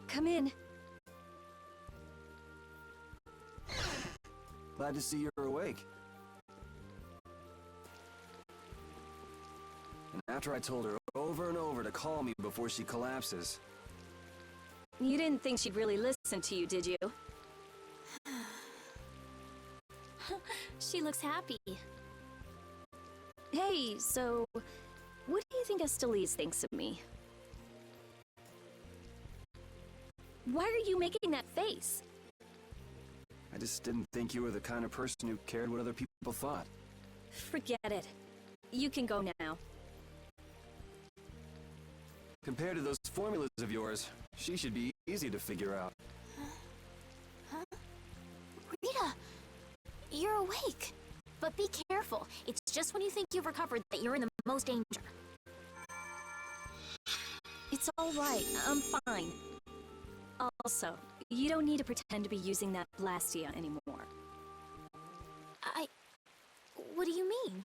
Come in. Glad to see you're awake. And after I told her over and over to call me before she collapses. You didn't think she'd really listen to you, did you? She looks happy. Hey, so... what do you think Estellise thinks of me? Why are you making that face? I just didn't think you were the kind of person who cared what other people thought. Forget it. You can go now. Compared to those formulas of yours, she should be easy to figure out. Huh? Rita! You're awake. But be careful. It's just when you think you've recovered that you're in the most danger. It's all right. I'm fine. Also, you don't need to pretend to be using that Blastia anymore. What do you mean?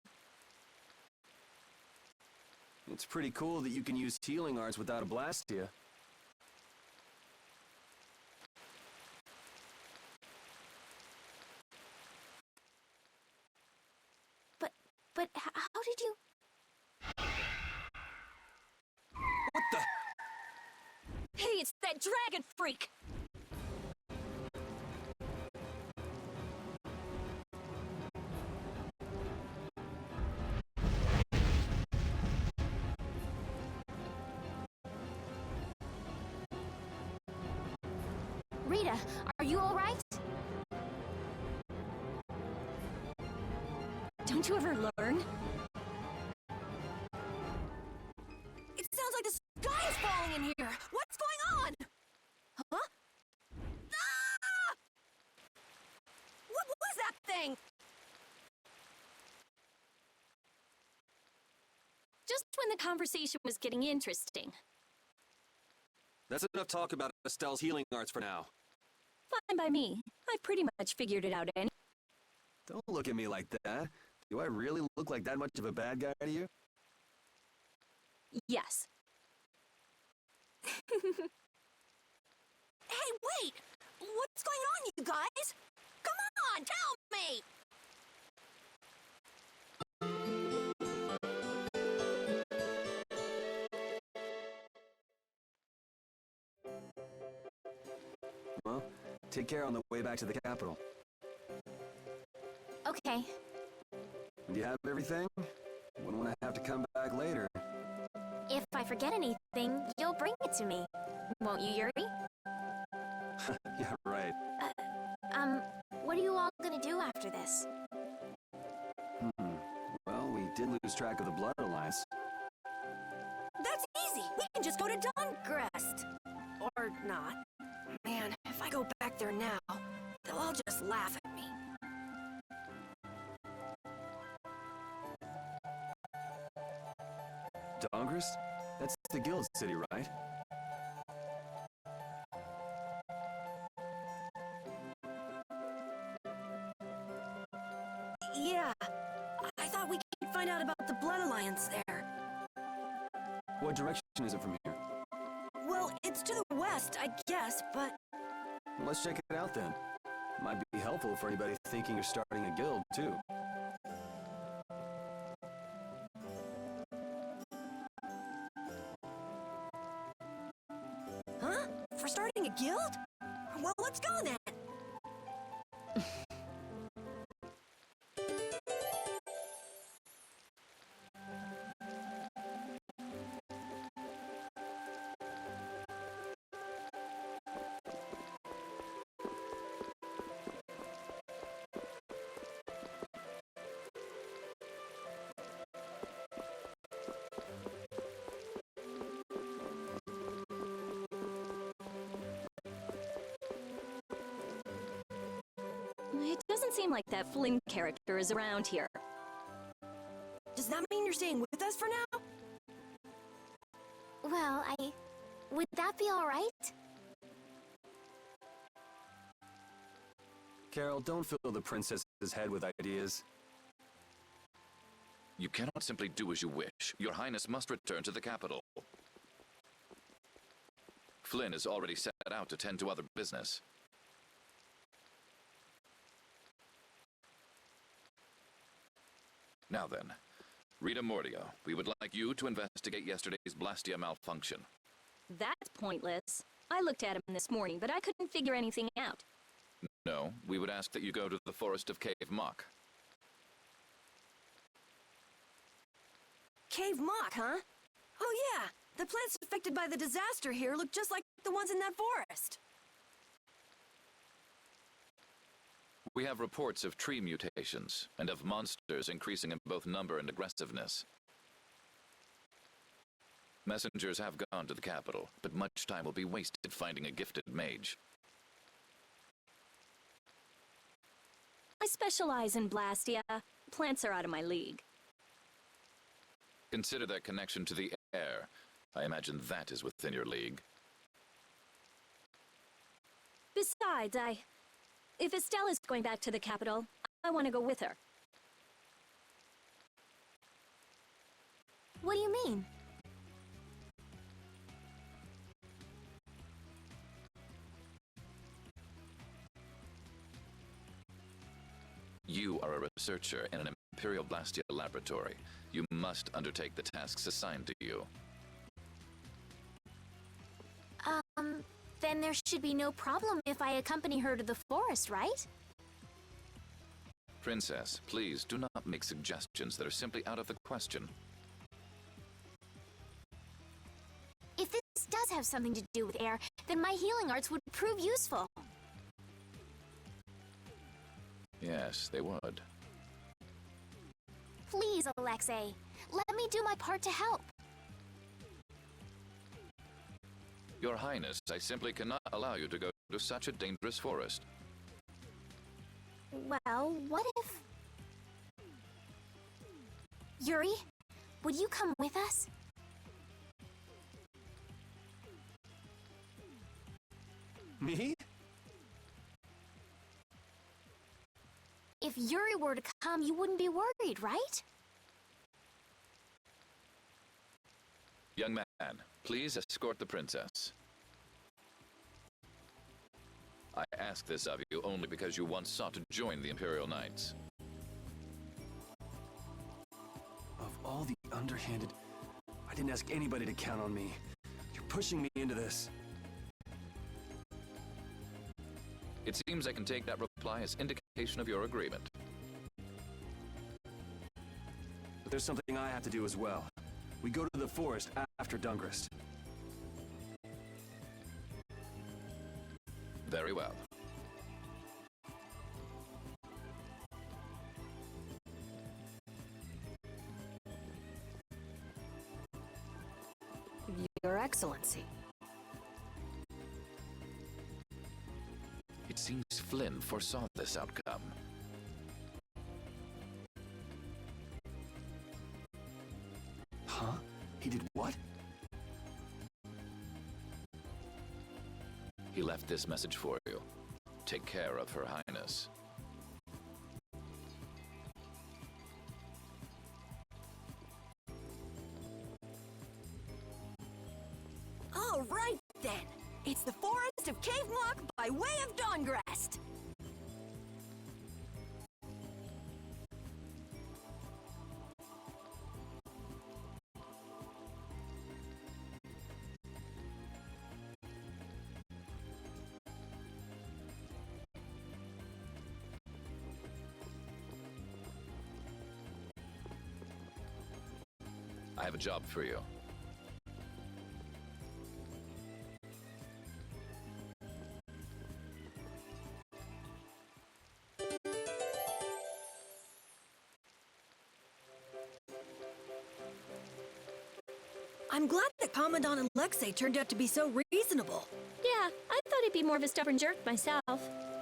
It's pretty cool that you can use healing arts without a Blastia. But how did you... What the? Hey, it's that dragon freak! Rita, are you all right? Don't you ever learn? It sounds like the sky is falling in here! What's going on? Huh? Ah! What was that thing? Just when the conversation was getting interesting. That's enough talk about Estelle's healing arts for now. Fine by me. I pretty much figured it out anyway. Don't look at me like that. Do I really look like that much of a bad guy to you? Yes. Hey, wait! What's going on, you guys? Come on, tell me! Well, take care on the way back to the capital. Okay. Do you have everything? Wouldn't want to have to come back later. If I forget anything, you'll bring it to me. Won't you, Yuri? Yeah, right. What are you all gonna do after this? Well, we did lose track of the Blood Alliance. That's easy! We can just go to Dawngrest! Or not. Man, if I go back there now, they'll all just laugh at me. Dawngrest? That's the guild city, right? Yeah. I thought we could find out about the Blood Alliance there. What direction is it from here? Well, it's to the west, I guess, but... Well, let's check it out then. Might be helpful for anybody thinking you're starting a guild, too. Huh? For starting a guild? Well, let's go then! It doesn't seem like that Flynn character is around here. Does that mean you're staying with us for now? Well, would that be all right? Carol, don't fill the princess's head with ideas. You cannot simply do as you wish. Your Highness must return to the capital. Flynn is already set head out to tend to other business. Now then, Rita Mordio, we would like you to investigate yesterday's Blastia malfunction. That's pointless. I looked at him this morning, but I couldn't figure anything out. No, we would ask that you go to the Forest of Cave Mock. Cave Mock, huh? Oh yeah, the plants affected by the disaster here look just like the ones in that forest. We have reports of tree mutations, and of monsters increasing in both number and aggressiveness. Messengers have gone to the capital, but much time will be wasted finding a gifted mage. I specialize in Blastia. Plants are out of my league. Consider that connection to the air. I imagine that is within your league. Besides, if Estelle is going back to the capital, I want to go with her. What do you mean? You are a researcher in an Imperial Blastia laboratory. You must undertake the tasks assigned to you. Then there should be no problem if I accompany her to the forest, right? Princess, please do not make suggestions that are simply out of the question. If this does have something to do with air, then my healing arts would prove useful. Yes, they would. Please, Alexei, let me do my part to help. Your Highness, I simply cannot allow you to go to such a dangerous forest. Well, what if... Yuri, would you come with us? Me? If Yuri were to come, you wouldn't be worried, right? Young man, please escort the princess. I ask this of you only because you once sought to join the Imperial Knights. Of all the underhanded... I didn't ask anybody to count on me. You're pushing me into this. It seems I can take that reply as indication of your agreement. But there's something I have to do as well. We go to the forest after Dungrist. Very well. Your Excellency. It seems Flynn foresaw this outcome. Huh? He did what? He left this message for you. Take care of Her Highness. All right, then. It's the Forest of Cave Mock by way of Dawngrest. I have a job for you. I'm glad that Commandant Alexei turned out to be so reasonable. Yeah, I thought he'd be more of a stubborn jerk myself.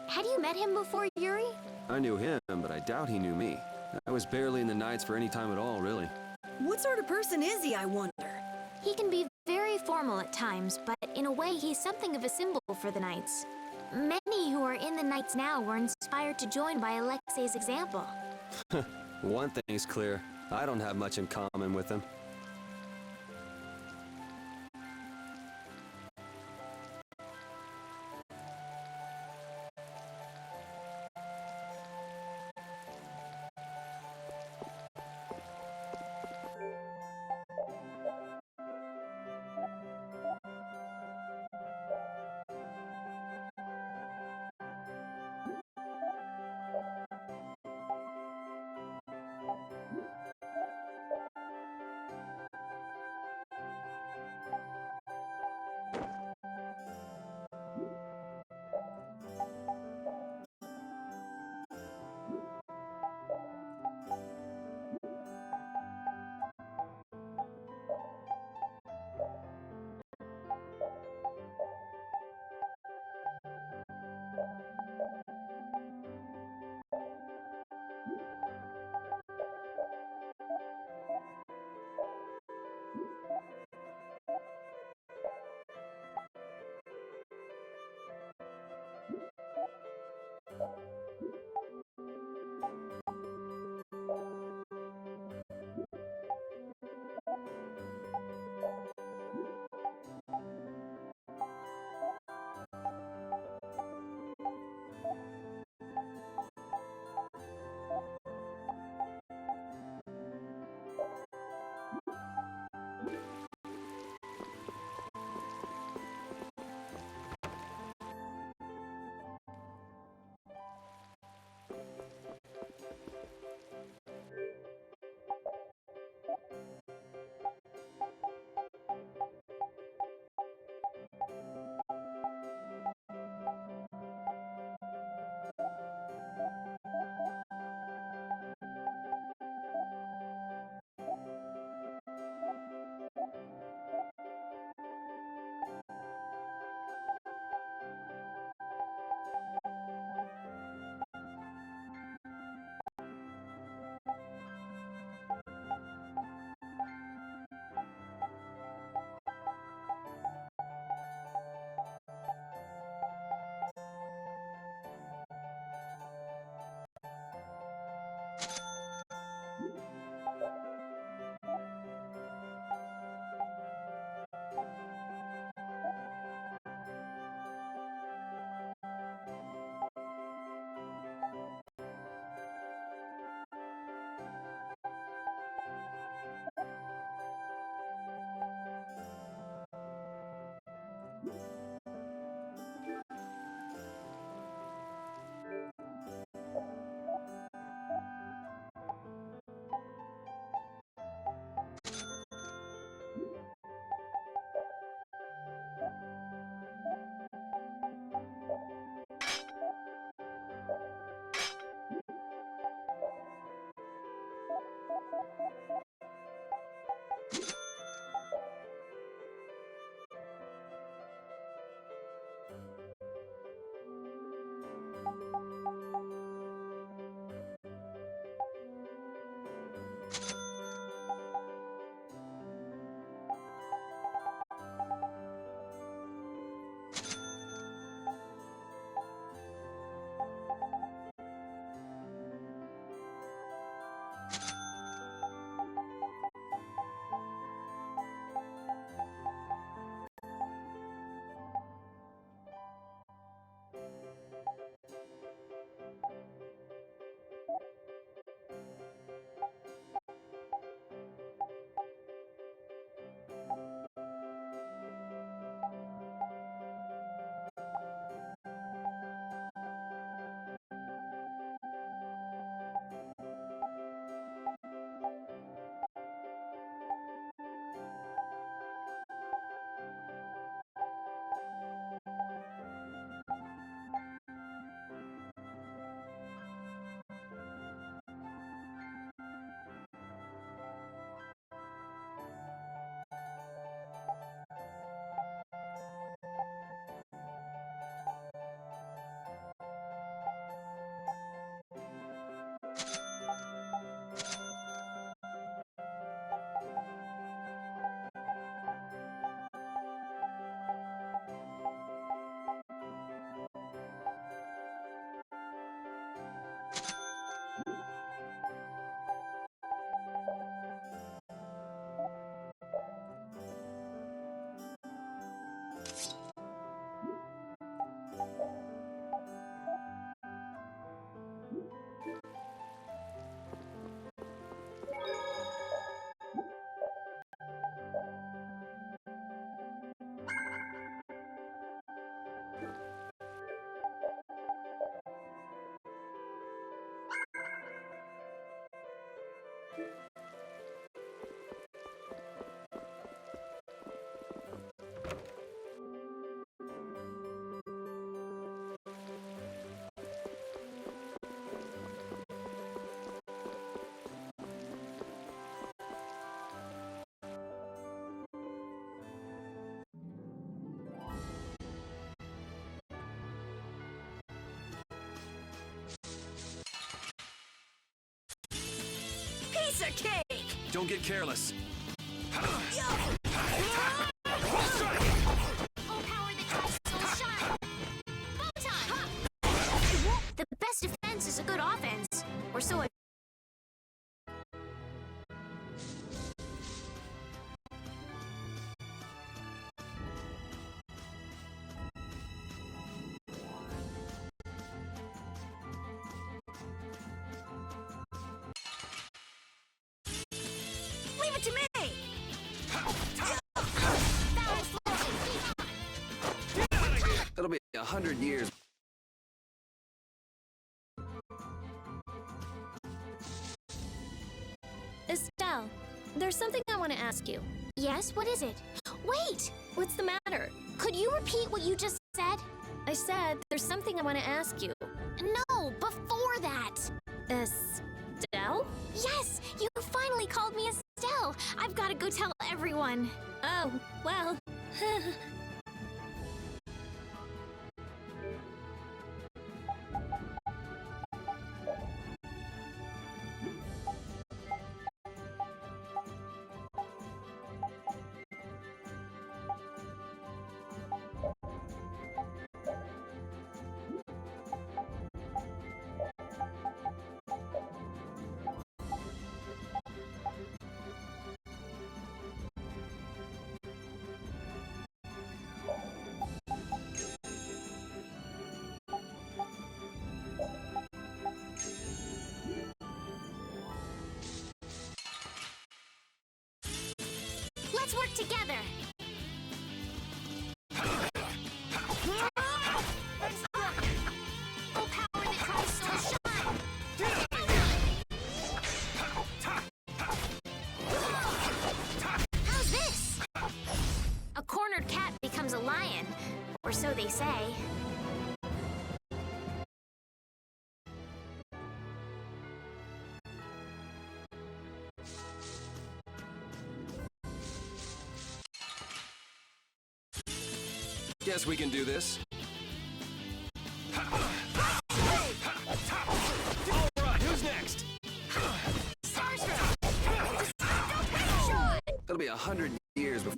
Had you met him before, Yuri? I knew him, but I doubt he knew me. I was barely in the Knights for any time at all, really. What sort of person is he, I wonder? He can be very formal at times, but in a way he's something of a symbol for the Knights. Many who are in the Knights now were inspired to join by Alexei's example. One thing's clear. I don't have much in common with him. Piece of cake! Don't get careless. Oh, power that tries so sharp! Photon! The best defense is a good offense. Or so I... Leave it to me! It'll be 100 years. Estelle, there's something I want to ask you. Yes, what is it? Wait! What's the matter? Could you repeat what you just said? I said there's something I want to ask you. No, before that! Estelle? Yes! You finally called me Estelle! I've gotta go tell everyone. Oh, well. Let's work together! Oh, power that tries so sharp! How's this? A cornered cat becomes a lion, or so they say. Guess we can do this. All right, who's next? It'll be 100 years before.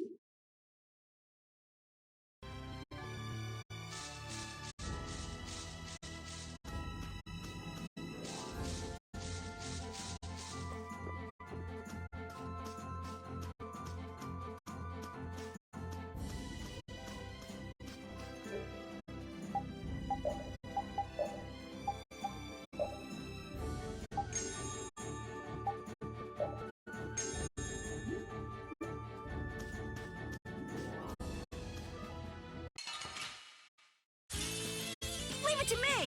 Leave it to me!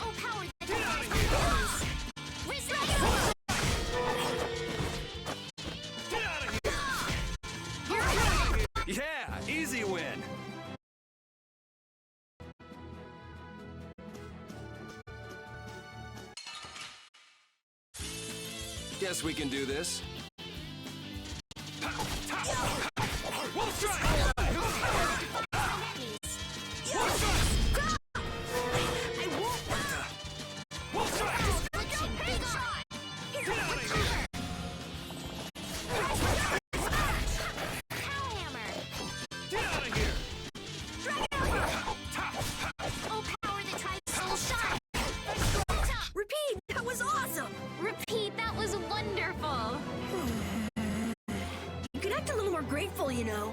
Oh, power that Yeah, easy win. Guess we can do this. We'll try. Repeat! That was awesome! Repeat, that was wonderful! You could act a little more grateful, you know.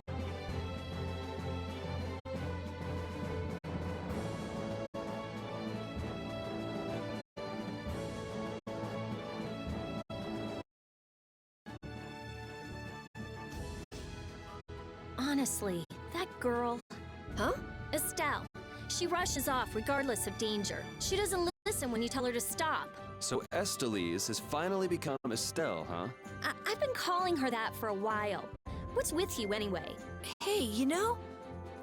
Honestly, that girl... Huh? Estelle. She rushes off regardless of danger. She doesn't listen when you tell her to stop. So Estelise has finally become Estelle, huh? I've been calling her that for a while. What's with you anyway? Hey, you know,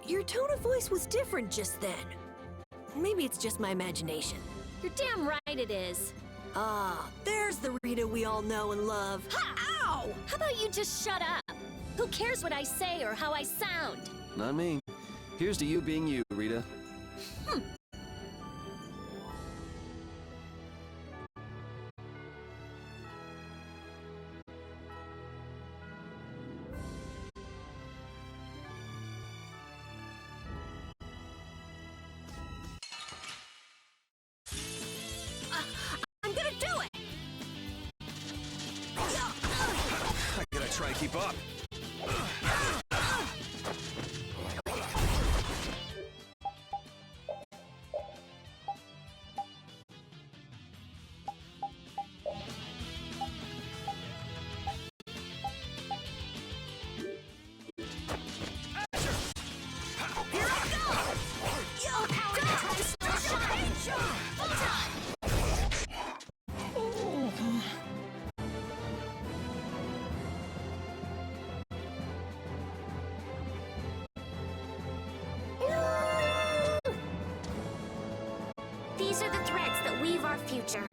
your tone of voice was different just then. Maybe it's just my imagination. You're damn right it is. Ah, there's the Rita we all know and love. Ha! Ow! How about you just shut up? Who cares what I say or how I sound? Not me. Here's to you being you, Rita. I'm gonna do it! I gotta try to keep up. Here I go! Yo, power full time! These are the threads that weave our future.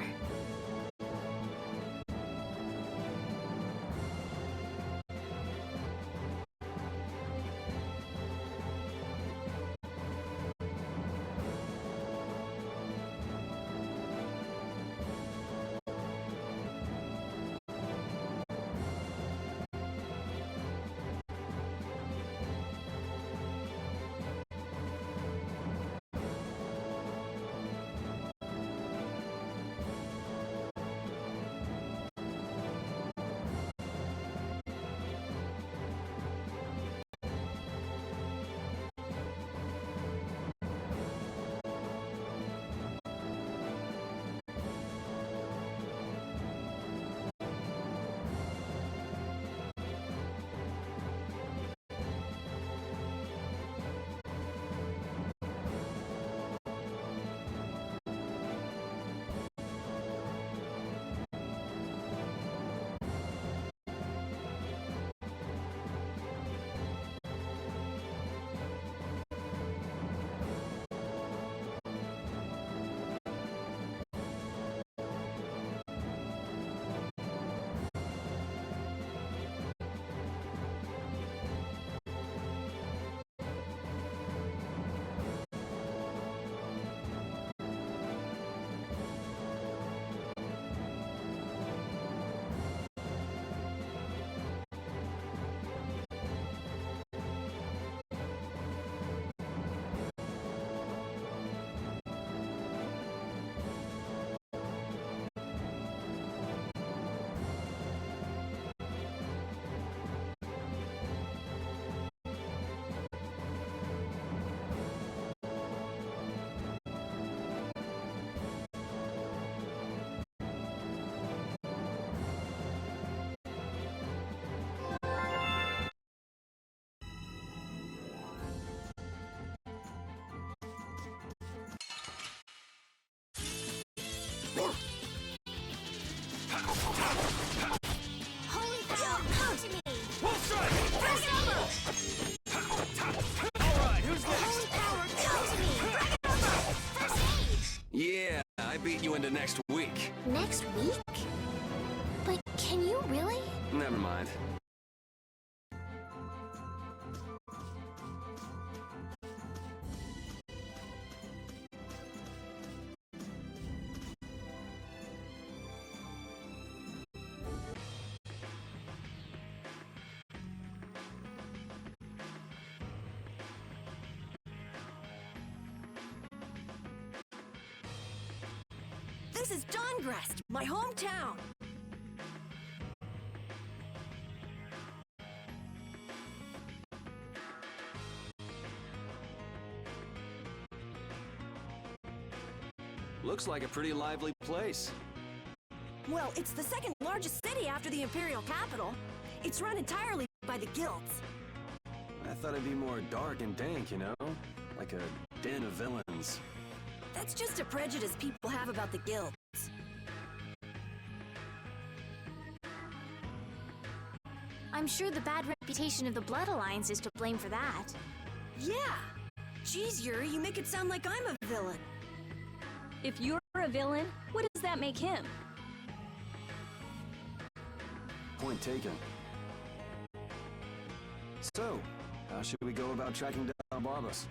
Holy power, come to me! First over! Alright, who's Holy next? power, come to me! First aid! Yeah, I beat you into next week. Next week? But can you really? Never mind. This is Dawngrest, my hometown. Looks like a pretty lively place. Well, it's the second largest city after the Imperial capital. It's run entirely by the guilds. I thought it'd be more dark and dank, you know? Like a den of villains. That's just a prejudice people have about the guilds. I'm sure the bad reputation of the Blood Alliance is to blame for that. Yeah! Jeez, Yuri, you make it sound like I'm a villain. If you're a villain, what does that make him? Point taken. So, how should we go about tracking down Barbas?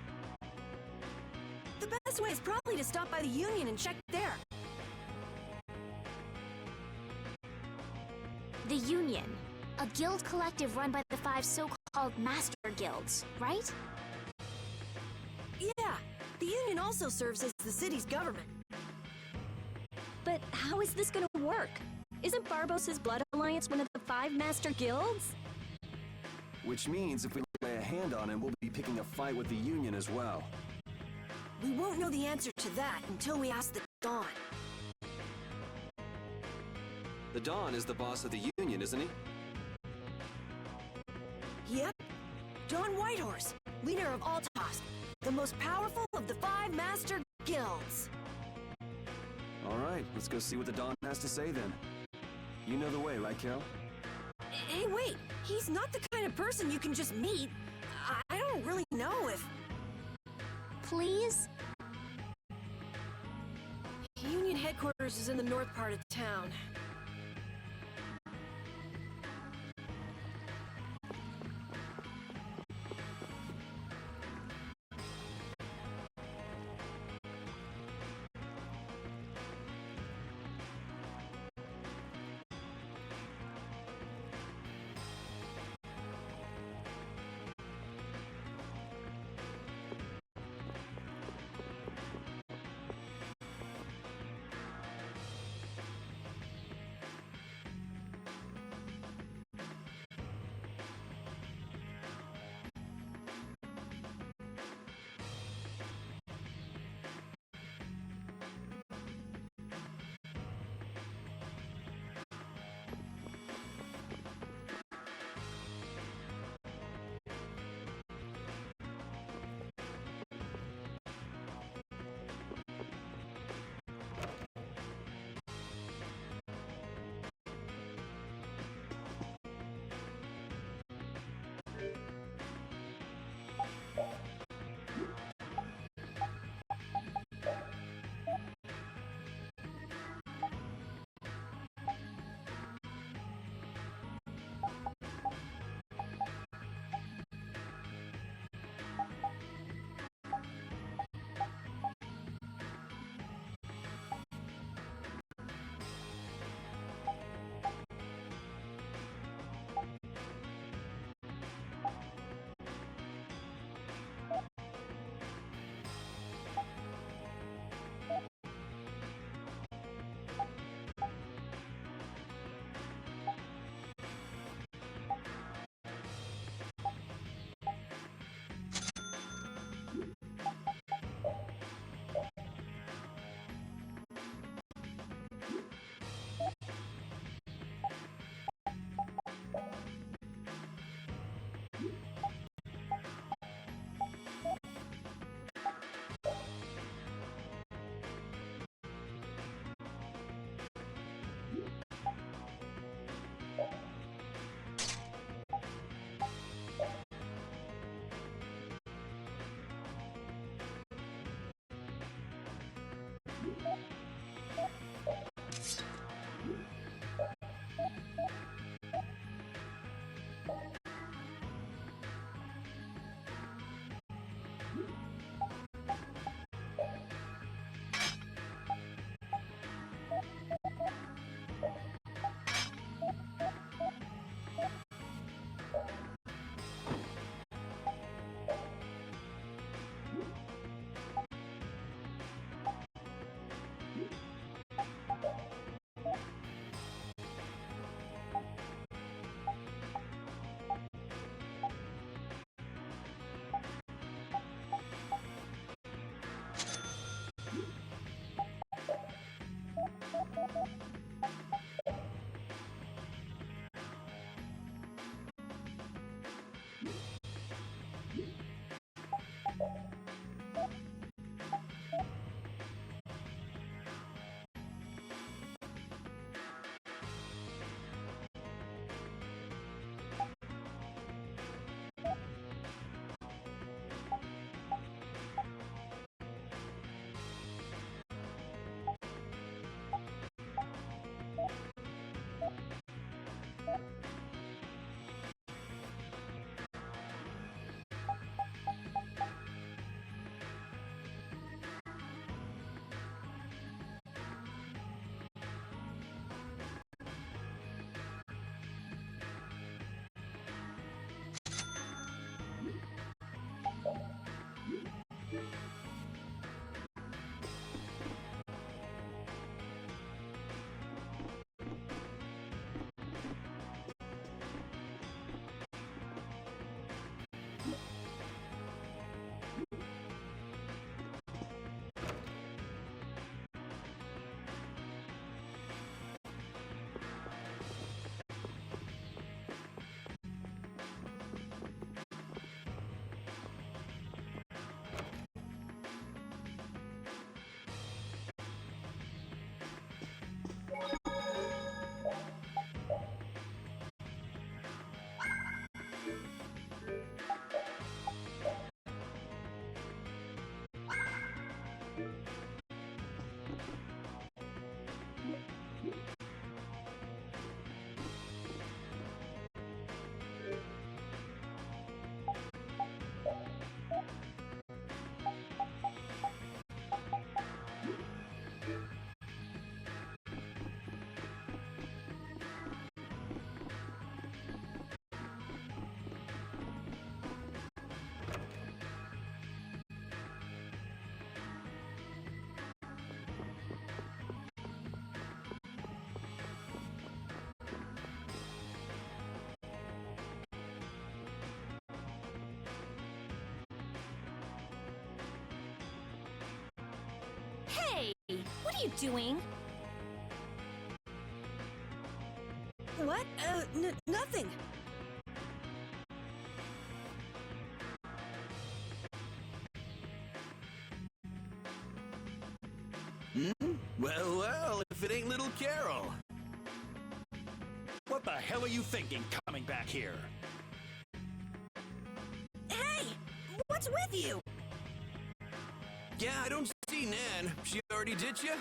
The best way is probably to stop by the Union and check there. The Union. A guild collective run by the 5 so-called Master Guilds, right? Yeah, the Union also serves as the city's government. But how is this gonna work? Isn't Barbos' Blood Alliance one of the 5 Master Guilds? Which means if we lay a hand on him, we'll be picking a fight with the Union as well. We won't know the answer to that until we ask the Dawn. The Dawn is the boss of the Union, isn't he? Yep. Dawn Whitehorse, leader of Altos, the most powerful of the 5 Master Guilds. All right, let's go see what the Dawn has to say then. You know the way, right, Kel? Hey, wait! He's not the kind of person you can just meet. I don't really know if... Please? Union headquarters is in the north part of town. are you doing? What? Nothing. Well, well, if it ain't little Carol. What the hell are you thinking coming back here? Hey! What's with you? Yeah, I don't see Nan. She already ditched you?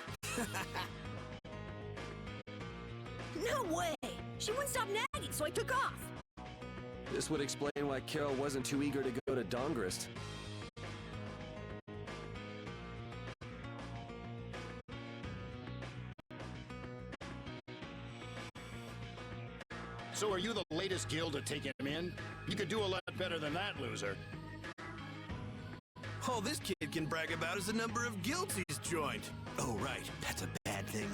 No way! She wouldn't stop nagging, so I took off. This would explain why Carol wasn't too eager to go to Dongrist. So are you the latest guild to take him in? You could do a lot better than that, loser. All this kid can brag about is the number of guilds he's joined. Oh, right. That's a bad thing.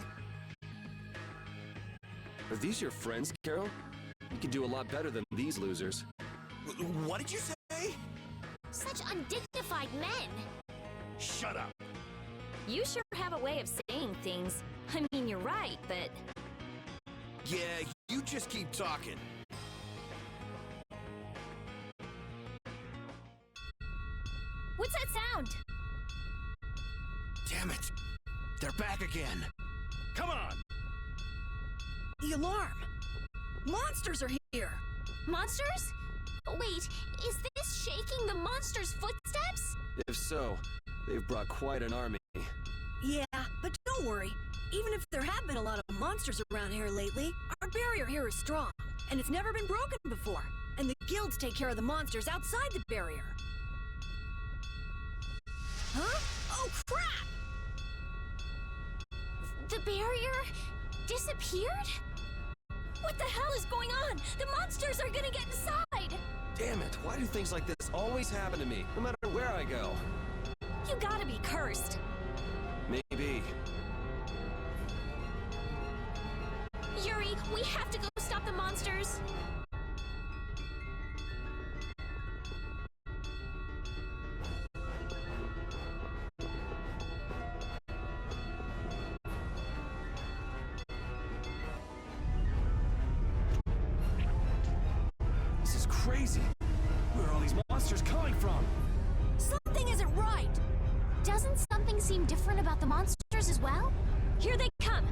Are these your friends, Carol? You can do a lot better than these losers. What did you say? Such undignified men. Shut up. You sure have a way of saying things. I mean, you're right, but... Yeah, you just keep talking. What's that sound? Damn it. They're back again. Come on. The alarm! Monsters are here! Monsters? Wait, is this shaking the monster's footsteps? If so, they've brought quite an army. Yeah, but don't worry. Even if there have been a lot of monsters around here lately, our barrier here is strong, and it's never been broken before. And the guilds take care of the monsters outside the barrier. Huh? Oh, crap! The barrier disappeared? What the hell is going on? The monsters are gonna get inside! Damn it, why do things like this always happen to me, no matter where I go? You gotta be cursed. Maybe. Yuri, we have to go stop the monsters. This is crazy. Where are all these monsters coming from? Something isn't right! Doesn't something seem different about the monsters as well? Here they come!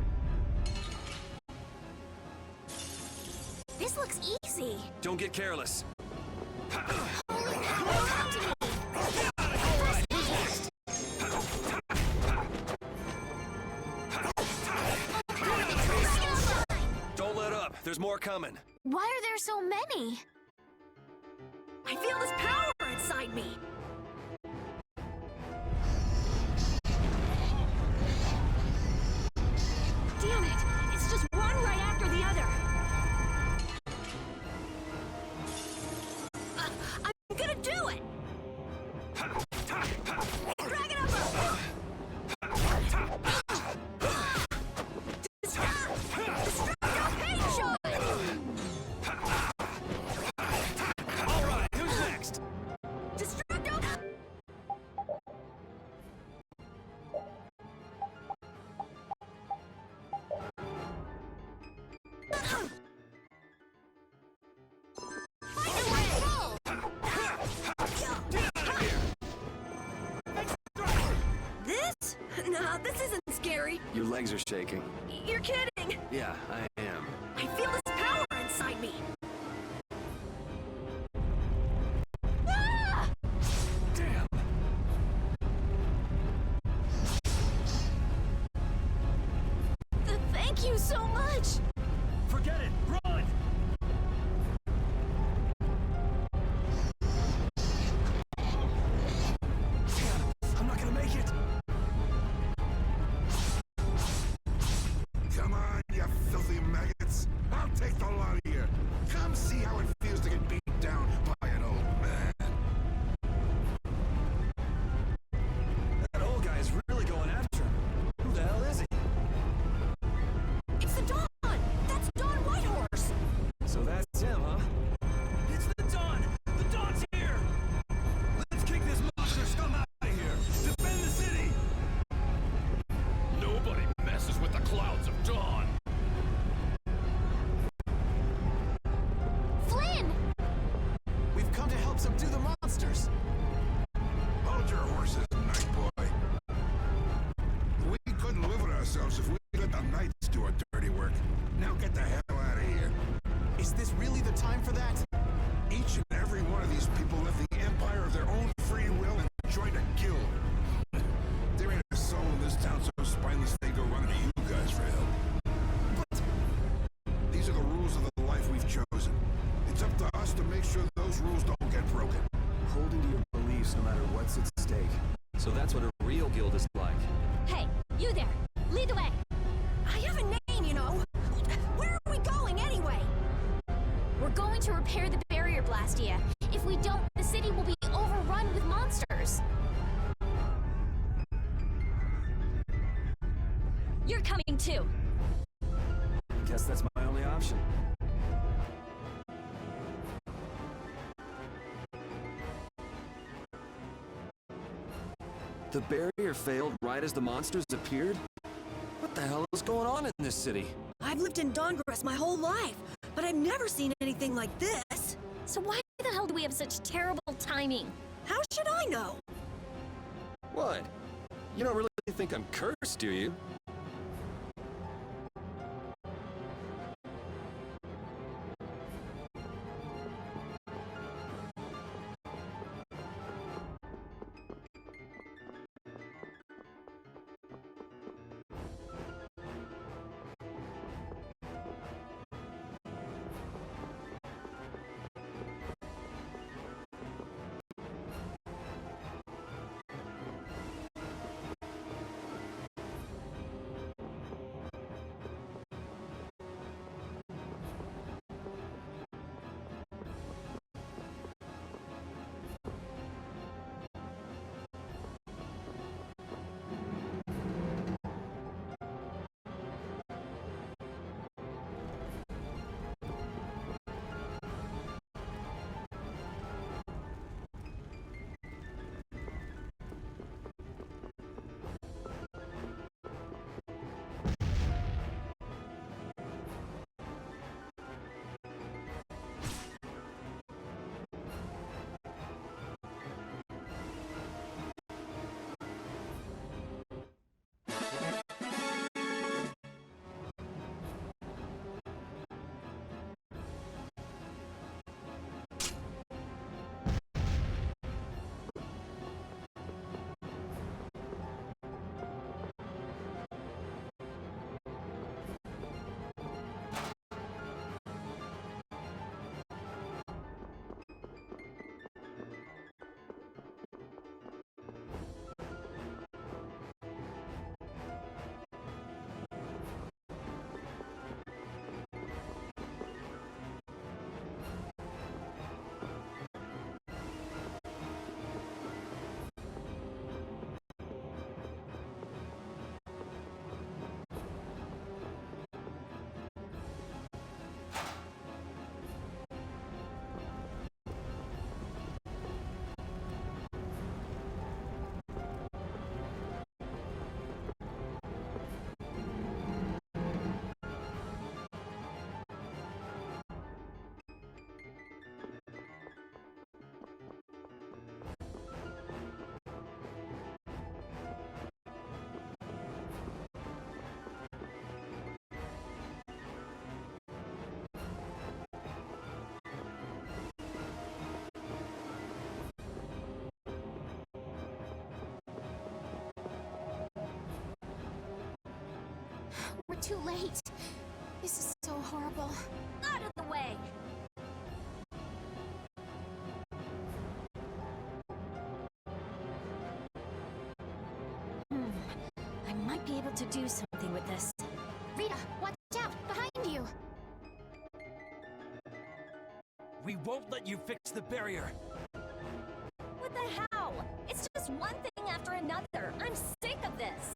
This looks easy. Don't get careless. Don't let up. There's more coming. Why are there so many? I feel this power inside me! Damn it! It's just one right after the other! I'm gonna do it! Dragon Upper! Destructo Pain! All right, who's next? Destructo! This? Nah, this isn't scary. Your legs are shaking. You're kidding. Yeah, I am. I feel this power inside me. Ah! Damn. Thank you so much! Forget it. Run! I'm not gonna make it. Come on, you filthy maggots! I'll take the lot of you! Come see how it feels to get beat down by an old man! That old guy is really going after him. Who the hell is he? It's the dawn! Subdue the monsters! Hold your horses, Night Boy. We couldn't live with ourselves if we let the Knights do our dirty work. Now get the hell out of here. Is this really the time for that? Each and every one of these people left the Empire of their own free will and joined a guild. There ain't a soul in this town so spineless they go running to you guys for help. But these are the rules of the life we've chosen. It's up to us to make sure those rules don't get broken. Holding to your beliefs no matter what's at stake. So that's what a real guild is like. Hey, you there! Lead the way! I have a name, you know. Where are we going anyway? We're going to repair the barrier, Blastia. If we don't, the city will be overrun with monsters. You're coming too! Guess that's my only option. The barrier failed right as the monsters appeared? What the hell is going on in this city? I've lived in Dawngrass my whole life, but I've never seen anything like this. So why the hell do we have such terrible timing? How should I know? What? You don't really think I'm cursed, do you? We're too late. This is so horrible. Out of the way! I might be able to do something with this. Rita, watch out! Behind you! We won't let you fix the barrier. What the hell? It's just one thing after another. I'm sick of this.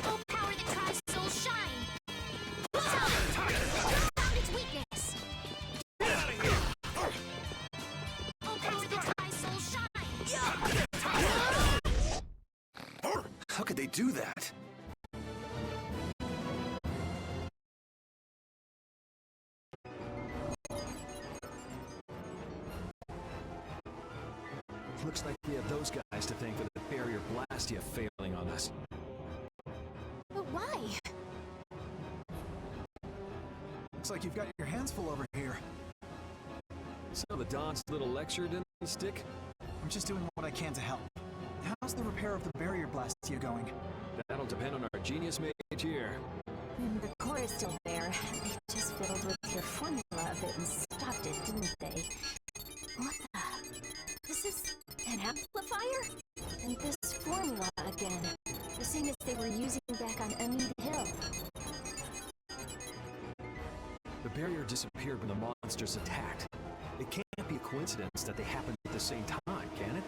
Oh, power that tries soul shine! Found its weakness! Oh, power that tries soul shine! How could they do that? Why? Looks like you've got your hands full over here. So the Don's little lecture didn't stick? I'm just doing what I can to help. How's the repair of the barrier blastia going? That'll depend on our genius mage here. The core is still there. They just fiddled with your formula a bit and stopped it, didn't they? What the? This is an amplifier? And this formula again. The same as they were using back on Enemy Hill. The barrier disappeared when the monsters attacked. It can't be a coincidence that they happened at the same time, can it?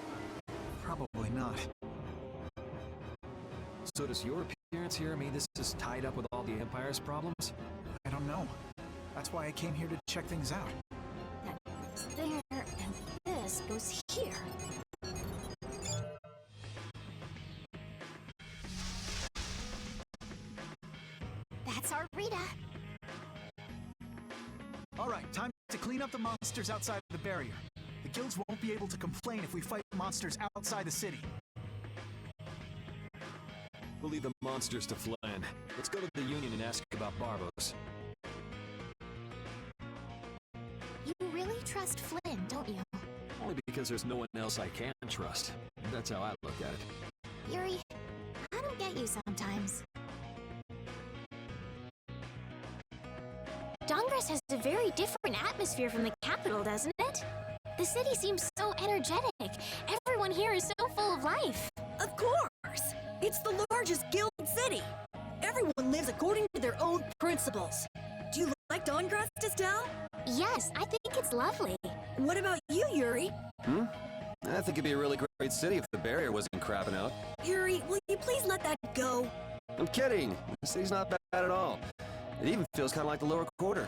Probably not. So does your appearance here mean this is tied up with all the Empire's problems? I don't know. That's why I came here to check things out. That's there, and this goes here. That's our Rita. All right, time to clean up the monsters outside the barrier. The guilds won't be able to complain if we fight monsters outside the city. We'll leave the monsters to Flynn. Let's go to the Union and ask about Barbos. You really trust Flynn, don't you? Only because there's no one else I can trust. That's how I look at it. Yuri, I don't get you sometimes. Dawngress has a very different atmosphere from the capital, doesn't it? The city seems so energetic. Everyone here is so full of life. Of course! It's the largest guild city! Everyone lives according to their own principles. Do you like Dawngrass, Estelle? Yes, I think it's lovely. What about you, Yuri? I think it'd be a really great city if the barrier wasn't crapping out. Yuri, will you please let that go? I'm kidding. The city's not bad at all. It even feels kind of like the lower quarter.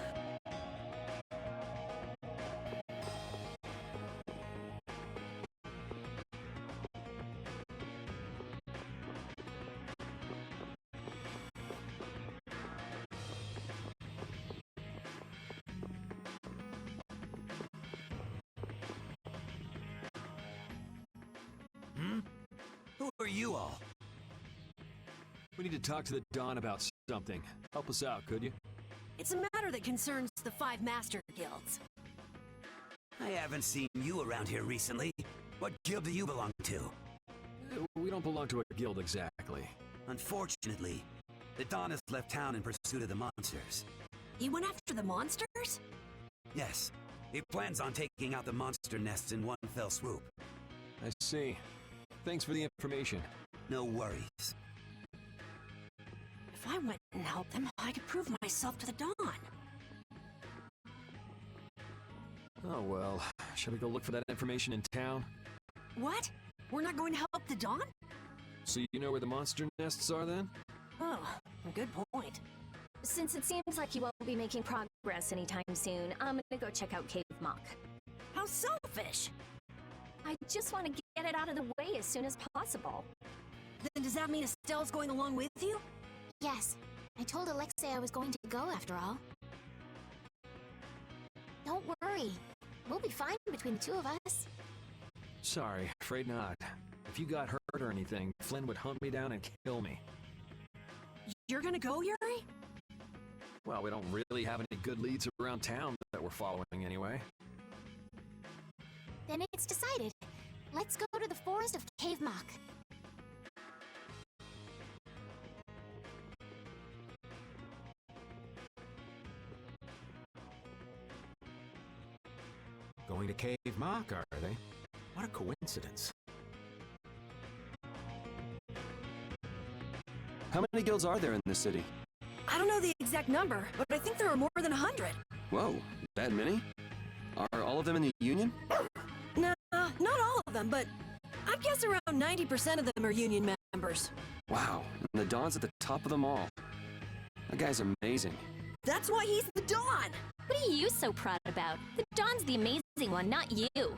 Who are you all? We need to talk to the Dawn about something. Help us out, could you? It's a matter that concerns the 5 master guilds. I haven't seen you around here recently. What guild do you belong to? We don't belong to a guild exactly. Unfortunately, the Dawn has left town in pursuit of the monsters. You went after the monsters? Yes, it plans on taking out the monster nests in one fell swoop. I see. Thanks for the information. No worries. If I went and helped them, I could prove myself to the Dawn. Oh well, shall we go look for that information in town? What? We're not going to help the Dawn? So you know where the monster nests are then? Oh, good point. Since it seems like you won't be making progress anytime soon, I'm gonna go check out Cave Mock. How selfish! I just want to get it out of the way as soon as possible. Then does that mean Estelle's going along with you? Yes, I told Alexei I was going to go after all. Don't worry. We'll be fine between the two of us. Sorry, afraid not. If you got hurt or anything, Flynn would hunt me down and kill me. You're gonna go, Yuri? Well, we don't really have any good leads around town that we're following anyway. Then it's decided. Let's go to the forest of Cave Mock. Going to Cave Mock, are they? What a coincidence. How many guilds are there in the city? I don't know the exact number, but I think there are more than 100. Whoa, that many? Are all of them in the Union? Nah, not all of them, but I'd guess around 90% of them are Union members. Wow, and the Dawn's at the top of them all. That guy's amazing. That's why he's the Dawn! What are you so proud about? The Dawn's the amazing one, not you.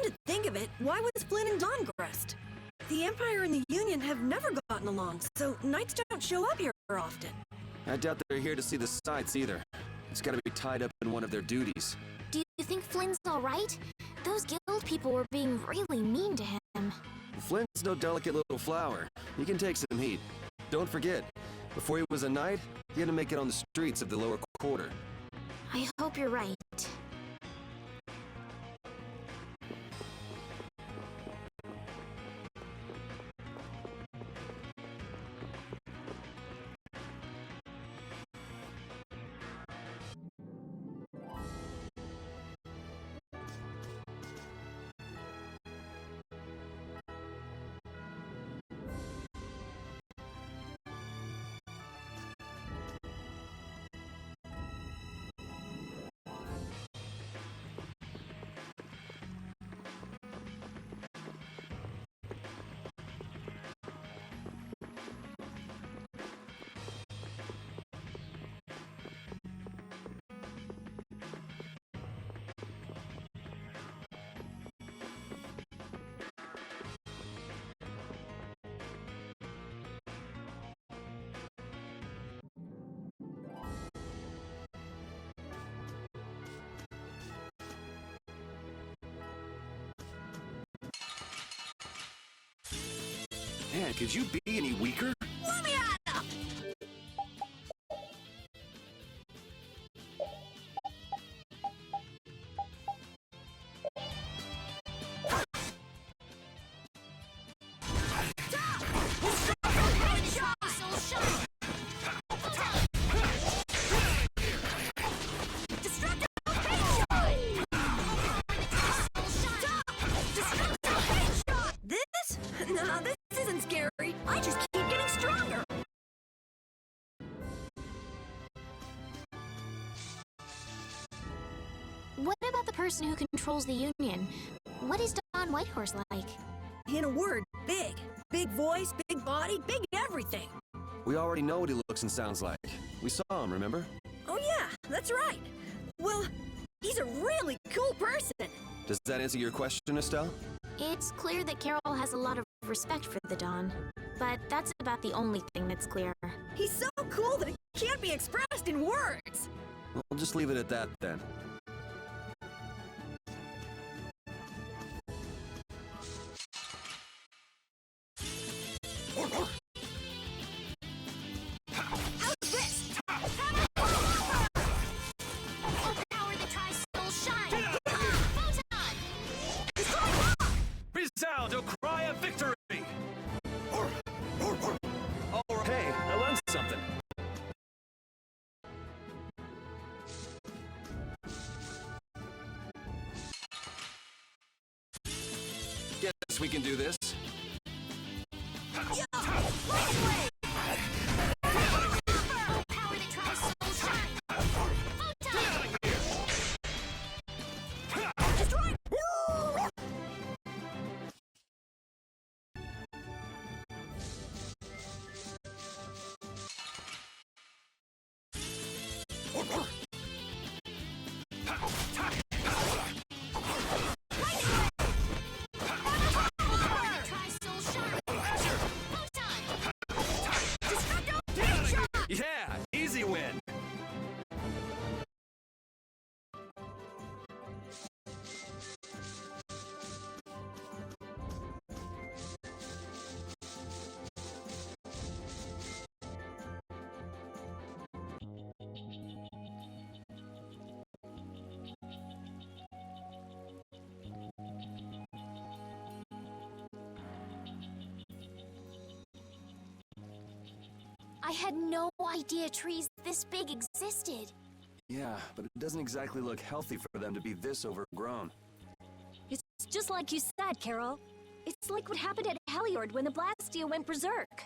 Come to think of it, why was Flynn and Dawngrest? The Empire and the Union have never gotten along, so Knights don't show up here often. I doubt they're here to see the sights either. It's gotta be tied up in one of their duties. Do you think Flynn's alright? Those guild people were being really mean to him. Flynn's no delicate little flower. He can take some heat. Don't forget, before he was a knight, he had to make it on the streets of the lower quarter. I hope you're right. Man, could you be any weaker? Let me at him! This isn't scary. I just keep getting stronger. What about the person who controls the Union? What is Don Whitehorse like? In a word, big. Big voice, big body, big everything. We already know what he looks and sounds like. We saw him, remember? Oh yeah, that's right. Well, he's a really cool person. Does that answer your question, Estelle? It's clear that Carol has a lot of respect for the Dawn, but that's about the only thing that's clear. He's so cool that it can't be expressed in words. We'll just leave it at that then. How's this? Power the Tri-Soul shine! Photon! Resound, a cry of victory! Oh, hey, I learned something. Guess we can do this. Power the Tri-Soul shine! Photon! Destroy! Tri-Soul shine! Photon! Yeah, easy win. I had no idea trees this big existed. Yeah, but it doesn't exactly look healthy for them to be this overgrown. It's just like you said, Carol. It's like what happened at Heliord when the Blastia went berserk.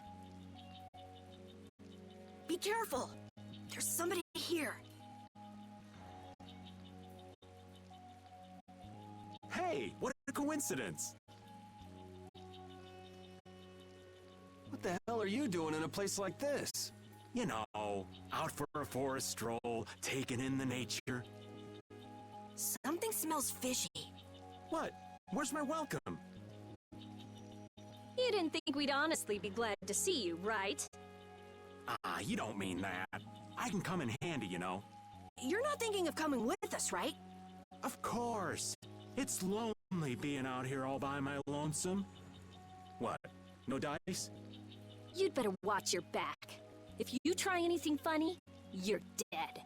Be careful. There's somebody here. Hey, what a coincidence! What the hell are you doing in a place like this? You know, out for a forest stroll, taking in the nature. Something smells fishy. What? Where's my welcome? You didn't think we'd honestly be glad to see you, right? Ah, you don't mean that. I can come in handy, you know. You're not thinking of coming with us, right? Of course. It's lonely being out here all by my lonesome. What? No dice? You'd better watch your back. If you try anything funny, you're dead.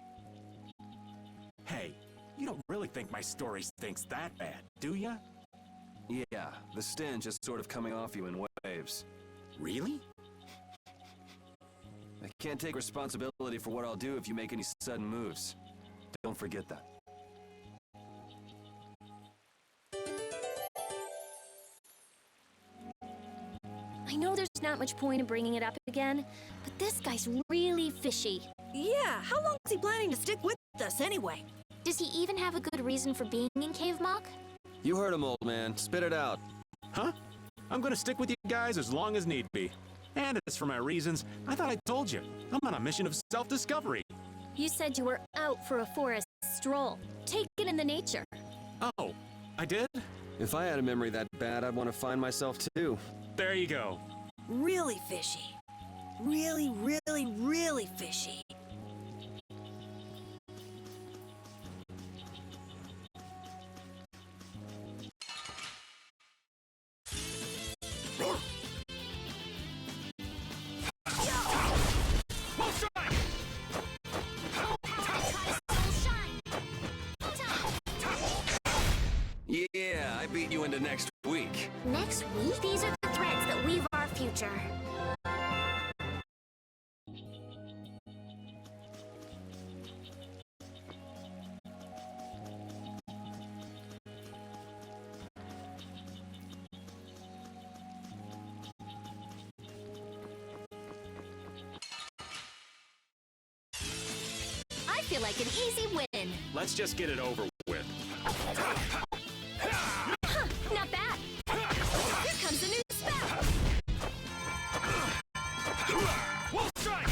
Hey, you don't really think my story stinks that bad, do ya? Yeah, the stench is sort of coming off you in waves. Really? I can't take responsibility for what I'll do if you make any sudden moves. Don't forget that. I know there's not much point in bringing it up again, but this guy's really fishy. Yeah, how long is he planning to stick with us anyway? Does he even have a good reason for being in Cave Mock? You heard him, old man. Spit it out. Huh? I'm gonna stick with you guys as long as need be. And as for my reasons, I thought I told you. I'm on a mission of self-discovery. You said you were out for a forest stroll. Take it in the nature. Oh, I did? If I had a memory that bad, I'd want to find myself too. There you go. Really fishy. Really, really, really fishy. Yeah, I beat you into next week. Next week? These are the threads that weave our future. I feel like an easy win. Let's just get it over with. Not bad. Here comes a new spell. Wolf strike!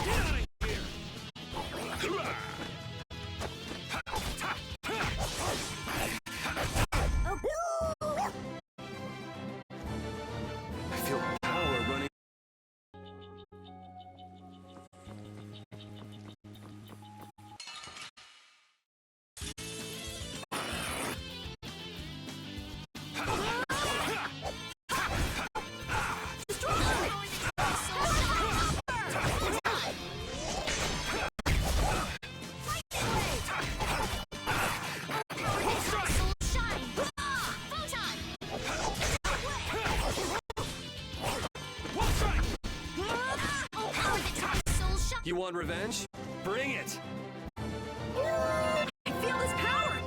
Get out of here! I feel power running. You want revenge? Bring it! I feel his power!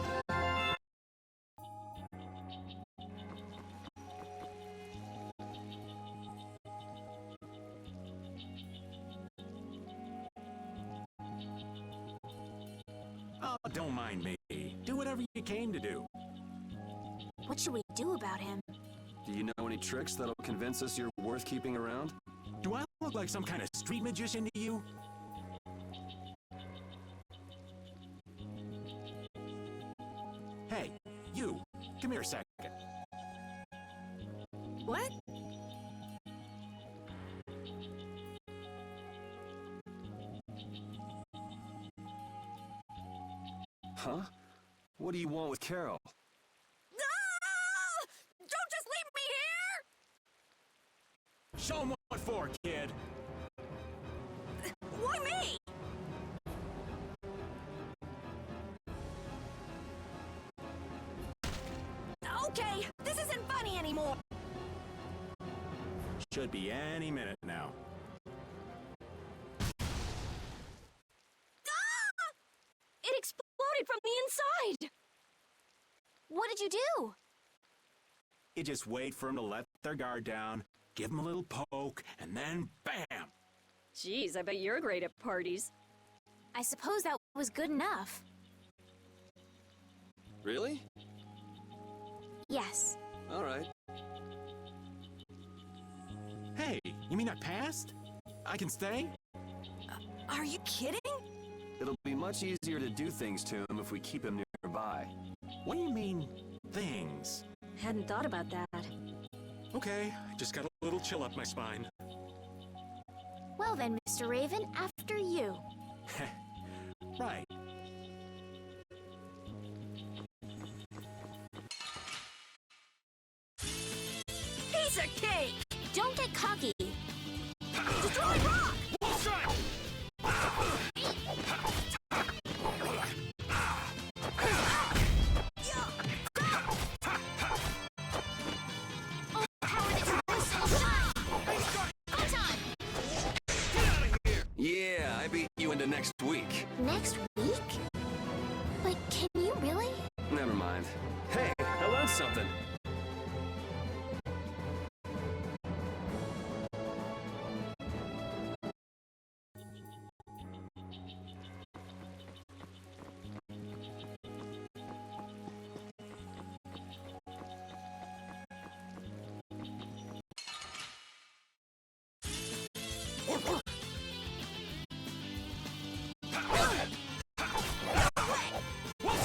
Oh, don't mind me. Do whatever you came to do. What should we do about him? Do you know any tricks that'll convince us you're worth keeping around? Do I look like some kind of street magician to you? Hey, you. Come here a second. What? Huh? What do you want with Carol? Ah! Don't just leave me here! Show 'em what for, kid. Why me? Okay, this isn't funny anymore. Should be any minute now. Ah! It exploded from the inside! What did you do? You just wait for them to let their guard down, give them a little poke, and then bam! Jeez, I bet you're great at parties. I suppose that was good enough. Really? Yes. All right. Hey, you mean I passed? I can stay? Are you kidding? It'll be much easier to do things to him if we keep him nearby. lie. What do you mean, things? Hadn't thought about that. Okay, just got a little chill up my spine. Well then, Mr. Raven, after you. Right. Piece of cake! Don't get cocky. Destroy rock! Oh, power that crystal shine! Photon! Yeah, I beat you into next week. Next week? But can you really? Never mind. Hey, I learned something.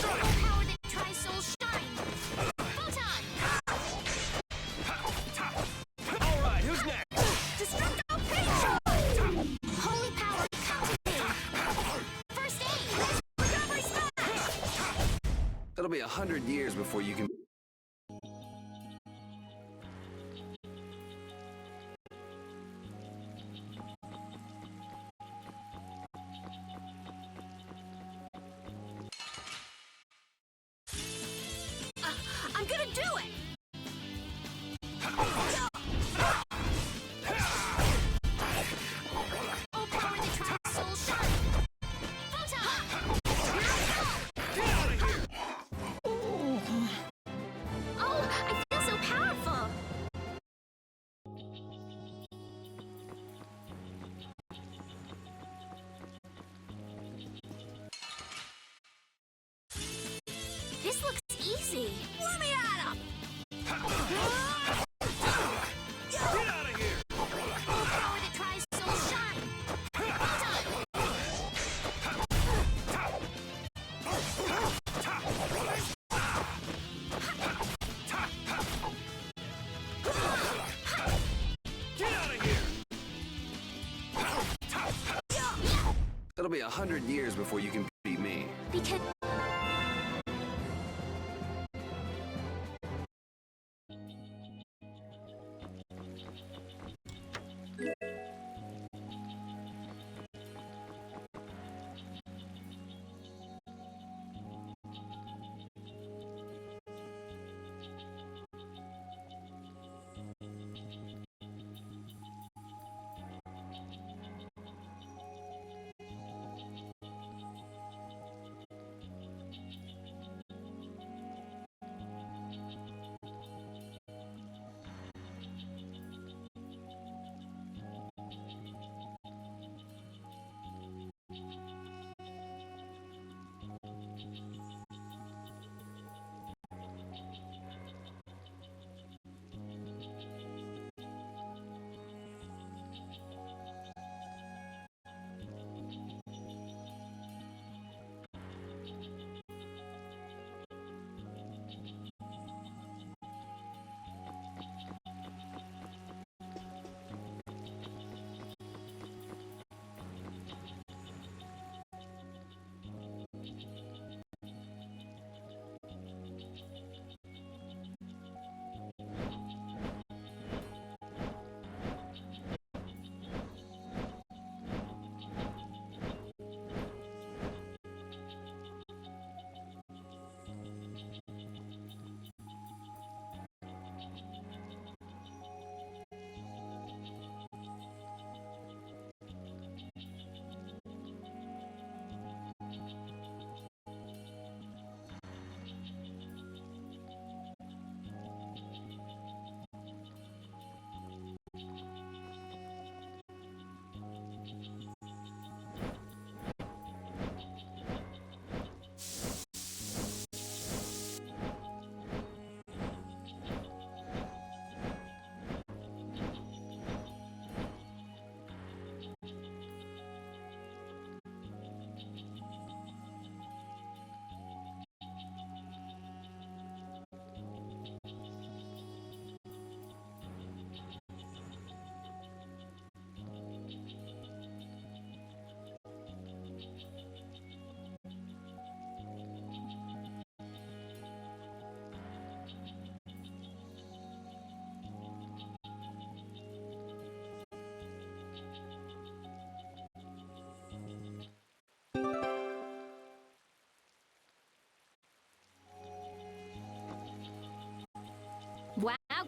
Power that tri-soul shine! Photon! All right, who's next? Destructo Payload! Holy power, come to me! First aid! Recovery smash! It'll be 100 years before you can... I'm gonna do it! Oh, power that tri-soul shine! Photon! Oh, I feel so powerful! This looks easy. Let me at him! Oh, power that tri-soul shine! Photon! It'll be 100 years before you can beat me. Because...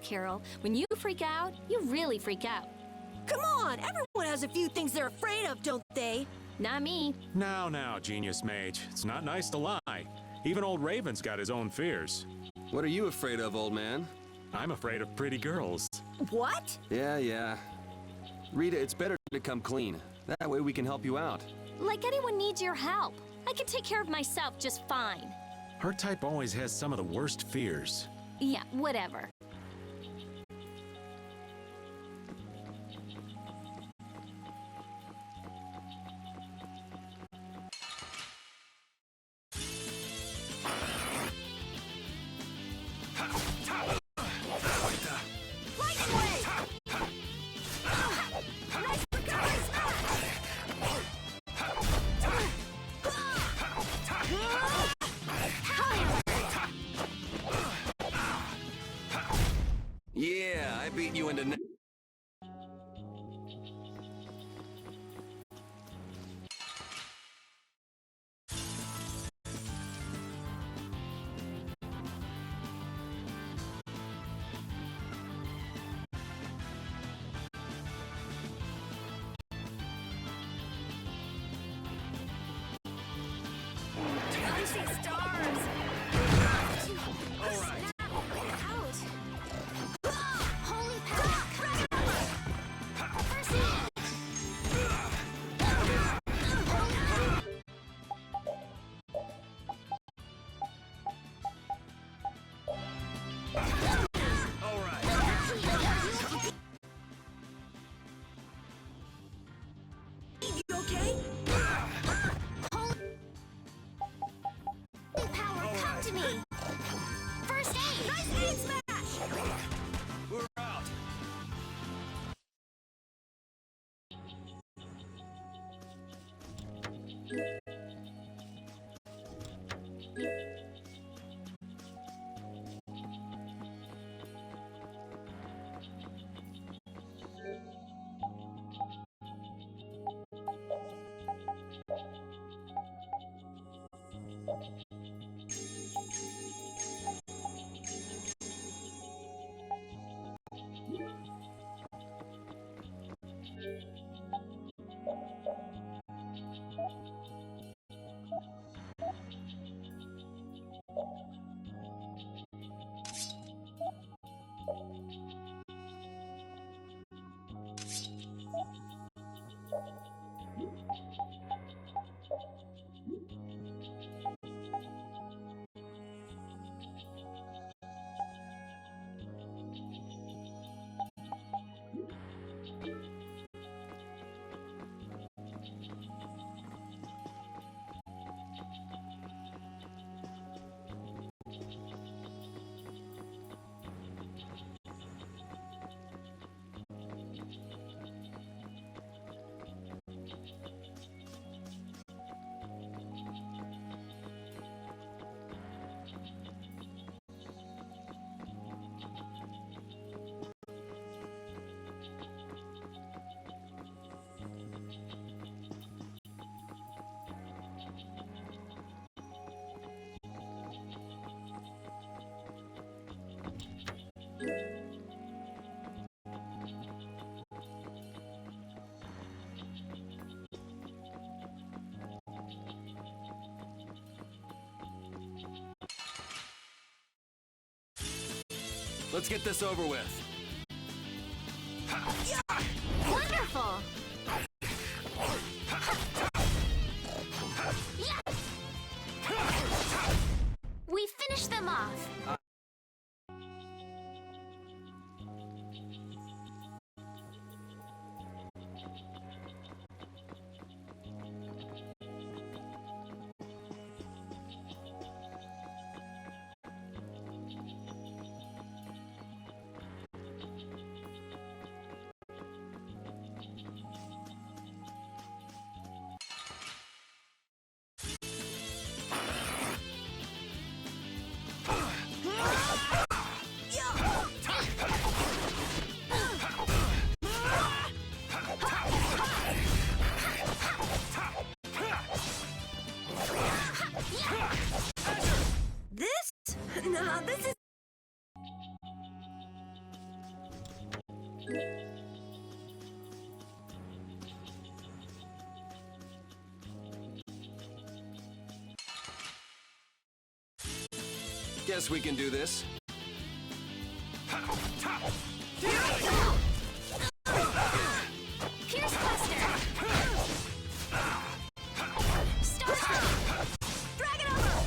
out, Carol. When you freak out, you really freak out. Come on, everyone has a few things they're afraid of, don't they? Not me. Now, Genius Mage. It's not nice to lie. Even old Raven's got his own fears. What are you afraid of, old man? I'm afraid of pretty girls. What? Yeah. Rita, it's better to come clean. That way we can help you out. Like anyone needs your help. I can take care of myself just fine. Her type always has some of the worst fears. Yeah, whatever. Yeah, I beat you into... I see stars. All right. Out. Holy power! First aid. All right. You okay? Holy power, come to me. First aid. Nice aid smash! We're out. Let's get this over with. Wonderful. We finished them off. Guess we can do this. Pierce Buster! Starstroke! Dragon Over!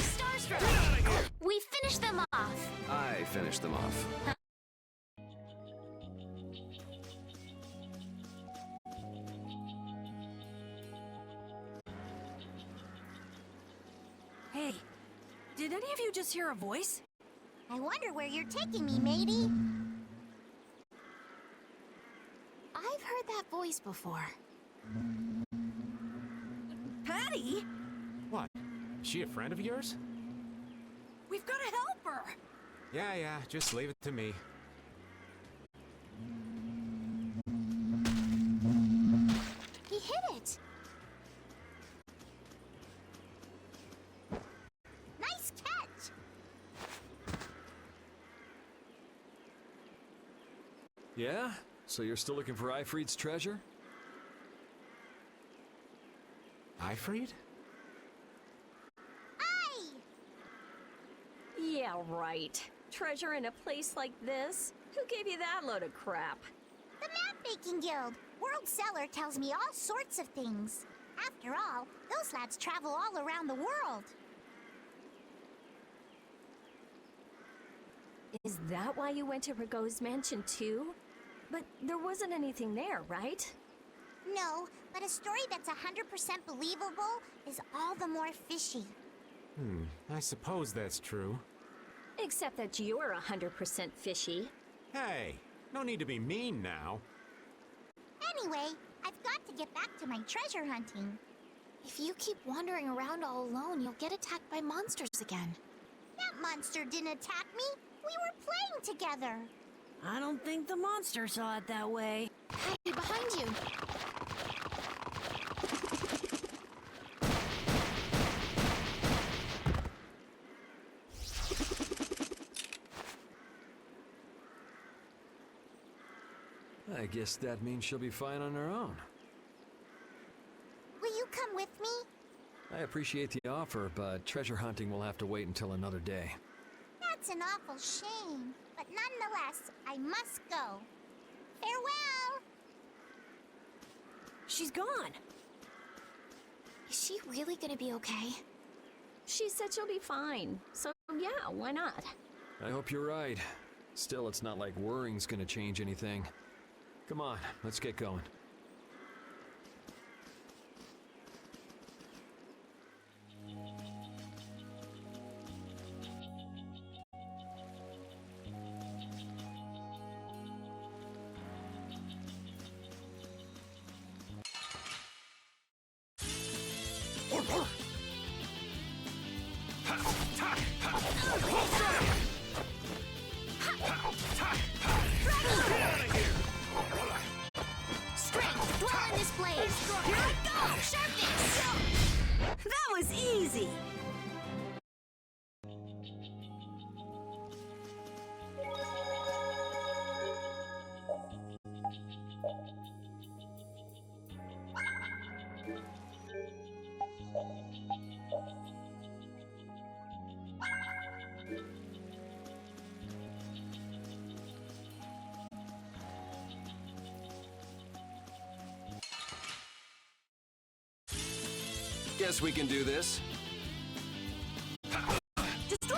Starstroke! We finished them off. I finished them off. Hey, did any of you just hear a voice? I wonder where you're taking me, matey. I've heard that voice before. Patty? What? Is she a friend of yours? We've got to help her! Yeah, just leave it to me. He hit it. Nice catch! Yeah? So you're still looking for Ifrit's treasure? Ifrit? Yeah, right. Treasure in a place like this? Who gave you that load of crap? The Map-Making Guild. World Cellar tells me all sorts of things. After all, those lads travel all around the world. Is that why you went to Rago's mansion too? But there wasn't anything there, right? No, but a story that's 100% believable is all the more fishy. I suppose that's true. Except that you're 100% fishy. Hey, no need to be mean now. Anyway, I've got to get back to my treasure hunting. If you keep wandering around all alone, you'll get attacked by monsters again. That monster didn't attack me. We were playing together. I don't think the monster saw it that way. Hey, behind you! I guess that means she'll be fine on her own. Will you come with me? I appreciate the offer, but treasure hunting will have to wait until another day. That's an awful shame. But nonetheless, I must go. Farewell! She's gone. Is she really gonna be okay? She said she'll be fine. So yeah, why not? I hope you're right. Still, it's not like worrying's gonna change anything. Come on, let's get going. Strength, dwell in this blaze! Here I go! Sharpness! That was easy! Guess we can do this. Destroy!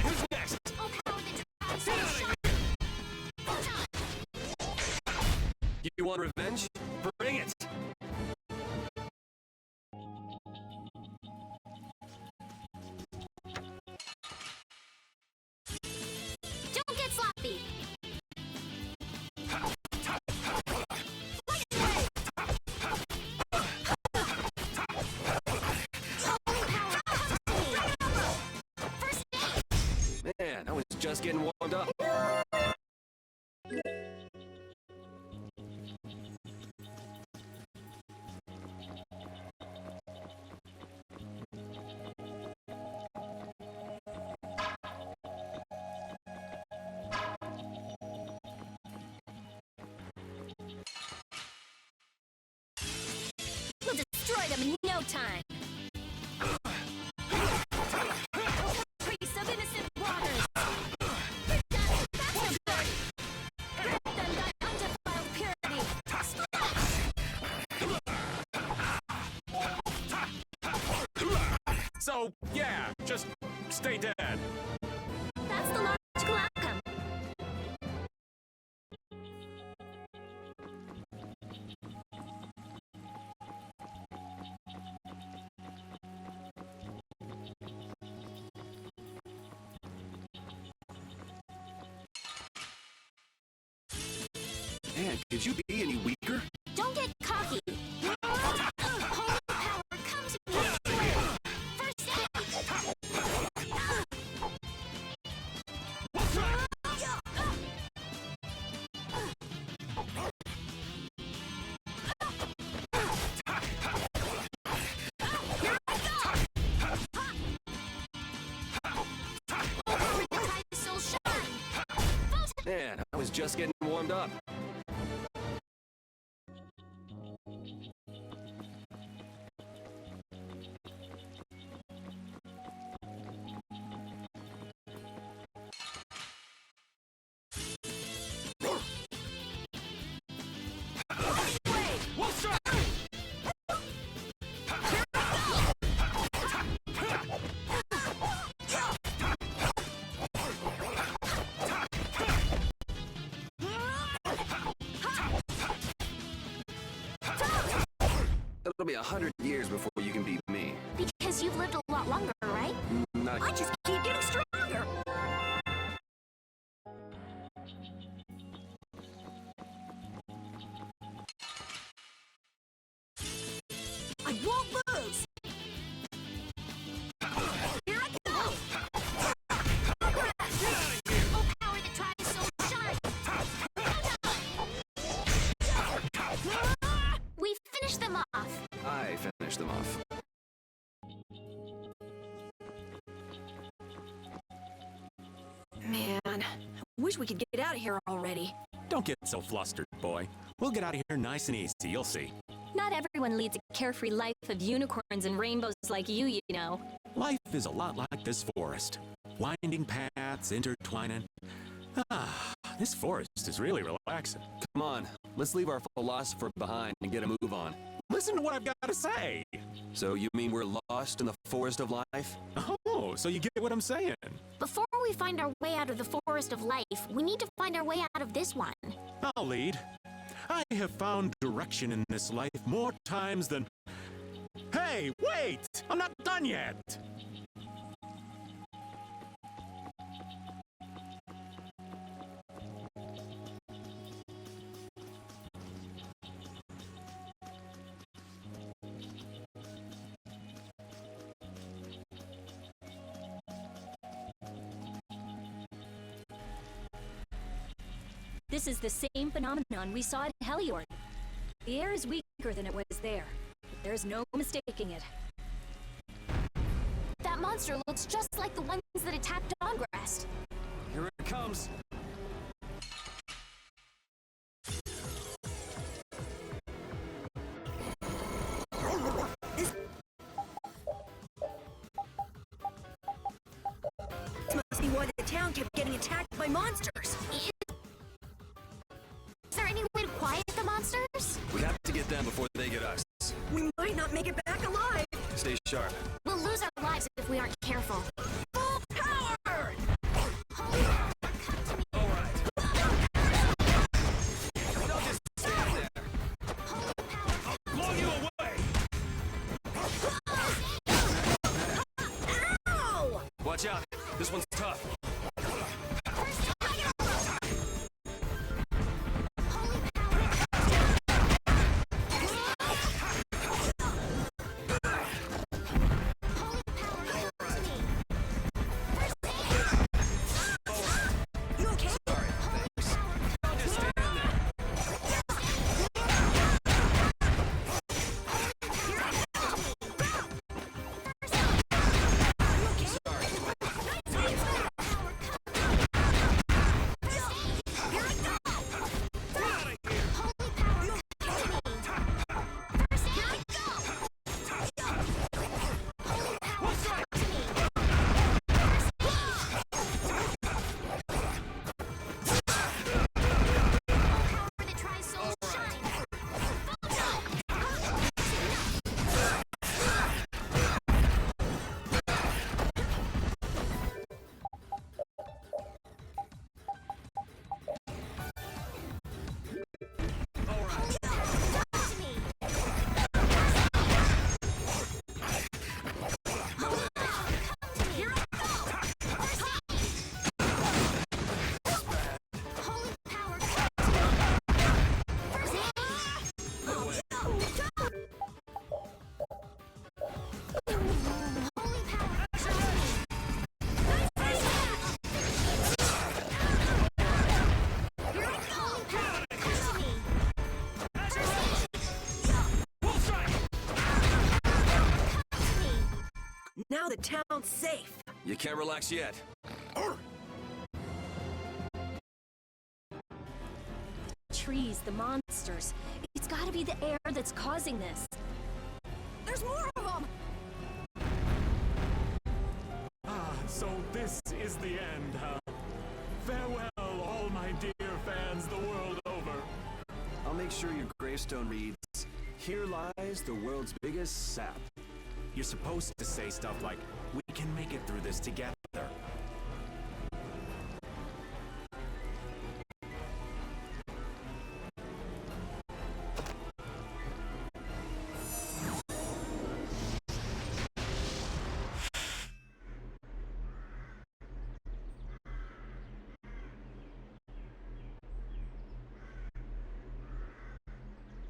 Who's next? I'll power the dragon so sharp! You want revenge? Bring it! Don't get sloppy! Man, I was just getting warmed up. So, yeah, just stay dead. That's the logical outcome. Man, could you be any weaker? Don't get cocky. Holy power comes with way. First aid. Man, I was just getting warmed up. It'll be 100 years before you can beat me. Because you've lived a lot longer, right? Not I just keep getting stronger. I won't lose. Here I go. Oh, power that tries so shine. We finished them off. I finished them off. Man, I wish we could get out of here already. Don't get so flustered, boy. We'll get out of here nice and easy, you'll see. Not everyone leads a carefree life of unicorns and rainbows like you know. Life is a lot like this forest. Winding paths, intertwining. Ah, this forest is really relaxing. Come on, let's leave our philosopher behind and get a move on. Listen to what I've got to say. So you mean we're lost in the forest of life? Oh, so you get what I'm saying. Before we find our way out of the forest of life, we need to find our way out of this one. I'll lead. I have found direction in this life more times than... Hey, wait! I'm not done yet! This is the same phenomenon we saw at Heliord. The air is weaker than it was there. There's no mistaking it. That monster looks just like the ones that attacked Dawngrest. Here it comes. This must be why the town kept getting attacked by monsters. Is there any way to quiet the monsters? We have to get them before they get us. We might not make it back alive. Stay sharp. We'll lose our lives if we aren't careful. Full power! Holy power, come to me. All right. Don't just stand there. Holy power, Blow you away. Ow! Watch out. This one's tough. You okay? Sorry. Thanks. Don't just stand there. You okay? Sorry. Now the town's safe. You can't relax yet. Trees, the monsters. It's gotta be the air that's causing this. There's more of them! Ah, so this is the end, huh? Farewell, all my dear fans the world over. I'll make sure your gravestone reads, "Here lies the world's biggest sap." You're supposed to say stuff like, "We can make it through this together."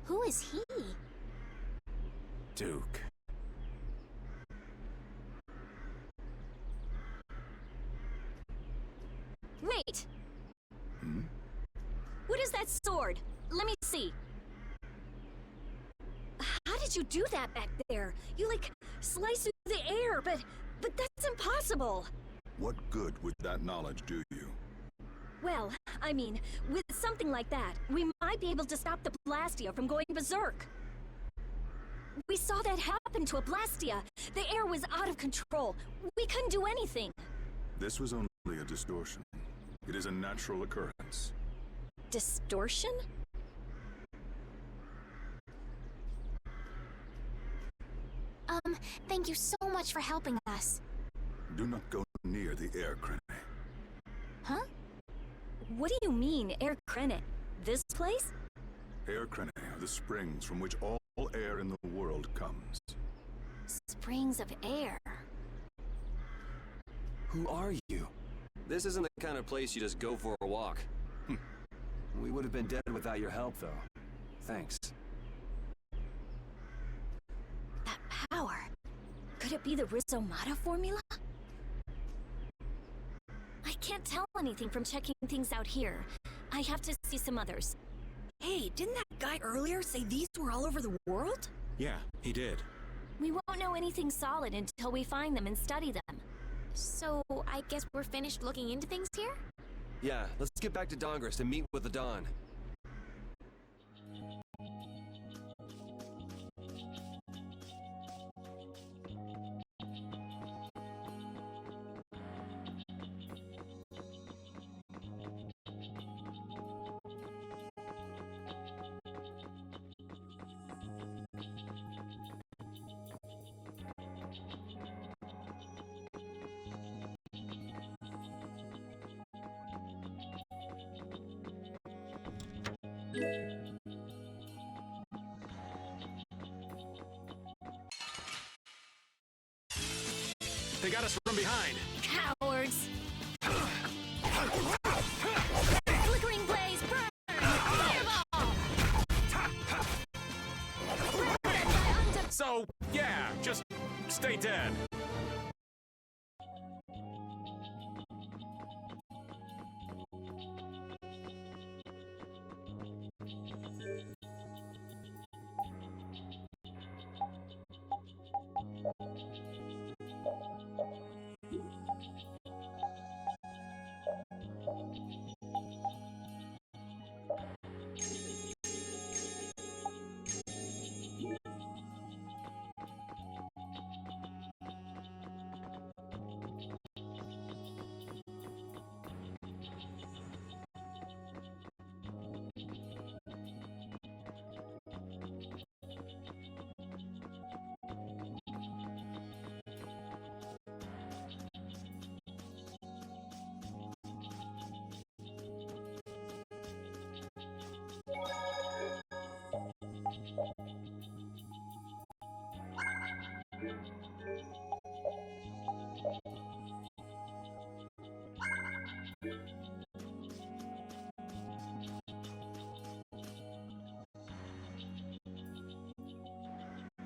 Who is he? Duke. Wait! What is that sword? Let me see. How did you do that back there? You, like, slice through the air, but that's impossible! What good would that knowledge do you? Well, I mean, with something like that, we might be able to stop the Blastia from going berserk. We saw that happen to a Blastia. The air was out of control. We couldn't do anything. This was only a distortion. It is a natural occurrence. Distortion? Thank you so much for helping us. Do not go near the air crane. Huh? What do you mean, Air Krenet? This place? Air crane are the springs from which all air in the world comes. Springs of air. Who are you? This isn't the kind of place you just go for a walk. We would have been dead without your help, though. Thanks. That power. Could it be the Rizomata formula? I can't tell anything from checking things out here. I have to see some others. Hey, didn't that guy earlier say these were all over the world? Yeah, he did. We won't know anything solid until we find them and study them. So, I guess we're finished looking into things here? Yeah, let's get back to Dahngrest and meet with the Dawn. They got us from behind. Cowards! Flickering blaze, burn! Fireball! So, yeah, just stay dead.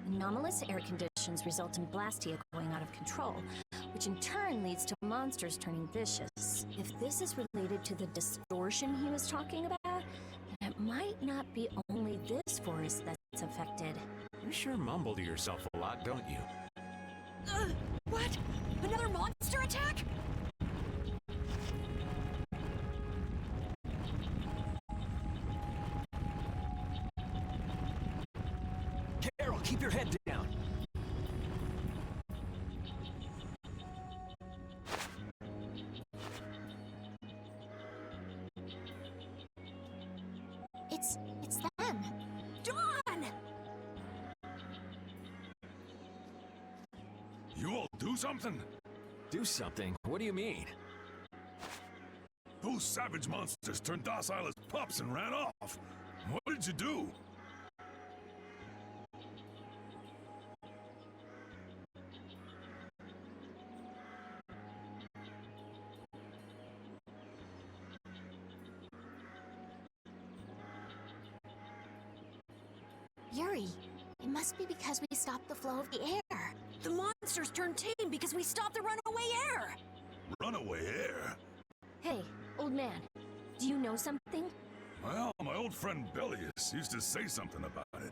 Anomalous air conditions result in Blastia going out of control, which in turn leads to monsters turning vicious. If this is related to the distortion he was talking about, then it might not be only this forest that's affected. You sure mumble to yourself a lot, don't you? What? Another monster attack? Carol, keep your head down. It's them. Dawn! You all do something? Do something? What do you mean? Those savage monsters turned docile as pups and ran off. What did you do? Yuri, it must be because we stopped the flow of the air. The monsters turned tame because we stopped the runaway air! Runaway air? Hey, old man, do you know something? Well, my old friend Bellius used to say something about it.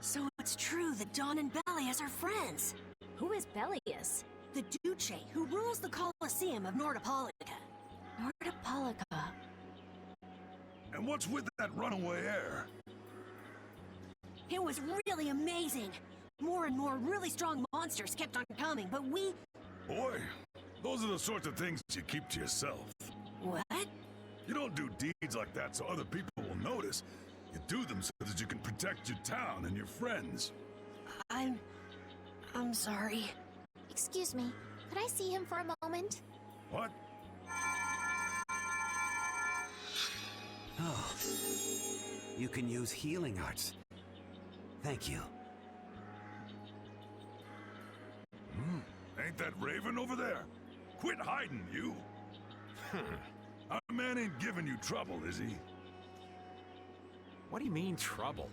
So it's true that Dawn and Bellius are friends. Who is Bellius? The Duce who rules the Colosseum of Nordopolica. Nordopolica. And what's with that runaway air? It was really amazing. More and more really strong monsters kept on coming, but we... Boy, those are the sorts of things you keep to yourself. What? You don't do deeds like that so other people will notice. You do them so that you can protect your town and your friends. I'm sorry. Excuse me, could I see him for a moment? What? Oh, you can use healing arts. Thank you. Ain't that Raven over there? Quit hiding, you! Our man ain't giving you trouble, is he? What do you mean, trouble?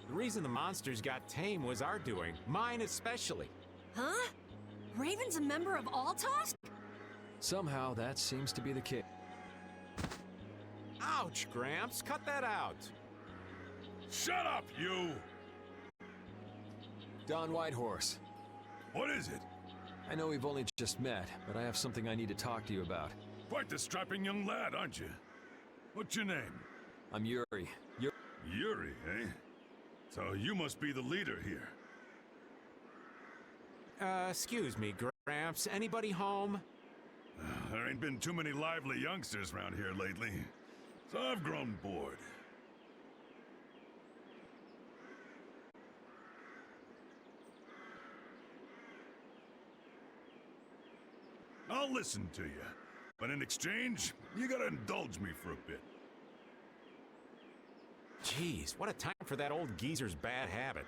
The reason the monsters got tame was our doing. Mine especially. Huh? Raven's a member of Altosk? Somehow that seems to be the case. Ouch, Gramps. Cut that out. Shut up, you! Don Whitehorse. What is it? I know we've only just met, but I have something I need to talk to you about. Quite the strapping young lad, aren't you? What's your name? I'm Yuri. Yuri, eh? So you must be the leader here. Excuse me, Gramps. Anybody home? There ain't been too many lively youngsters around here lately, so I've grown bored. I'll listen to you, but in exchange, you gotta indulge me for a bit. Jeez, what a time for that old geezer's bad habit.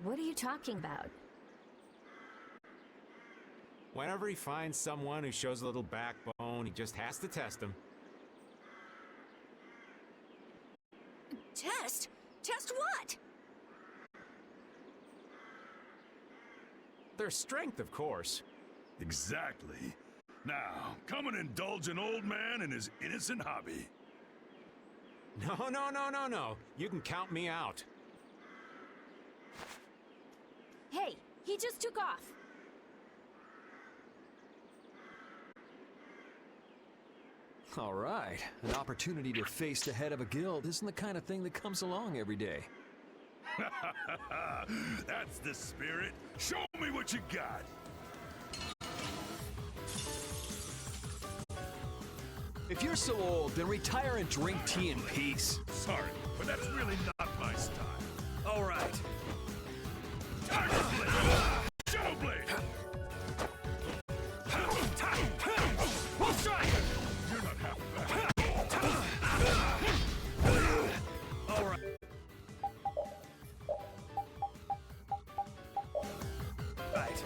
What are you talking about? Whenever he finds someone who shows a little backbone, he just has to test them. Test? Test what? Their strength, of course. Exactly. Now, come and indulge an old man in his innocent hobby. No. You can count me out. Hey, he just took off. All right. An opportunity to face the head of a guild isn't the kind of thing that comes along every day. That's the spirit. Show me what you got. If you're so old, then retire and drink tea in peace. Sorry, but that's really not my style. All right. Tiger Blade! Shadow Blade! We'll strike! You're not half bad. All right. Right.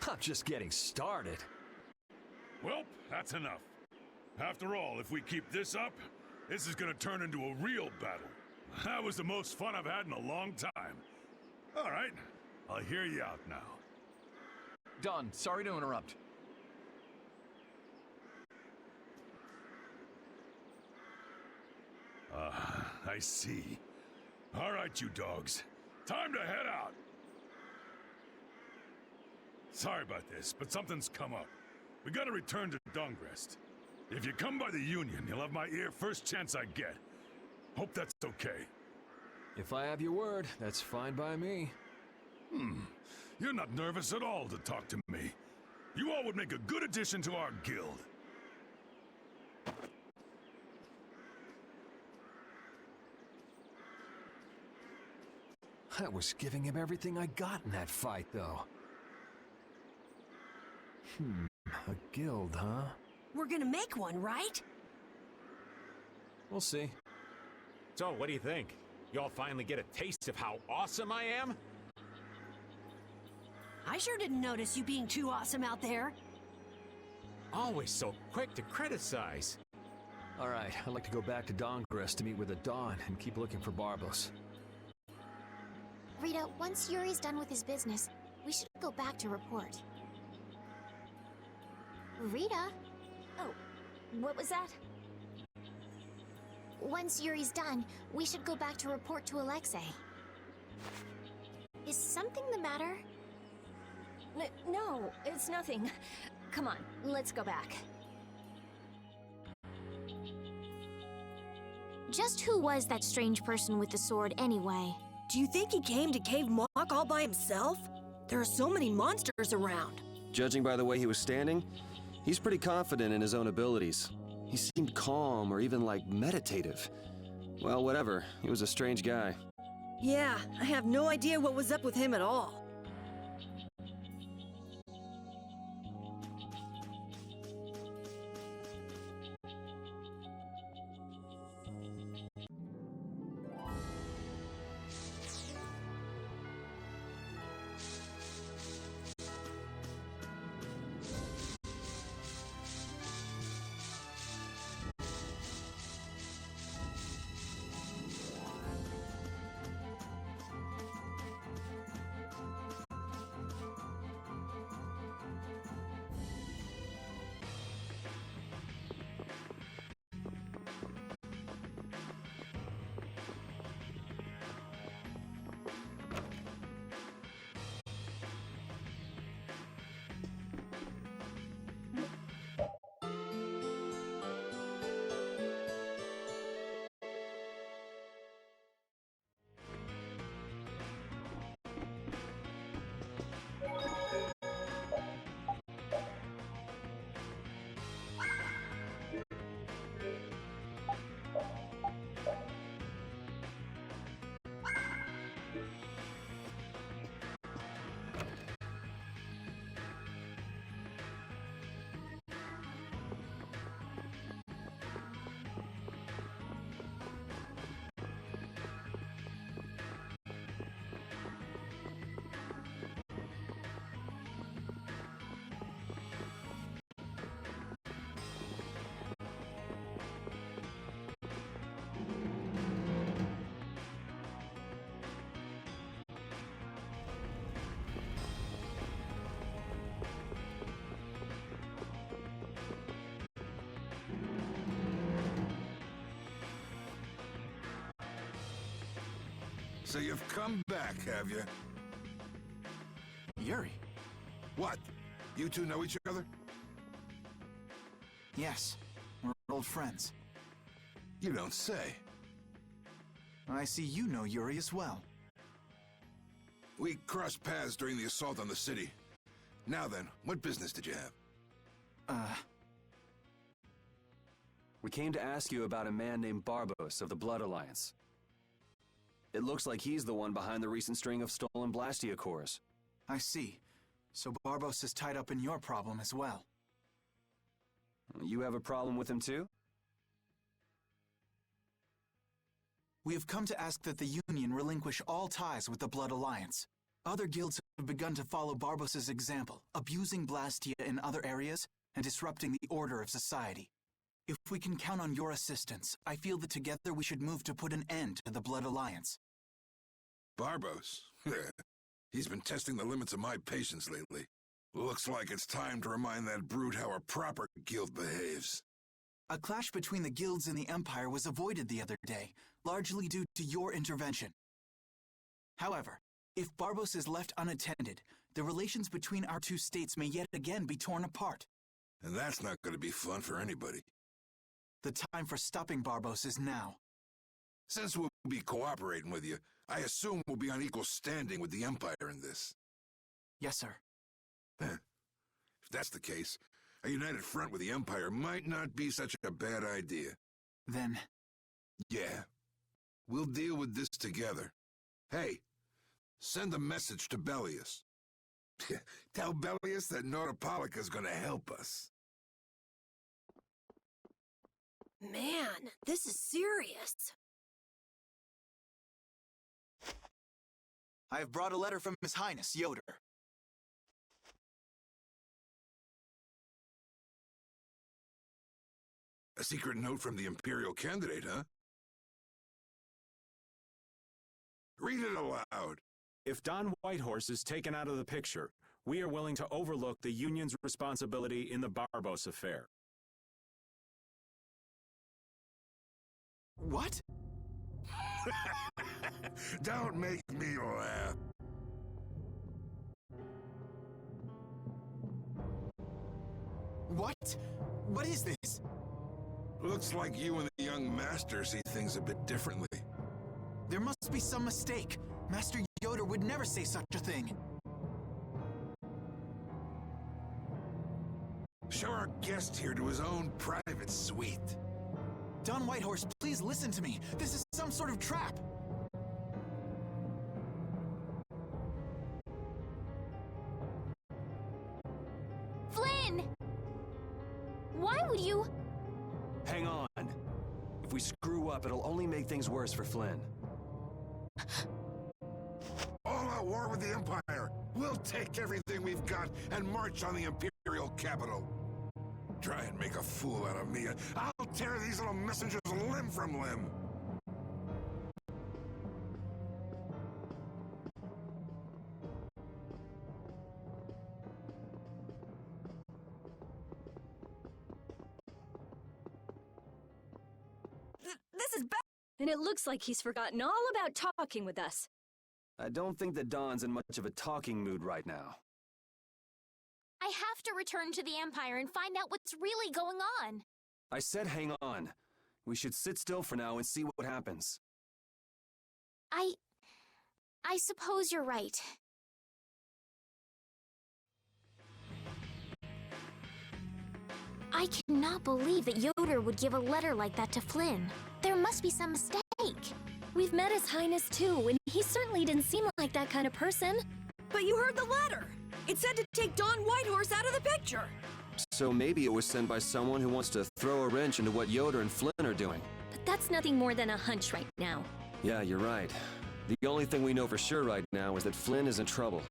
I'm just getting started. Well, that's enough. After all, if we keep this up, this is gonna turn into a real battle. That was the most fun I've had in a long time. All right, I'll hear you out now. Don, sorry to interrupt. I see. All right, you dogs. Time to head out. Sorry about this, but something's come up. We gotta return to Dahngrest. If you come by the Union, you'll have my ear first chance I get. Hope that's okay. If I have your word, that's fine by me. You're not nervous at all to talk to me. You all would make a good addition to our guild. I was giving him everything I got in that fight, though. A guild, huh? We're gonna make one, right? We'll see. So, what do you think? Y'all finally get a taste of how awesome I am? I sure didn't notice you being too awesome out there. Always so quick to criticize. All right, I'd like to go back to Dahngrest to meet with the Dawn and keep looking for Barbos. Rita, once Yuri's done with his business, we should go back to report. Rita? Oh, what was that? Once Yuri's done, we should go back to report to Alexei. Is something the matter? No, it's nothing. Come on, let's go back. Just who was that strange person with the sword anyway? Do you think he came to Cave Mock all by himself? There are so many monsters around. Judging by the way he was standing, he's pretty confident in his own abilities. He seemed calm or even like meditative. Well, whatever. He was a strange guy. Yeah, I have no idea what was up with him at all. So you've come back, have you? Yuri? What? You two know each other? Yes, we're old friends. You don't say. I see you know Yuri as well. We crossed paths during the assault on the city. Now then, what business did you have? We came to ask you about a man named Barbos of the Blood Alliance. It looks like he's the one behind the recent string of stolen Blastia cores. I see. So Barbos is tied up in your problem as well. You have a problem with him too? We have come to ask that the Union relinquish all ties with the Blood Alliance. Other guilds have begun to follow Barbos' example, abusing Blastia in other areas and disrupting the order of society. If we can count on your assistance, I feel that together we should move to put an end to the Blood Alliance. Barbos? He's been testing the limits of my patience lately. Looks like it's time to remind that brute how a proper guild behaves. A clash between the guilds and the Empire was avoided the other day, largely due to your intervention. However, if Barbos is left unattended, the relations between our two states may yet again be torn apart. And that's not going to be fun for anybody. The time for stopping Barbos is now. Since we'll be cooperating with you, I assume we'll be on equal standing with the Empire in this. Yes, sir. If that's the case, a united front with the Empire might not be such a bad idea. Then... Yeah. We'll deal with this together. Hey, send a message to Bellius. Tell Bellius that Nordopolica's gonna help us. Man, this is serious. I have brought a letter from His Highness, Yoder. A secret note from the Imperial candidate, huh? Read it aloud. If Don Whitehorse is taken out of the picture, we are willing to overlook the Union's responsibility in the Barbos affair. What? Don't make me laugh. What? What is this? Looks like you and the young master see things a bit differently. There must be some mistake. Master Yoder would never say such a thing. Show our guest here to his own private suite. Don Whitehorse, please listen to me. This is some sort of trap. Flynn! Why would you... Hang on. If we screw up, it'll only make things worse for Flynn. All out war with the Empire. We'll take everything we've got and march on the Imperial capital. Try and make a fool out of me, and I'll tear these little messengers limb from limb. This is bad. And it looks like he's forgotten all about talking with us. I don't think that Don's in much of a talking mood right now. I have to return to the Empire and find out what's really going on. I said hang on. We should sit still for now and see what happens. I suppose you're right. I cannot believe that Yoder would give a letter like that to Flynn. There must be some mistake. We've met His Highness too, and he certainly didn't seem like that kind of person. But you heard the letter. It said to take Don Whitehorse out of the picture. So maybe it was sent by someone who wants to throw a wrench into what Yoder and Flynn are doing. But that's nothing more than a hunch right now. Yeah, you're right. The only thing we know for sure right now is that Flynn is in trouble.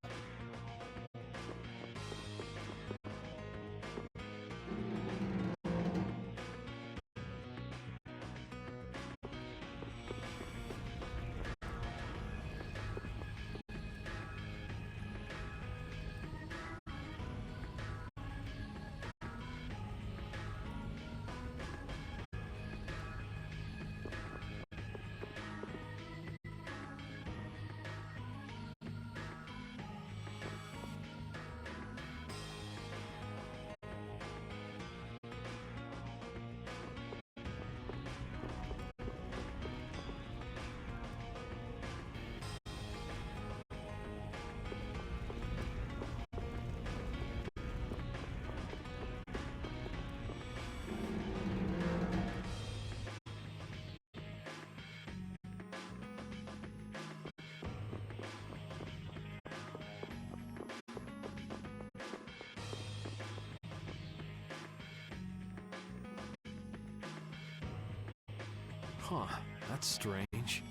Huh, that's strange.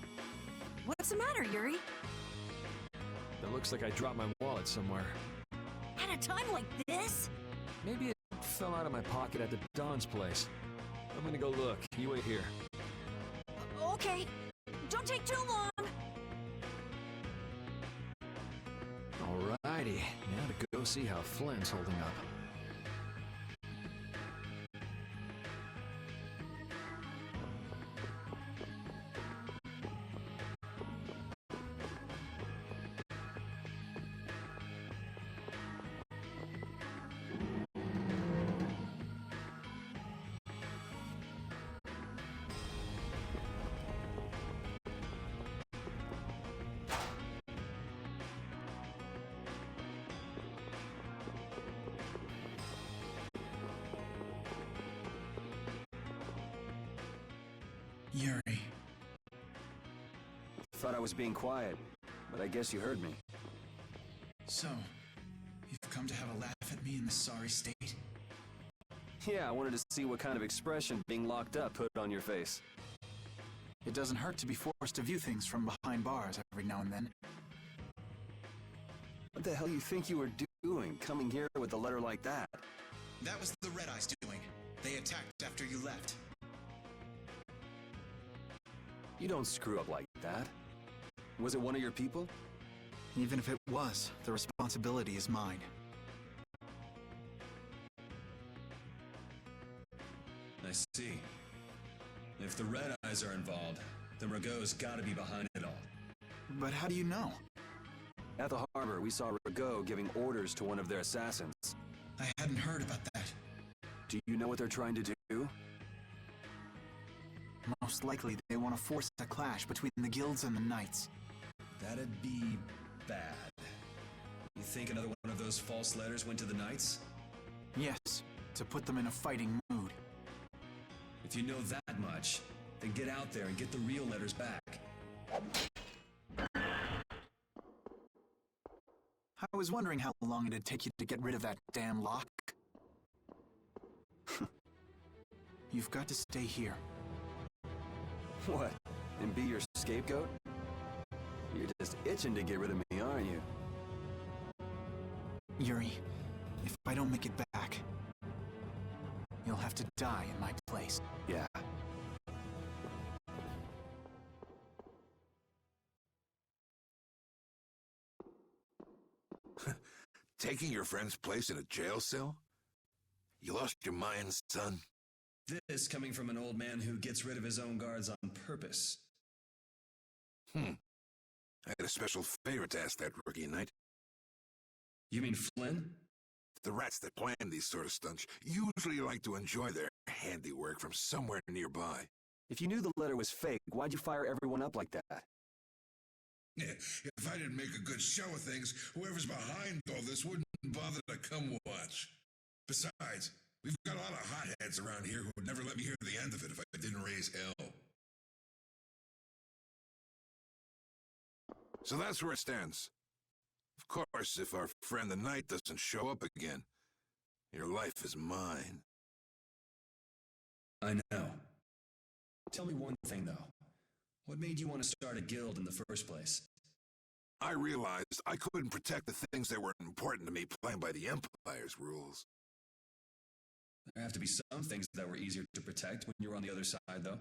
What's the matter, Yuri? It looks like I dropped my wallet somewhere. At a time like this? Maybe it fell out of my pocket at the Don's place. I'm gonna go look. You wait here. Okay. Don't take too long. Alrighty, now to go see how Flynn's holding up. Yuri. Thought I was being quiet, but I guess you heard me. So, you've come to have a laugh at me in this sorry state? Yeah, I wanted to see what kind of expression being locked up put on your face. It doesn't hurt to be forced to view things from behind bars every now and then. What the hell you think you were doing, coming here with a letter like that? That was the Red Eyes doing. They attacked after you left. You don't screw up like that. Was it one of your people? Even if it was, the responsibility is mine. I see. If the Red Eyes are involved, then Rago's gotta be behind it all. But how do you know? At the harbor, we saw Rago giving orders to one of their assassins. I hadn't heard about that. Do you know what they're trying to do? Most likely, they want to force a clash between the guilds and the knights. That'd be bad. You think another one of those false letters went to the Knights? Yes, to put them in a fighting mood. If you know that much, then get out there and get the real letters back. I was wondering how long it'd take you to get rid of that damn lock. You've got to stay here. What? And be your scapegoat? You're just itching to get rid of me, aren't you? Yuri, if I don't make it back, you'll have to die in my place. Yeah. Taking your friend's place in a jail cell? You lost your mind, son? This coming from an old man who gets rid of his own guards on purpose. I had a special favor to ask that rookie knight. You mean Flynn? The rats that plan these sort of stunts usually like to enjoy their handiwork from somewhere nearby. If you knew the letter was fake, why'd you fire everyone up like that? If I didn't make a good show of things, whoever's behind all this wouldn't bother to come watch. Besides, we've got a lot of hotheads around here who would never let me hear the end of it if I didn't raise hell. So that's where it stands. Of course, if our friend the Knight doesn't show up again, your life is mine. I know. Tell me one thing, though. What made you want to start a guild in the first place? I realized I couldn't protect the things that were important to me playing by the Empire's rules. There have to be some things that were easier to protect when you were on the other side, though.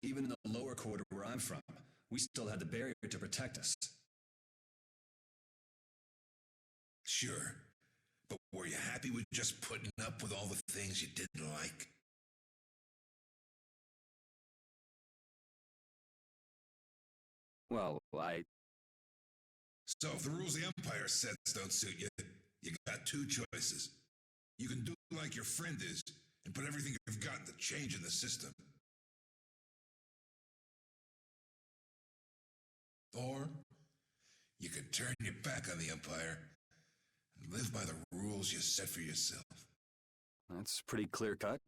Even in the lower quarter where I'm from, we still had the barrier to protect us. Sure, but were you happy with just putting up with all the things you didn't like? Well, So if the rules the Empire sets don't suit you, you got two choices. You can do like your friend is and put everything you've got into change in the system. Or you can turn your back on the Empire and live by the rules you set for yourself. That's pretty clear-cut.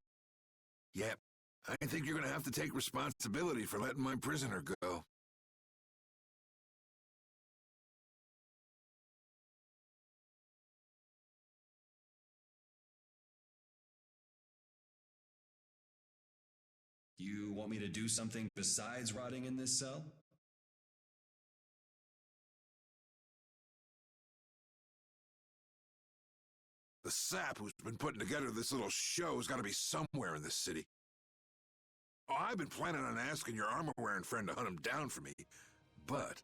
Yep. I think you're going to have to take responsibility for letting my prisoner go. You want me to do something besides rotting in this cell? The sap who's been putting together this little show has got to be somewhere in this city. Oh, I've been planning on asking your armor-wearing friend to hunt him down for me, but...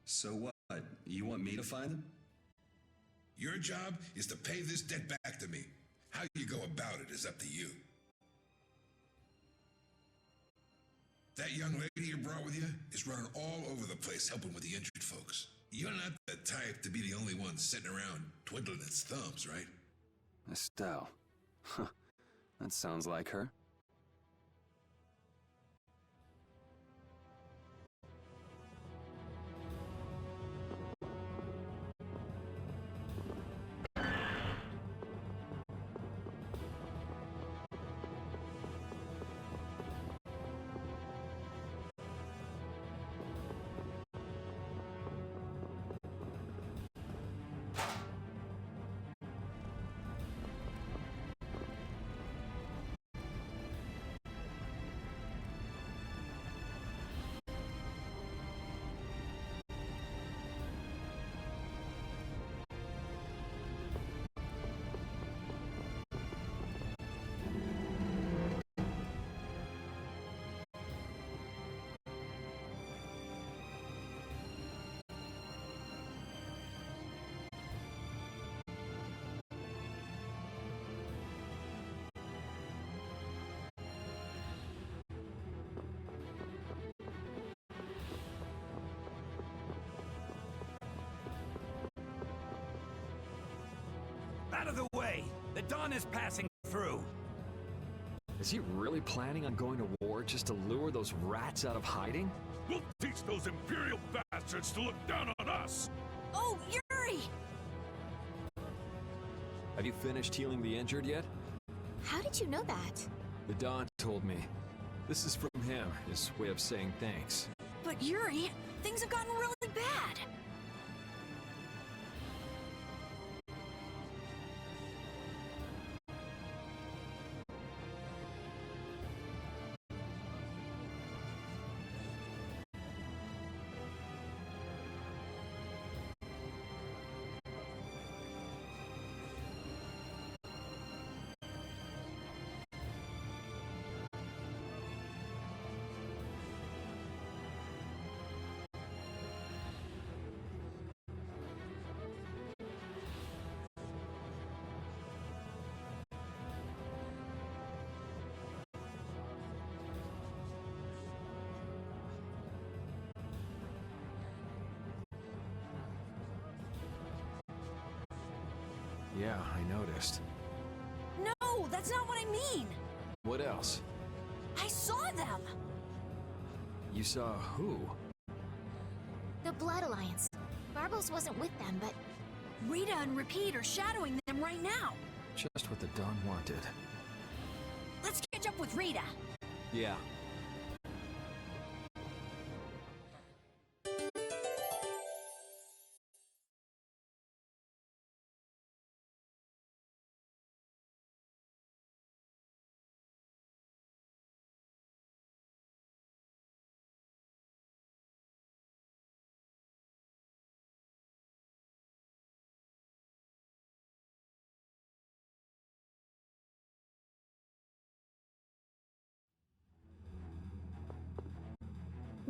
So what? You want me to find him? Your job is to pay this debt back to me. How you go about it is up to you. That young lady you brought with you is running all over the place helping with the injured folks. You're not the type to be the only one sitting around twiddling its thumbs, right? Estelle. Huh. That sounds like her. Out of the way! The Dawn is passing through! Is he really planning on going to war just to lure those rats out of hiding? We'll teach those Imperial bastards to look down on us! Oh, Yuri! Have you finished healing the injured yet? How did you know that? The Don told me. This is from him, his way of saying thanks. But Yuri, things have gotten really bad. Yeah, I noticed. No, that's not what I mean. What else? I saw them. You saw who? The Blood Alliance. Barbos wasn't with them, but Rita and Repeat are shadowing them right now. Just what the Don wanted. Let's catch up with Rita. Yeah.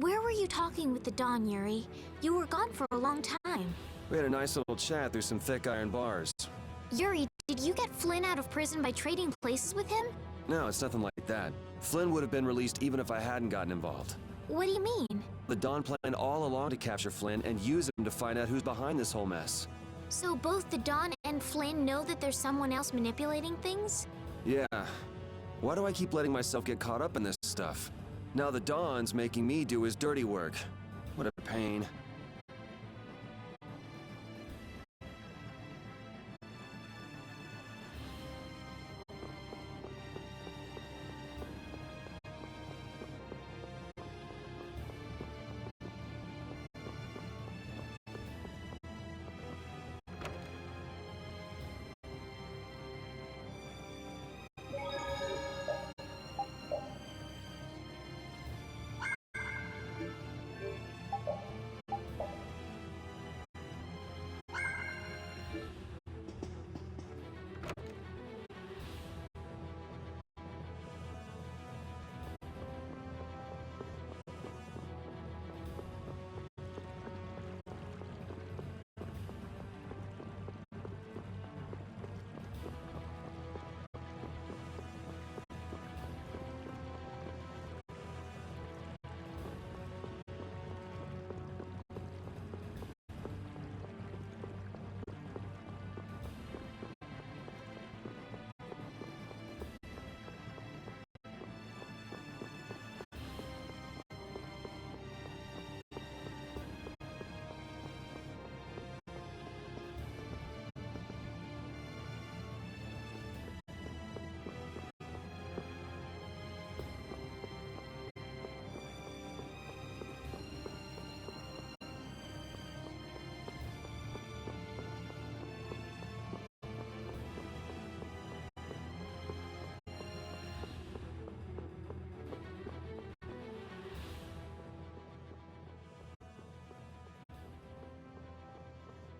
where were you talking with the Don, Yuri? You were gone for a long time. We had a nice little chat through some thick iron bars. Yuri, did you get Flynn out of prison by trading places with him? No, it's nothing like that. Flynn would have been released even if I hadn't gotten involved. What do you mean? The Don planned all along to capture Flynn and use him to find out who's behind this whole mess. So both the Don and Flynn know that there's someone else manipulating things? Yeah. Why do I keep letting myself get caught up in this stuff? Now the Don's making me do his dirty work. What a pain.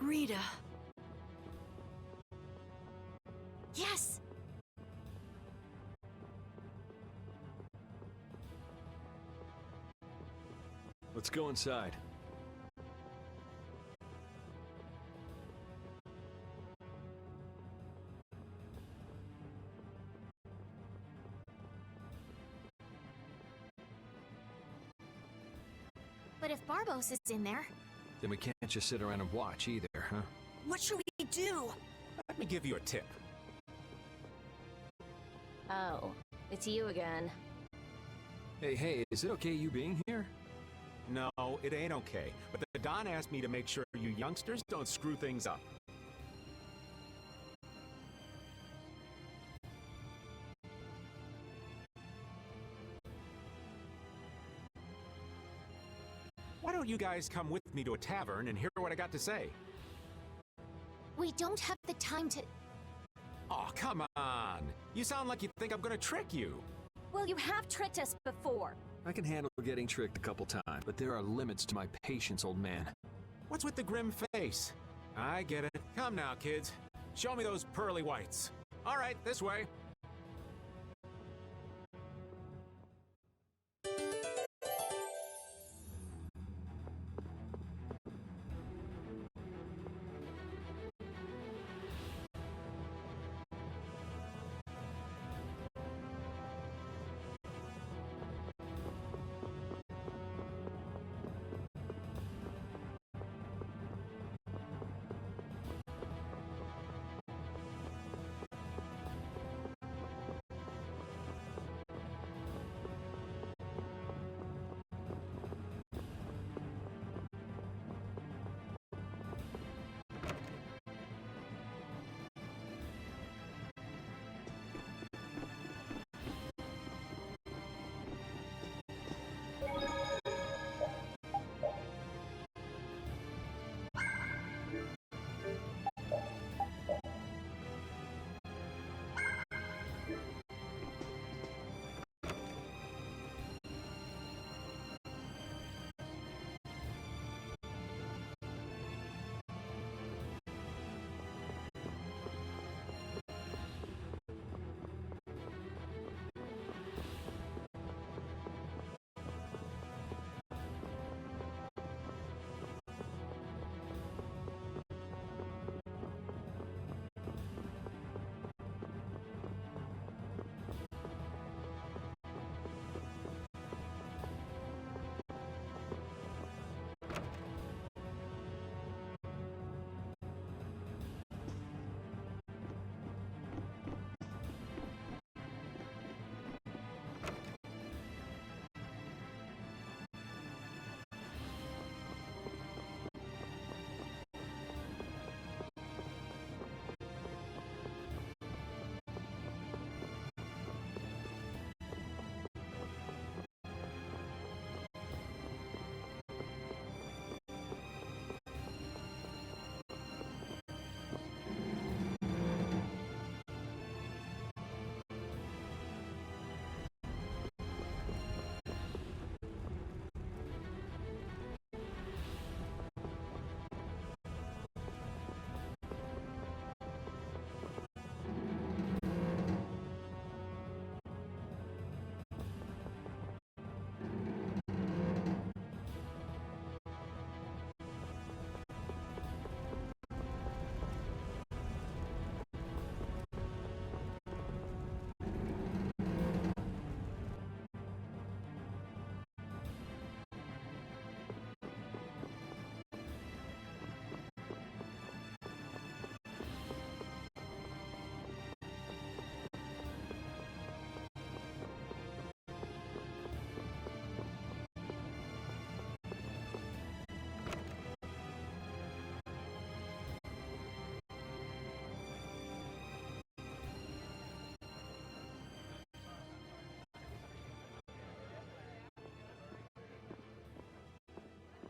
Rita. Yes! Let's go inside. But if Barbos is in there... Then we can't just sit around and watch either, huh? What should we do? I'd me give you a tip. Oh, it's you again. Hey, is it okay you being here? No, it ain't okay. But the Don asked me to make sure you youngsters don't screw things up. Why don't you guys come with me to a tavern and hear what I got to say? We don't have the time to... Oh, come on! You sound like you think I'm gonna trick you. Well, you have tricked us before. I can handle getting tricked a couple times, but there are limits to my patience, old man. What's with the grim face? I get it. Come now, kids. Show me those pearly whites. All right, this way.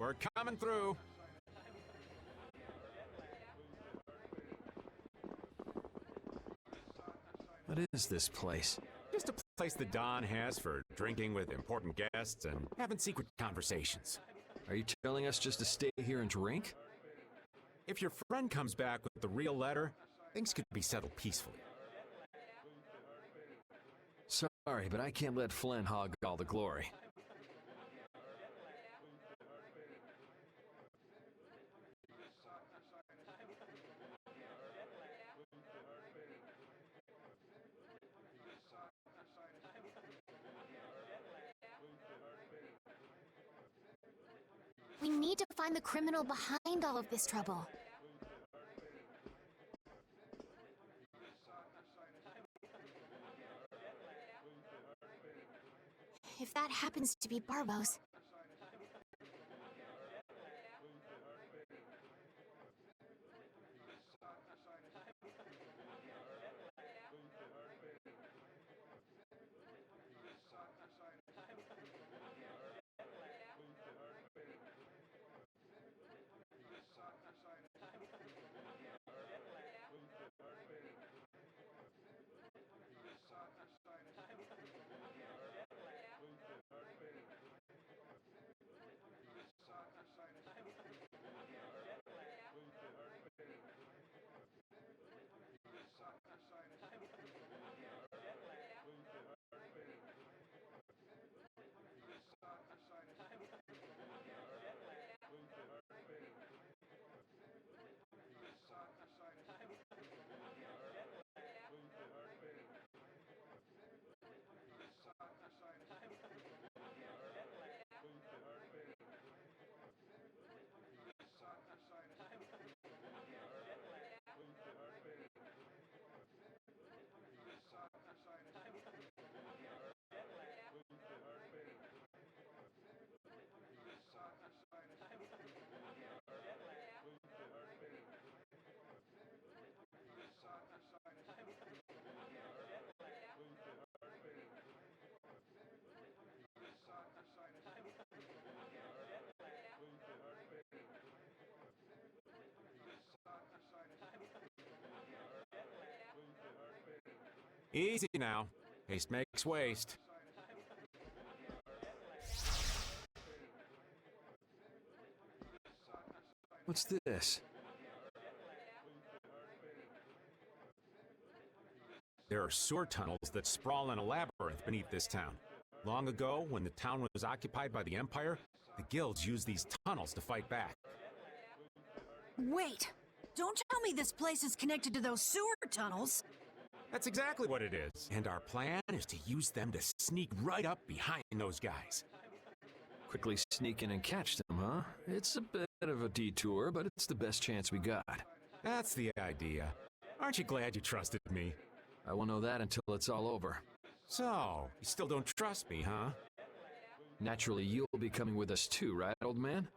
We're coming through. What is this place? Just a place the Don has for drinking with important guests and having secret conversations. Are you telling us just to stay here and drink? If your friend comes back with the real letter, things could be settled peacefully. Sorry, but I can't let Flynn hog all the glory. We need to find the criminal behind all of this trouble. if that happens to be Barbos. Easy now. Haste makes waste. What's this? There are sewer tunnels that sprawl in a labyrinth beneath this town. Long ago, when the town was occupied by the Empire, the guilds used these tunnels to fight back. Wait! Don't tell me this place is connected to those sewer tunnels! That's exactly what it is. And our plan is to use them to sneak right up behind those guys. Quickly sneak in and catch them, huh? It's a bit of a detour, but it's the best chance we got. That's the idea. Aren't you glad you trusted me? I won't know that until it's all over. So, you still don't trust me, huh? Naturally, you'll be coming with us too, right, old man?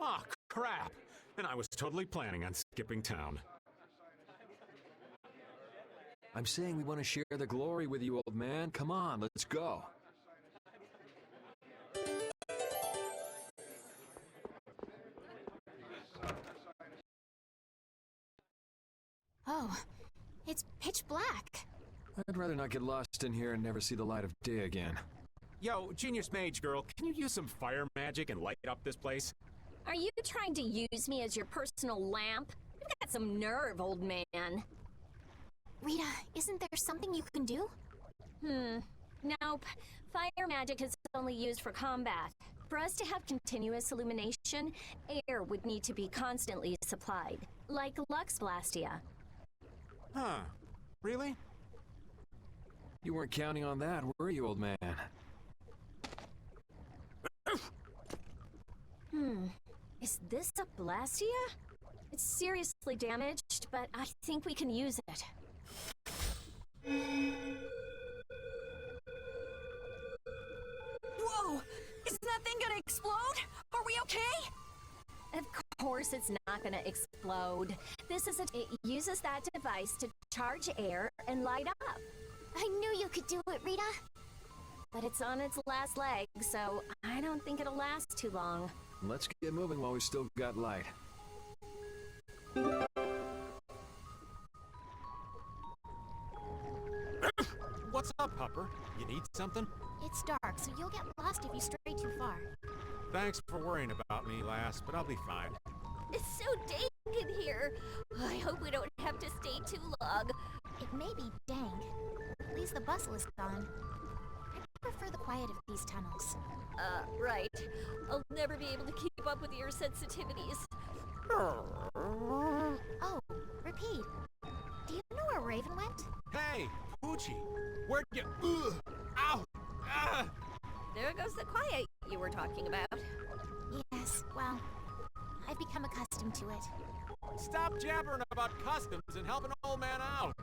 Oh, crap! And I was totally planning on skipping town. I'm saying we want to share the glory with you, old man. Come on, let's go. Oh, it's pitch black. I'd rather not get lost in here and never see the light of day again. Yo, Genius Mage Girl, can you use some fire magic and light up this place? Are you trying to use me as your personal lamp? You've got some nerve, old man. Rita, isn't there something you can do? Nope. Fire magic is only used for combat. For us to have continuous illumination, air would need to be constantly supplied, like Lux Blastia. Huh. Really? You weren't counting on that, were you, old man? Is this a Blastia? It's seriously damaged, but I think we can use it. Whoa! Is that thing gonna explode? Are we okay? Of course it's not gonna explode. It uses that device to charge air and light up. I knew you could do it, Rita. But it's on its last leg, so I don't think it'll last too long. Let's get moving while we still got light. What's up, Hopper? You need something? It's dark, so you'll get lost if you stray too far. Thanks for worrying about me, lass, but I'll be fine. It's so dank in here. I hope we don't have to stay too long. It may be dank. At least the bustle is gone. I prefer the quiet of these tunnels. Right. I'll never be able to keep up with your sensitivities. Oh, repeat. Do you know where Raven went? Hey, Poochie! Where'd you... Ugh! Ow! Ah! There goes the quiet you were talking about. Yes, well, I've become accustomed to it. Stop jabbering about customs and help an old man out!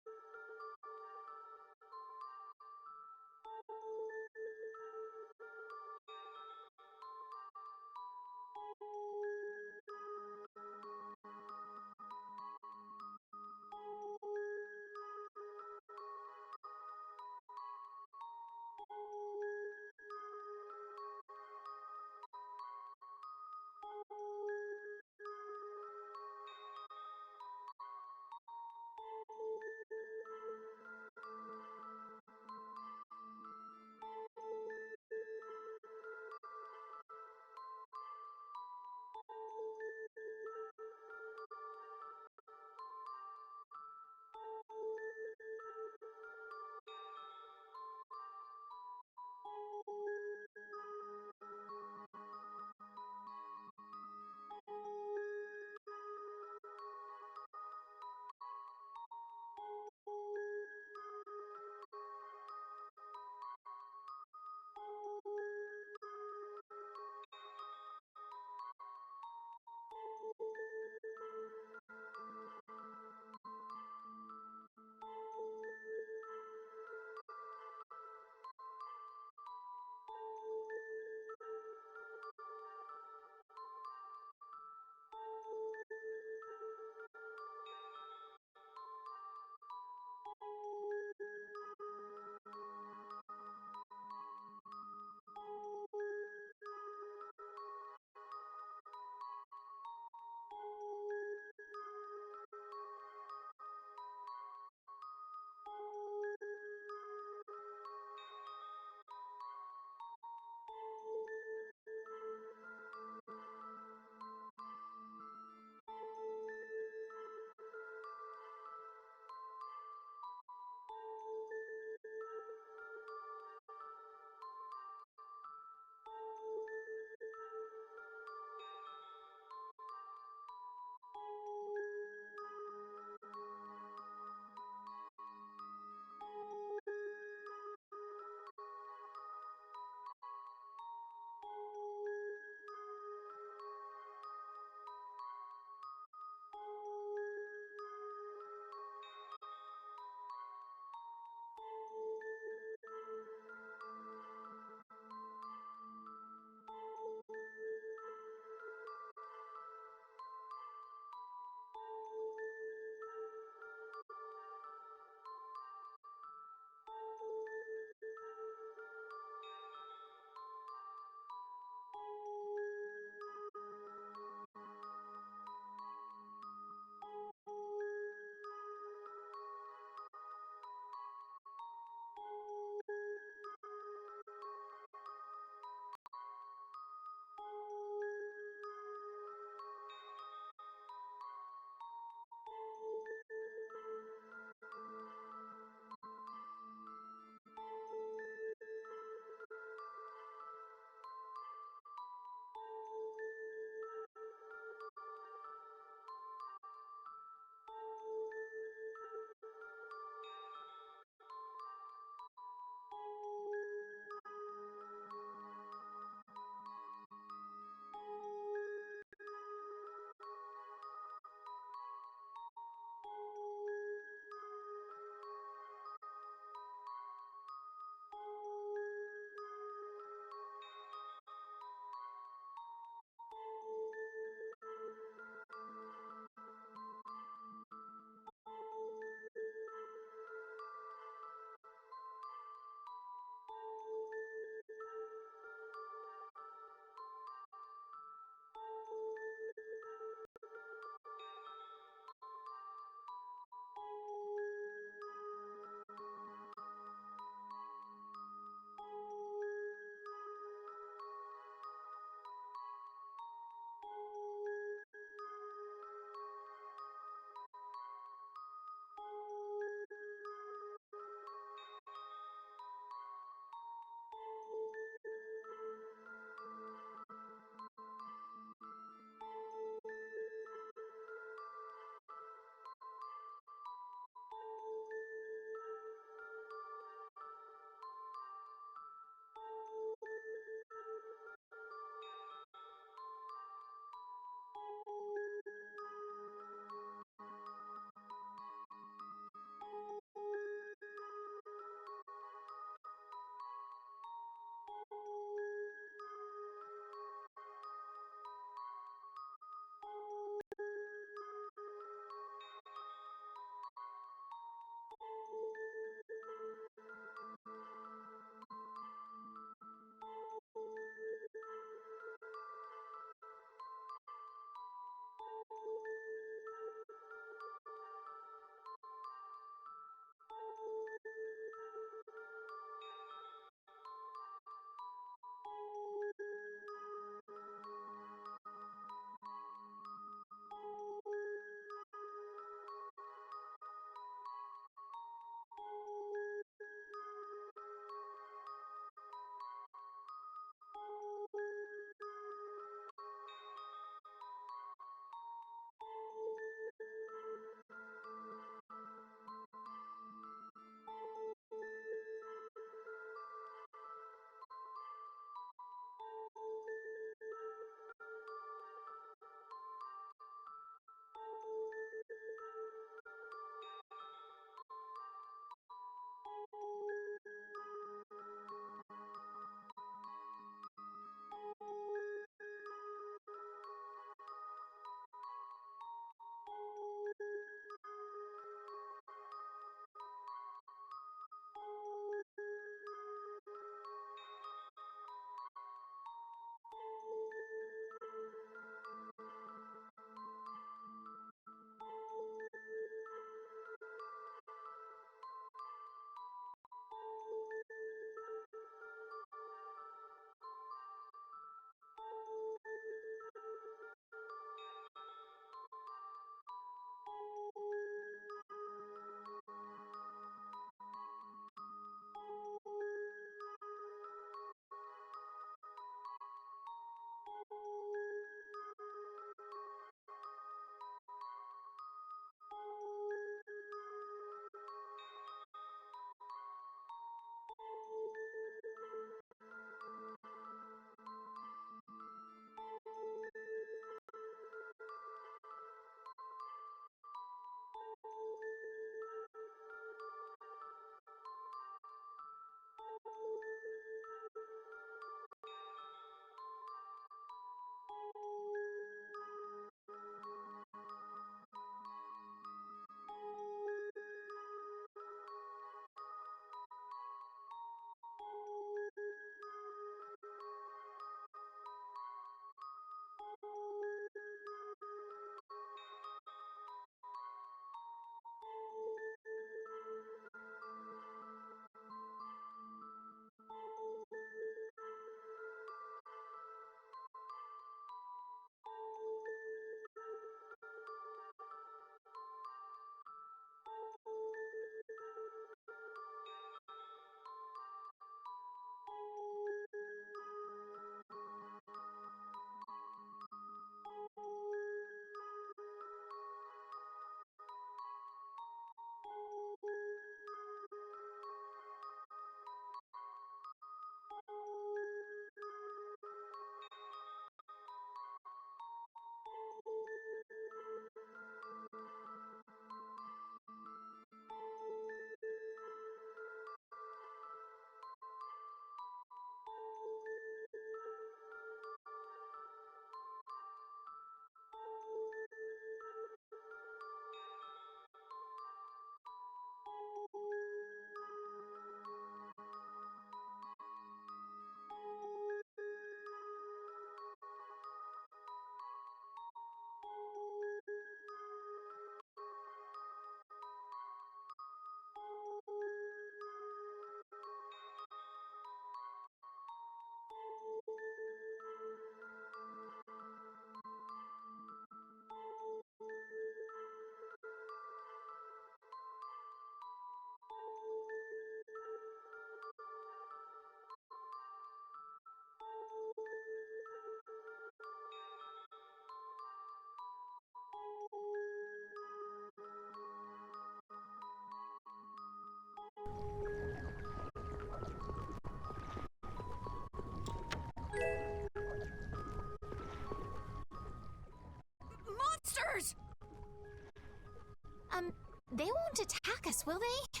They won't attack us, will they?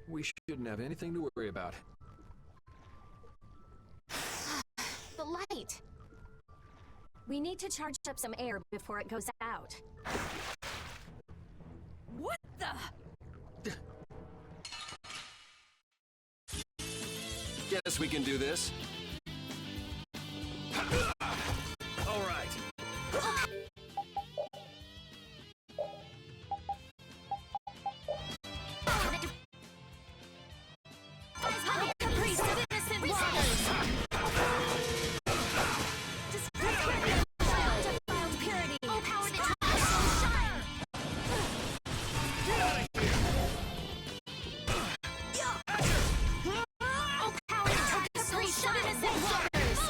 We shouldn't have anything to worry about. The light. We need to charge up some air before it goes out. What the? Guess we can do this. All right. Caprice of innocent waters! Defiled purity! Oh, power to shine! Oh, power to Caprice of innocent waters!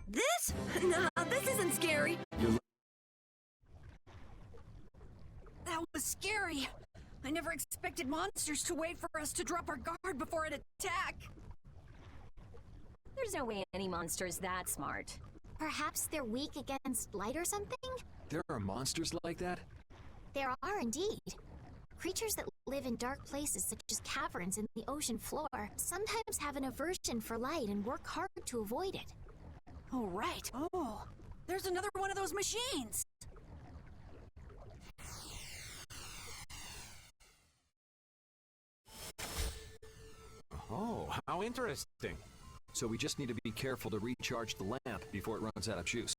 This? Nah, this isn't scary. That was scary. I never expected monsters to wait for us to drop our guard before an attack. There's no way any monster's that smart. Perhaps they're weak against light or something? There are monsters like that? There are indeed. Creatures that live in dark places such as caverns in the ocean floor sometimes have an aversion for light and work hard to avoid it. Oh, right. Oh, there's another one of those machines. Oh, how interesting. So we just need to be careful to recharge the lamp before it runs out of juice.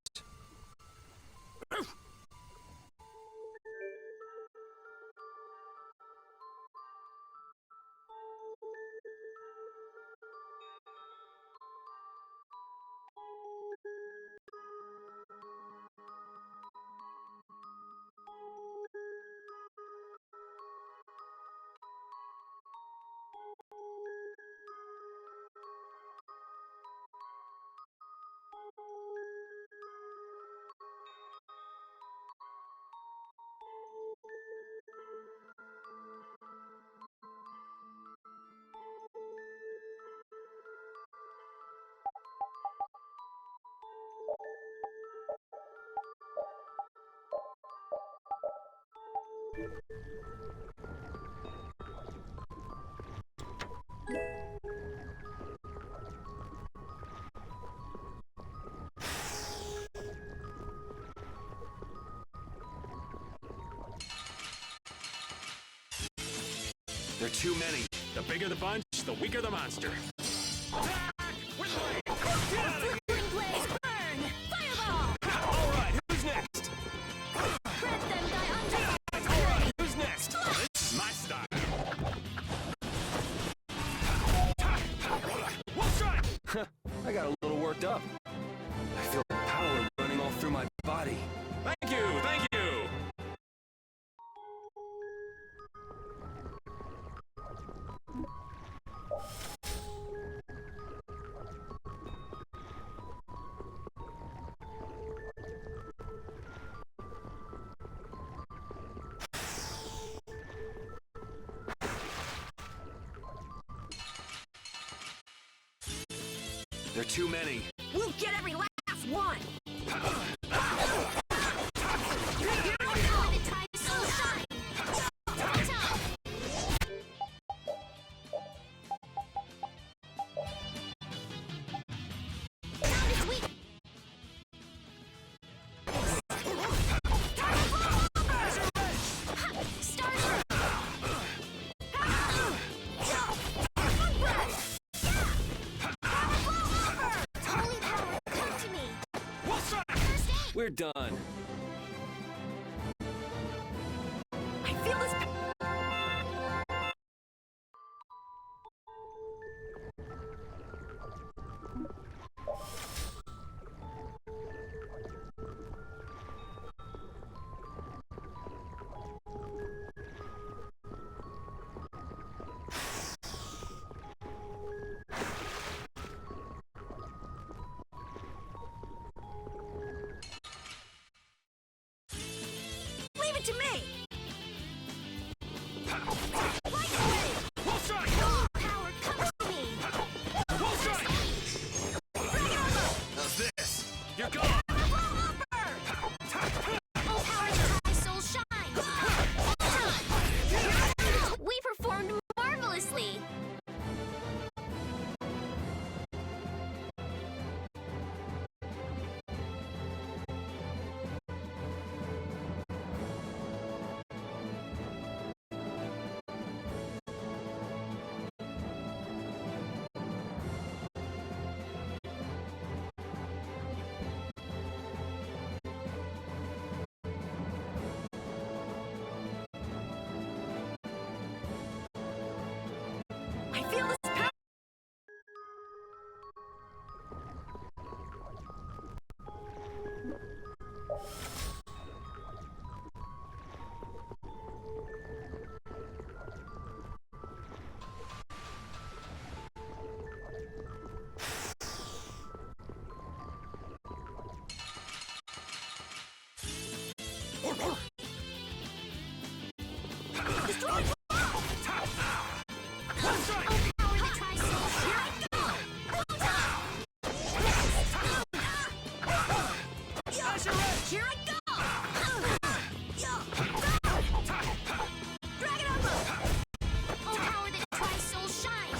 There are too many. The bigger the bunch, the weaker the monster. Attack! With light! Get out of here! Flickering blaze, burn! Fireball! All right, who's next? Grant them thy All right, who's next? This is my style. We'll strike! I got a little worked up. I feel power running all through my body. Thank you, thank you. There are too many. We'll get every last one. We're done. I feel this. Destroy! Here I go! Dragon Armor! Oh, power that tries soul shine!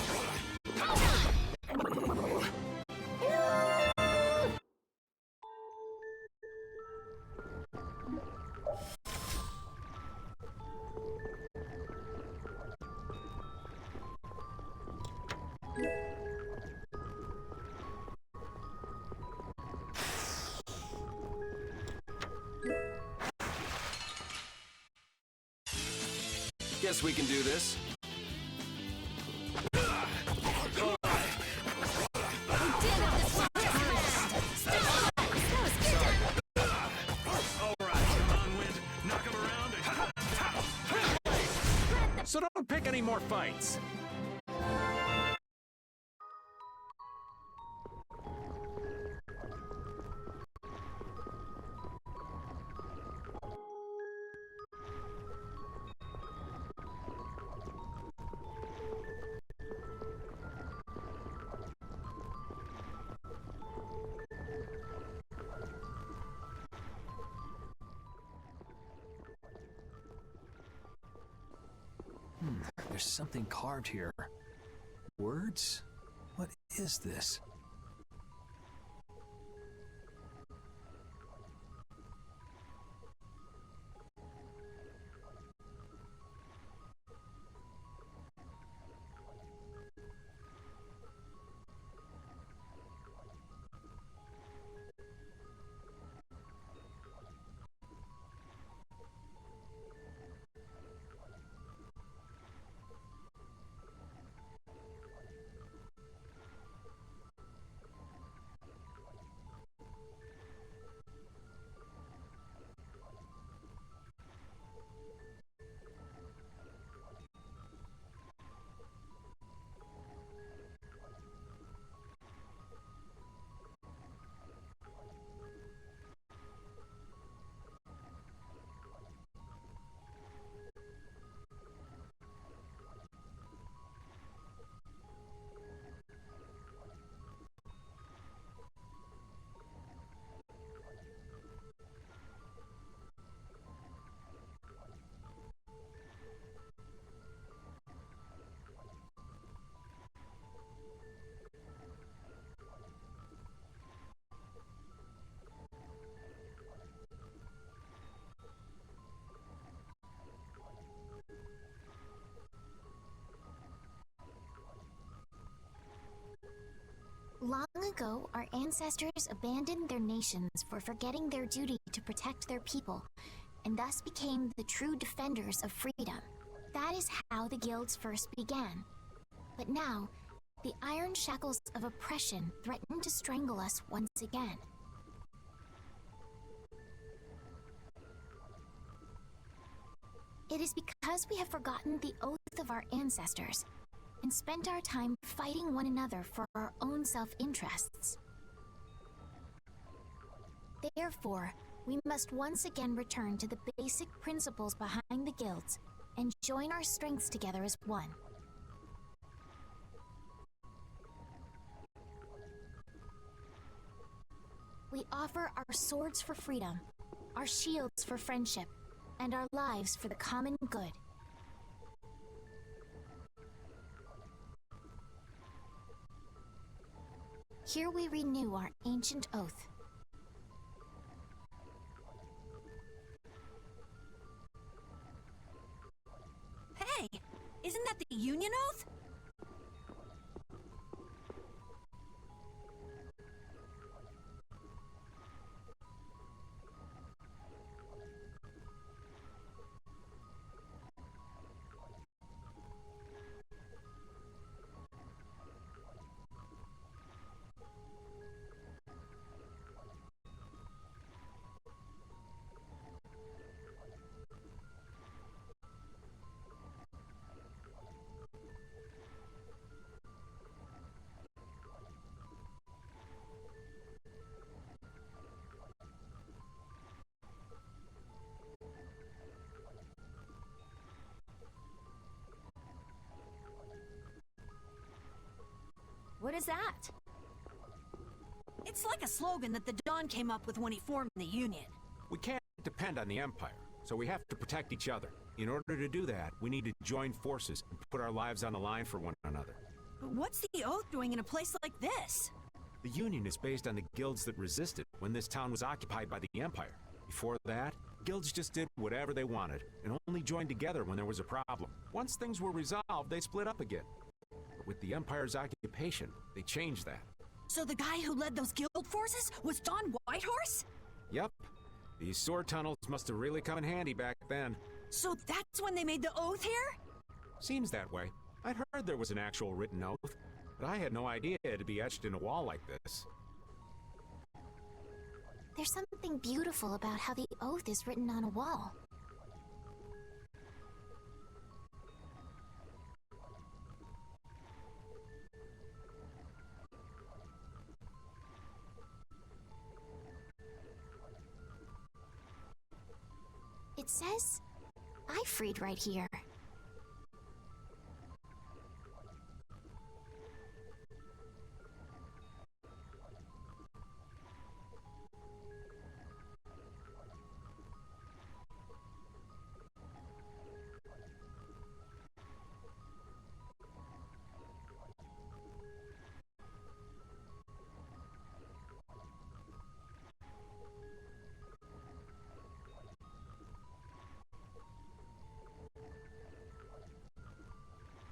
Guess we can do this. So don't pick any more fights. There's something carved here. Words? What is this? Long ago, our ancestors abandoned their nations for forgetting their duty to protect their people, and thus became the true defenders of freedom. That is how the guilds first began. But now, the iron shackles of oppression threaten to strangle us once again. It is because we have forgotten the oath of our ancestors and spent our time fighting one another for our own self-interests. Therefore, we must once again return to the basic principles behind the guilds and join our strengths together as one. We offer our swords for freedom, our shields for friendship, and our lives for the common good. Here we renew our ancient oath. Hey, isn't that the Union Oath? is that? It's like a slogan that the Don came up with when he formed the Union. We can't depend on the Empire, so we have to protect each other. In order to do that, we need to join forces and put our lives on the line for one another. But what's the Oath doing in a place like this? The Union is based on the guilds that resisted when this town was occupied by the Empire. Before that, guilds just did whatever they wanted and only joined together when there was a problem. Once things were resolved, they split up again. But with the Empire's occupation, they changed that. So the guy who led those guild forces was Don Whitehorse? Yep. These sword tunnels must have really come in handy back then. So that's when they made the Oath here? Seems that way. I'd heard there was an actual written oath, but I had no idea it'd be etched in a wall like this. There's something beautiful about how the oath is written on a wall. It says, I freed right here.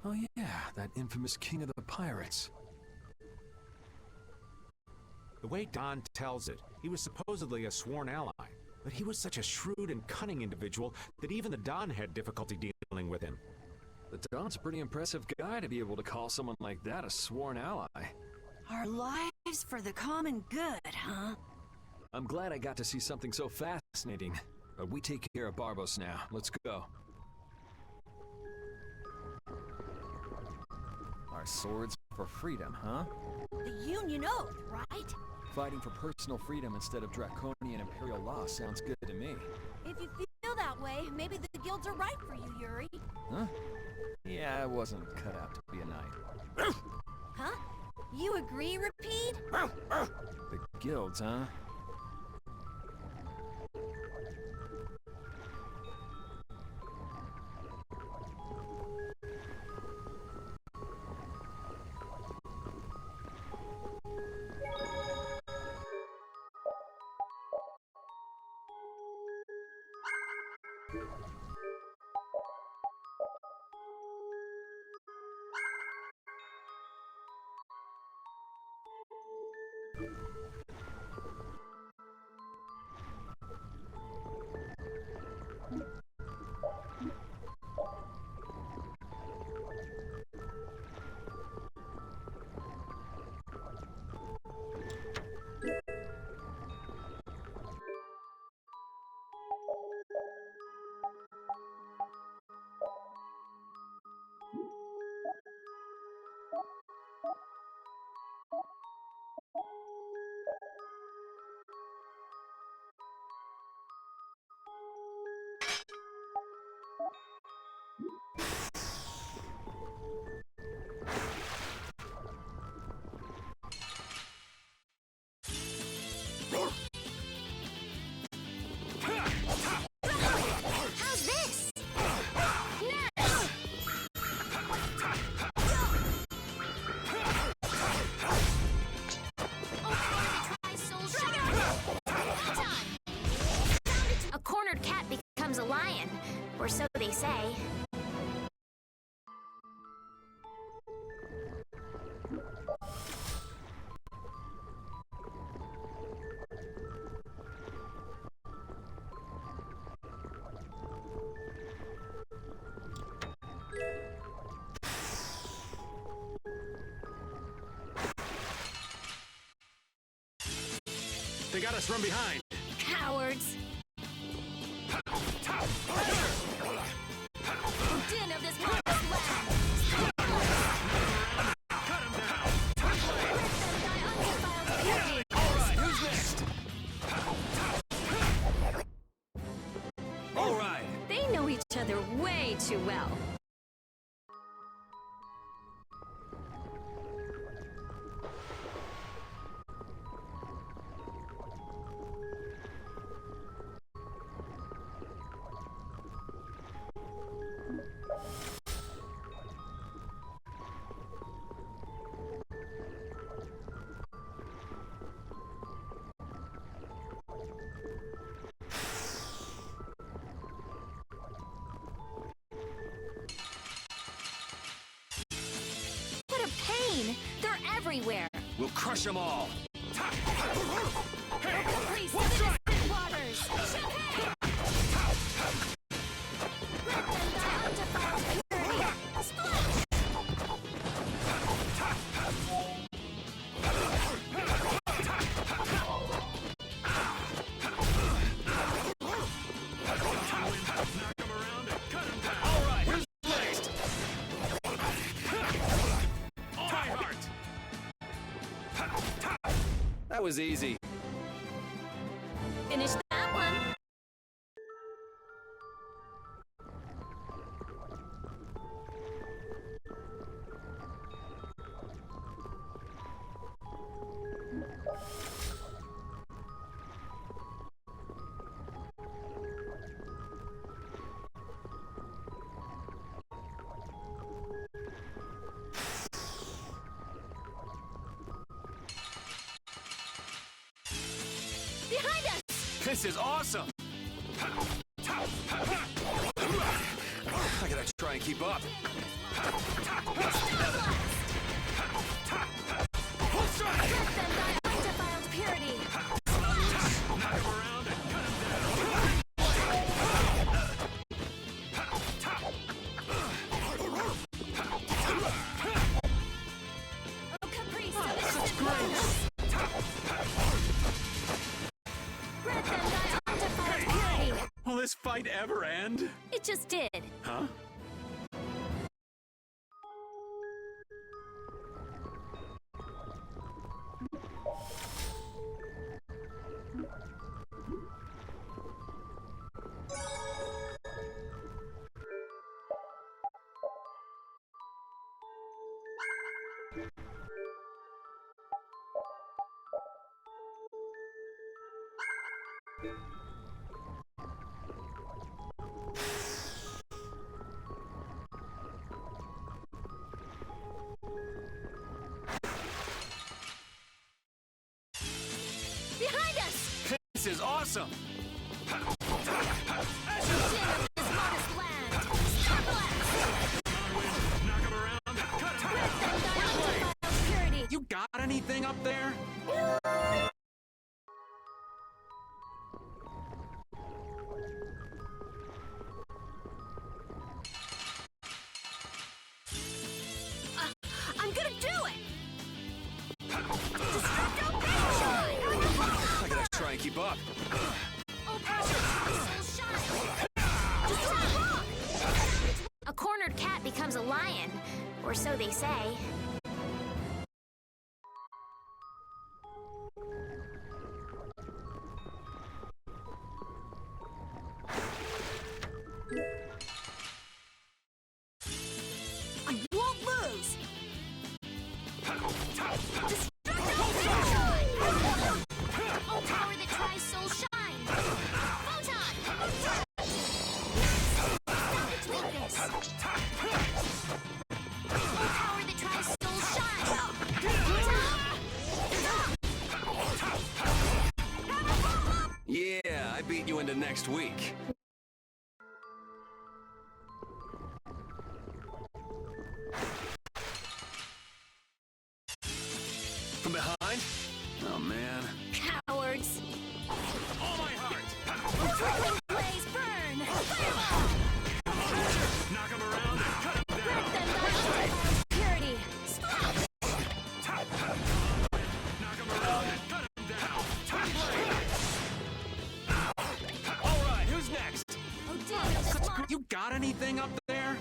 Oh yeah, that infamous king of the pirates. The way Don tells it, he was supposedly a sworn ally, but he was such a shrewd and cunning individual that even the Don had difficulty dealing with him. The Don's a pretty impressive guy to be able to call someone like that a sworn ally. Our lives for the common good, huh? I'm glad I got to see something so fascinating. But we take care of Barbos now. Let's go. Our swords for freedom, huh? The Union Oath, right? Fighting for personal freedom instead of draconian imperial law sounds good to me. If you feel that way, maybe the guilds are right for you, Yuri. Huh? Yeah, I wasn't cut out to be a knight. Huh? You agree, Repeat? The guilds, huh? How's this? Nice! A cornered cat becomes a lion, or so they say. They got us from behind. Cowards! Din of this promised land! Cut him down. Alright, who's next? Alright! They know each other way too well. Crush them all! Please, to the distant waters! Showcase! Let them die undefiled purity! Splash! That was easy. Finish that one! Behind us! This is awesome! I gotta try and keep up. Let them die undefiled purity! Oh, Caprice, to the distant waters! Let them die undefiled purity! Will this fight ever end? It just did. Huh? Behind us! This is awesome! Jin of this modest land! Star Blast! Let them die undefiled purity! You got anything up there? I'm gonna do it! I gotta try and keep up. Oh, precious! Shine! A cornered cat becomes a lion, or so they say. I won't lose! Oh, power that tries soul shine! Photon! Savage weakness! Oh, power that tries soul shine! Yeah, I beat you into next week. From behind? Oh, man. Cowards! All my heart! Flickering blaze burn! Fireball! Knock him around and cut him Let down! them die undefiled purity! Splash! Knock him around and cut him down! Alright, who's next? Oh, damn, this mon- You got anything up there?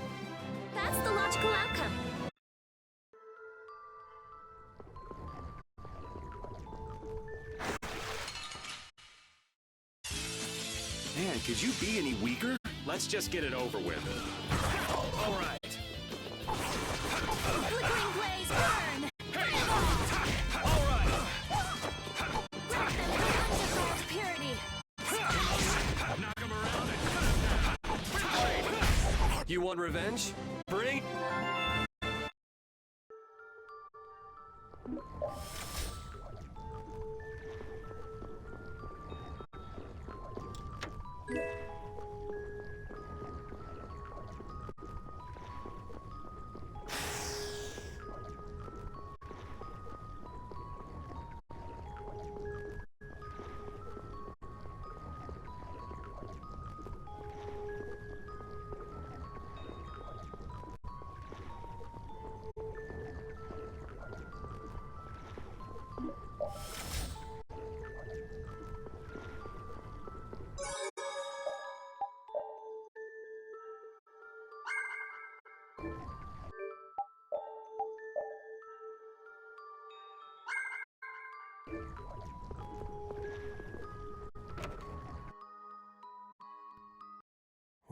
That's the logical outcome. Man, could you be any weaker? Let's just get it over with. Alright. Flickering blaze burn! Fireball! Alright. Let them die undefiled purity! Knock him around and cut him down! You want revenge? Bring?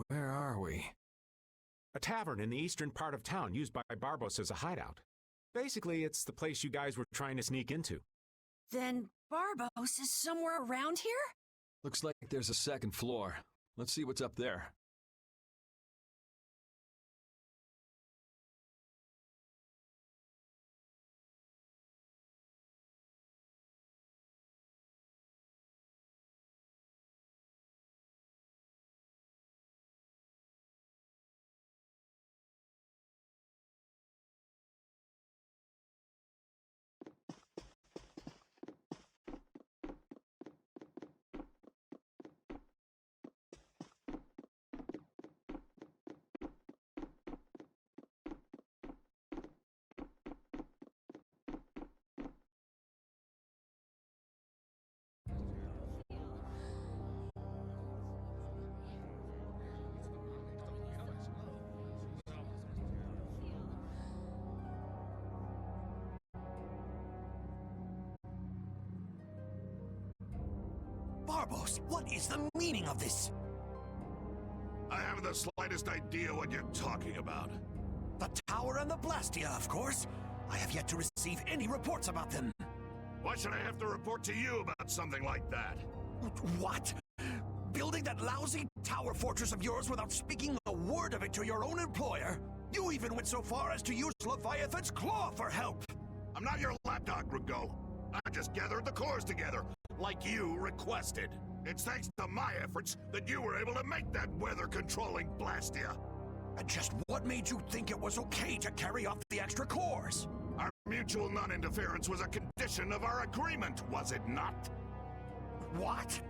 Where are we? A tavern in the eastern part of town used by Barbos as a hideout. Basically, it's the place you guys were trying to sneak into. Then Barbos is somewhere around here? Looks like there's a second floor. Let's see what's up there. Barbos, what is the meaning of this? I haven't the slightest idea what you're talking about. The tower and the Blastia, of course. I have yet to receive any reports about them. Why should I have to report to you about something like that? What? Building that lousy tower fortress of yours without speaking a word of it to your own employer? You even went so far as to use Leviathan's claw for help! I'm not your lapdog, Rigo. I just gathered the cores together, like you requested. It's thanks to my efforts that you were able to make that weather-controlling Blastia. And just what made you think it was okay to carry off the extra cores? Our mutual non-interference was a condition of our agreement, was it not? What?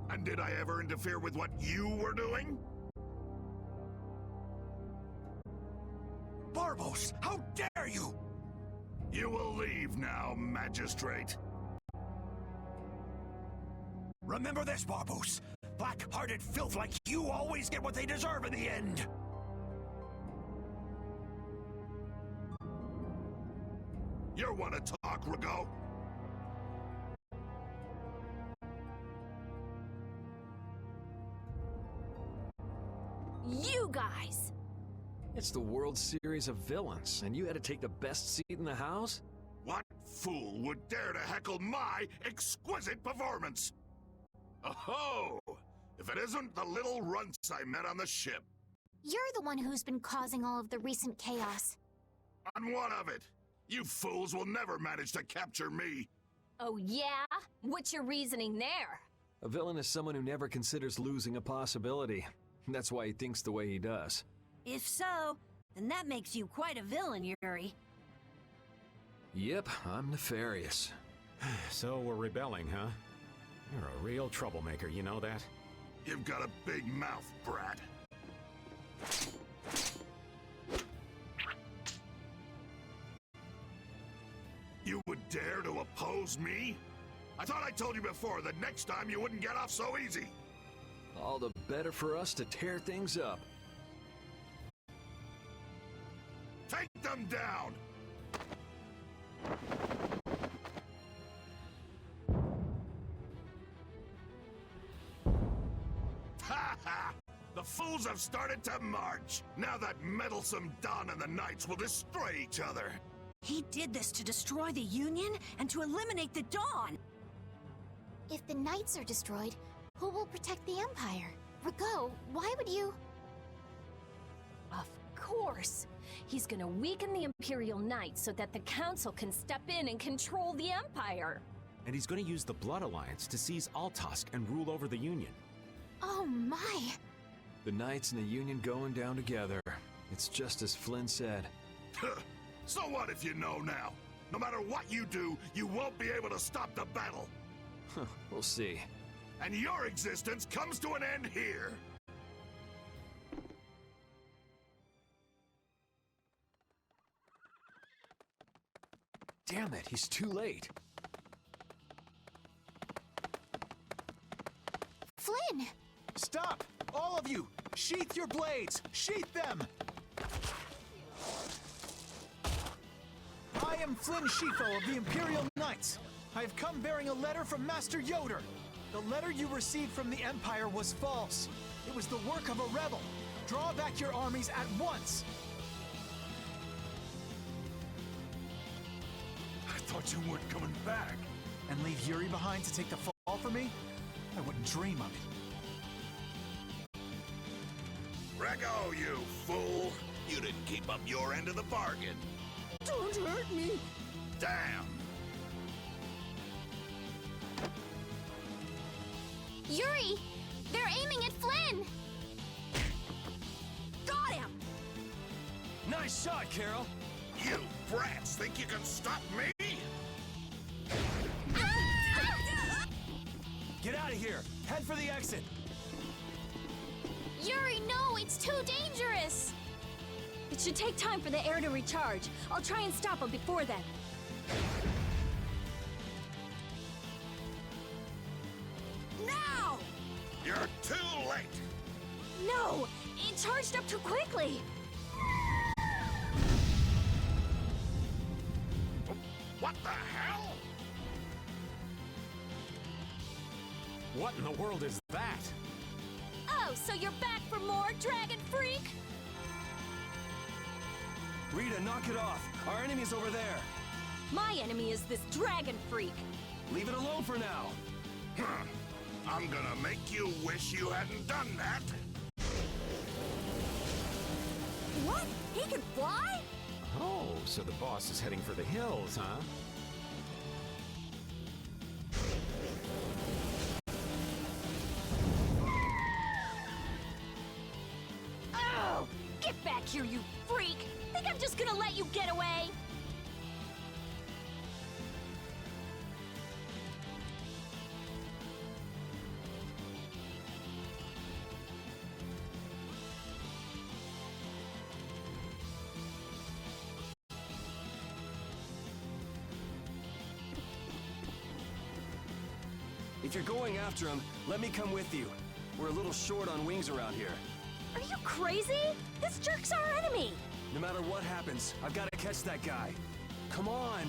And did I ever interfere with what you were doing? Barbos, how dare you! You will leave now, Magistrate. Remember this, Barbos. Black-hearted filth like you always get what they deserve in the end. You want to talk, Rigo? You guys! It's the World Series of Villains, and you had to take the best seat in the house? What fool would dare to heckle my exquisite performance? Oh, if it isn't the little runts I met on the ship. You're the one who's been causing all of the recent chaos. On what of it? You fools will never manage to capture me. Oh yeah? What's your reasoning there? A villain is someone who never considers losing a possibility. That's why he thinks the way he does. If so, then that makes you quite a villain, Yuri. Yep, I'm nefarious. So we're rebelling, huh? You're a real troublemaker, you know that? You've got a big mouth, brat. You would dare to oppose me? I thought I told you before that next time you wouldn't get off so easy. All the better for us to tear things up. Take them down! Ha ha! The fools have started to march! Now that meddlesome Dawn and the Knights will destroy each other! He did this to destroy the Union and to eliminate the Dawn! If the Knights are destroyed, who will protect the Empire? Rigo, why would you... Of course! He's gonna weaken the Imperial Knights so that the Council can step in and control the Empire! And he's gonna use the Blood Alliance to seize Altosk and rule over the Union. Oh my! The Knights and the Union going down together. It's just as Flynn said. So what if you know now? No matter what you do, you won't be able to stop the battle! We'll see. And your existence comes to an end here! Damn it, he's too late. Flynn! Stop! All of you! Sheath your blades! Sheath them! I am Flynn Scifo of the Imperial Knights. I have come bearing a letter from Master Yoder. The letter you received from the Empire was false. It was the work of a rebel. Draw back your armies at once. I thought you weren't coming back. And leave Yuri behind to take the fall for me? I wouldn't dream of it. Rego, you fool! You didn't keep up your end of the bargain. Don't hurt me! Damn! Yuri! They're aiming at Flynn! Got him! Nice shot, Carol! You brats think you can stop me? Get out of here! Head for the exit! Yuri, no! It's too dangerous! It should take time for the air to recharge. I'll try and stop him before then. Now! You're too late! No! It charged up too quickly! What the hell? What in the world is that? Oh, so you're back for more, Dragon Freak? Rita, knock it off! Our enemy's over there! My enemy is this Dragon Freak. Leave it alone for now! I'm gonna make you wish you hadn't done that! What? He can fly? Oh, so the boss is heading for the hills, huh? Oh! Get back here, you freak! Think I'm just gonna let you get away? If you're going after him, let me come with you. We're a little short on wings around here. Are you crazy? This jerk's our enemy! No matter what happens, I've got to catch that guy. Come on!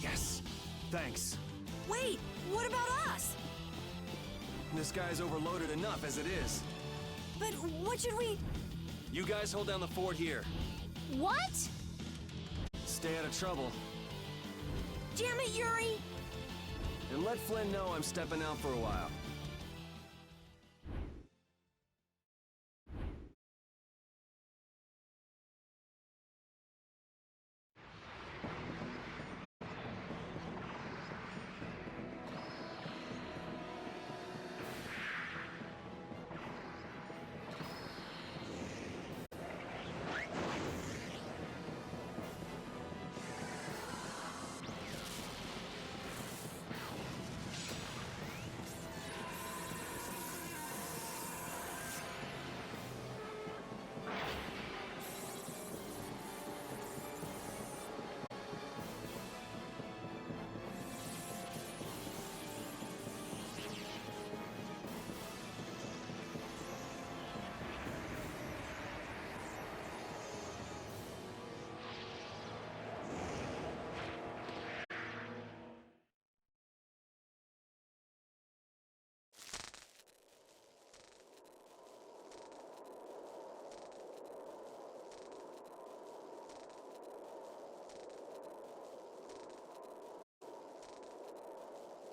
Yes! Thanks. Wait, what about us? This guy's overloaded enough as it is. But what should we... You guys hold down the fort here. What? Stay out of trouble. Damn it, Yuri! And let Flynn know I'm stepping out for a while.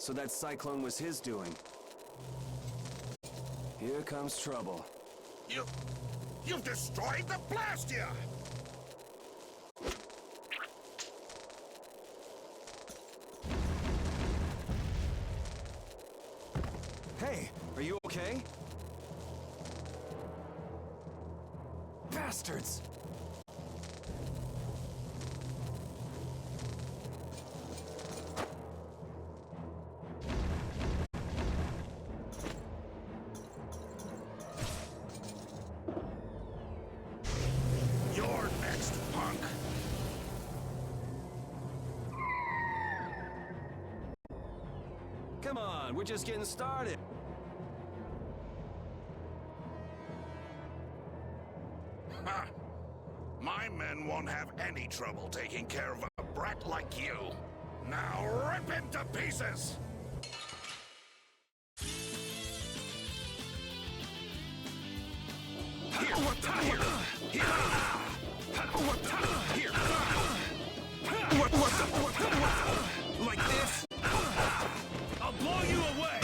So that cyclone was his doing. Here comes trouble. You've destroyed the Blastia! Hey, are you okay? Bastards! You're next, punk! We're just getting started. Ha! My men won't have any trouble taking care of a brat like you. Now rip him to pieces! Here, what the here? Here, what the here? What? Like this? I'll blow you away.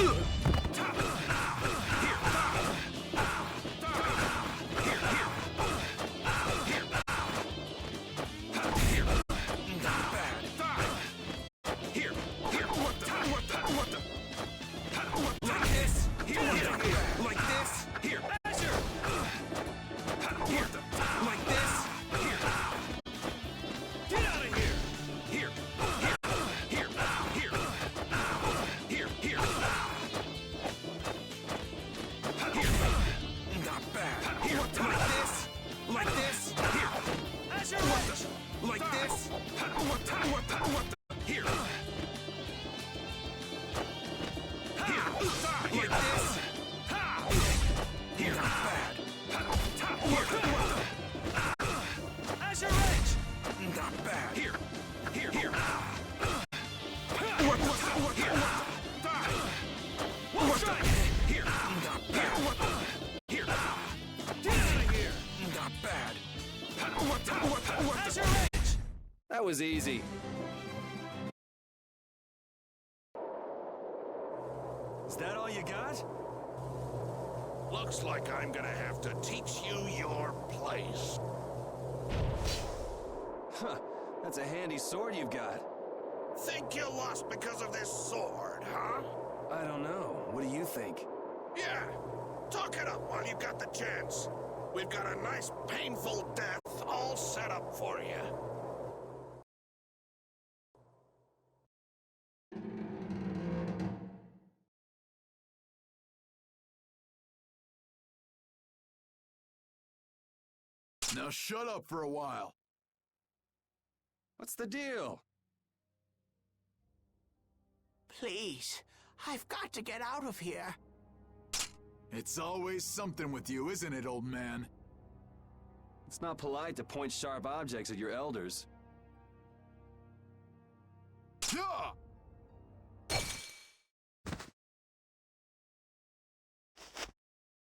Here, not bad. Here, what the? Like this? Here, like this? Here, Azure. Here, like this? Here. Get out of here. Here. Not bad. Here, like this? Like this? Here. Azure. Like this? What the? Here. Like this? Here, not bad. Azure Edge! Not bad. Here. What? Here. Not bad. Here. Get out of here. Not bad. What? Azure Edge! That was easy. Is that all you got? Looks like I'm gonna have to teach you your place. Huh. That's a handy sword you've got. Think you lost because of this sword, huh? I don't know. What do you think? Yeah. Talk it up while you've got the chance. We've got a nice, painful death all set up for you. Now shut up for a while. What's the deal? Please, I've got to get out of here. It's always something with you, isn't it, old man? It's not polite to point sharp objects at your elders.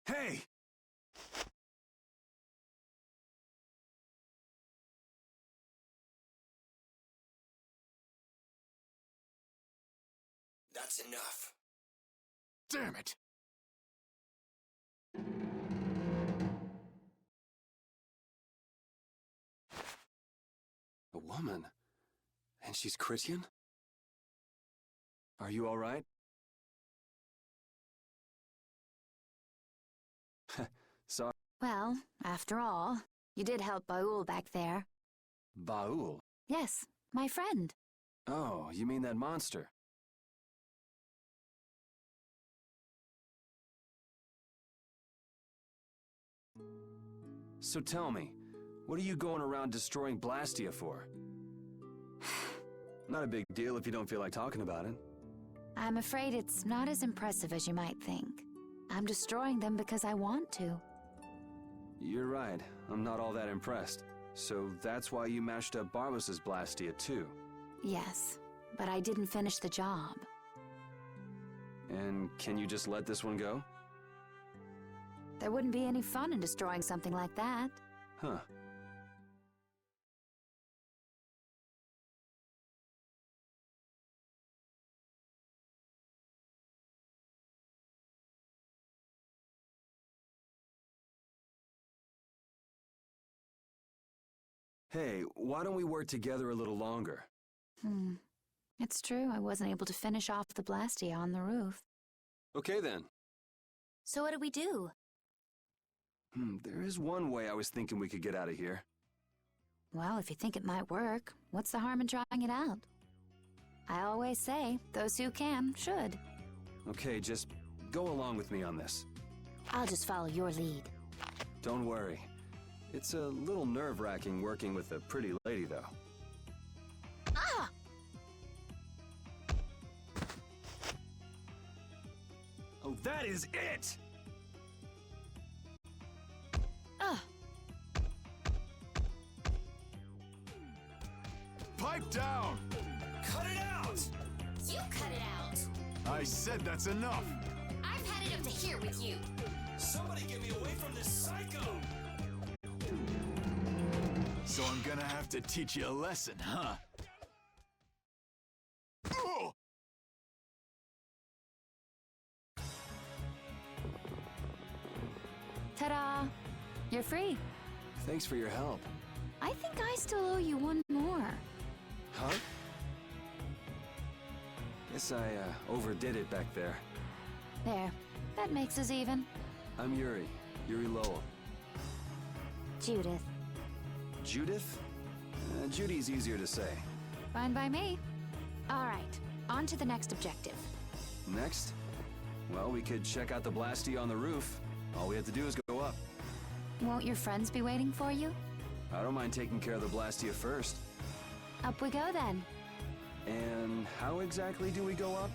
Hey! That's enough. Damn it! A woman? And she's Christian? Are you all right? Sorry. Well, after all, you did help Baul back there. Baul? Yes, my friend. Oh, you mean that monster? So tell me, what are you going around destroying Blastia for? Not a big deal if you don't feel like talking about it. I'm afraid it's not as impressive as you might think. I'm destroying them because I want to. You're right, I'm not all that impressed. So that's why you mashed up Barbos's Blastia too? Yes, but I didn't finish the job. And can you just let this one go? There wouldn't be any fun in destroying something like that. Huh. Hey, why don't we work together a little longer? It's true, I wasn't able to finish off the Blastia on the roof. Okay then. So what do we do? There is one way I was thinking we could get out of here. Well, if you think it might work, what's the harm in trying it out? I always say, those who can, should. Okay, just go along with me on this. I'll just follow your lead. Don't worry. It's a little nerve-wracking working with a pretty lady, though. Ah! That is it! Ugh. Pipe down! Cut it out! You cut it out. I said that's enough. I've had it up to here with you. Somebody get me away from this psycho! So I'm gonna have to teach you a lesson, huh? Ta-da! You're free. Thanks for your help. I think I still owe you one more. Huh? Guess I overdid it back there. There. That makes us even. I'm Yuri. Yuri Lowell. Judith. Judith? Judy's easier to say. Fine by me. All right. On to the next objective. Next? Well, we could check out the Blastia on the roof. All we have to do is go up. Won't your friends be waiting for you? I don't mind taking care of the Blastia first. Up we go then. And how exactly do we go up?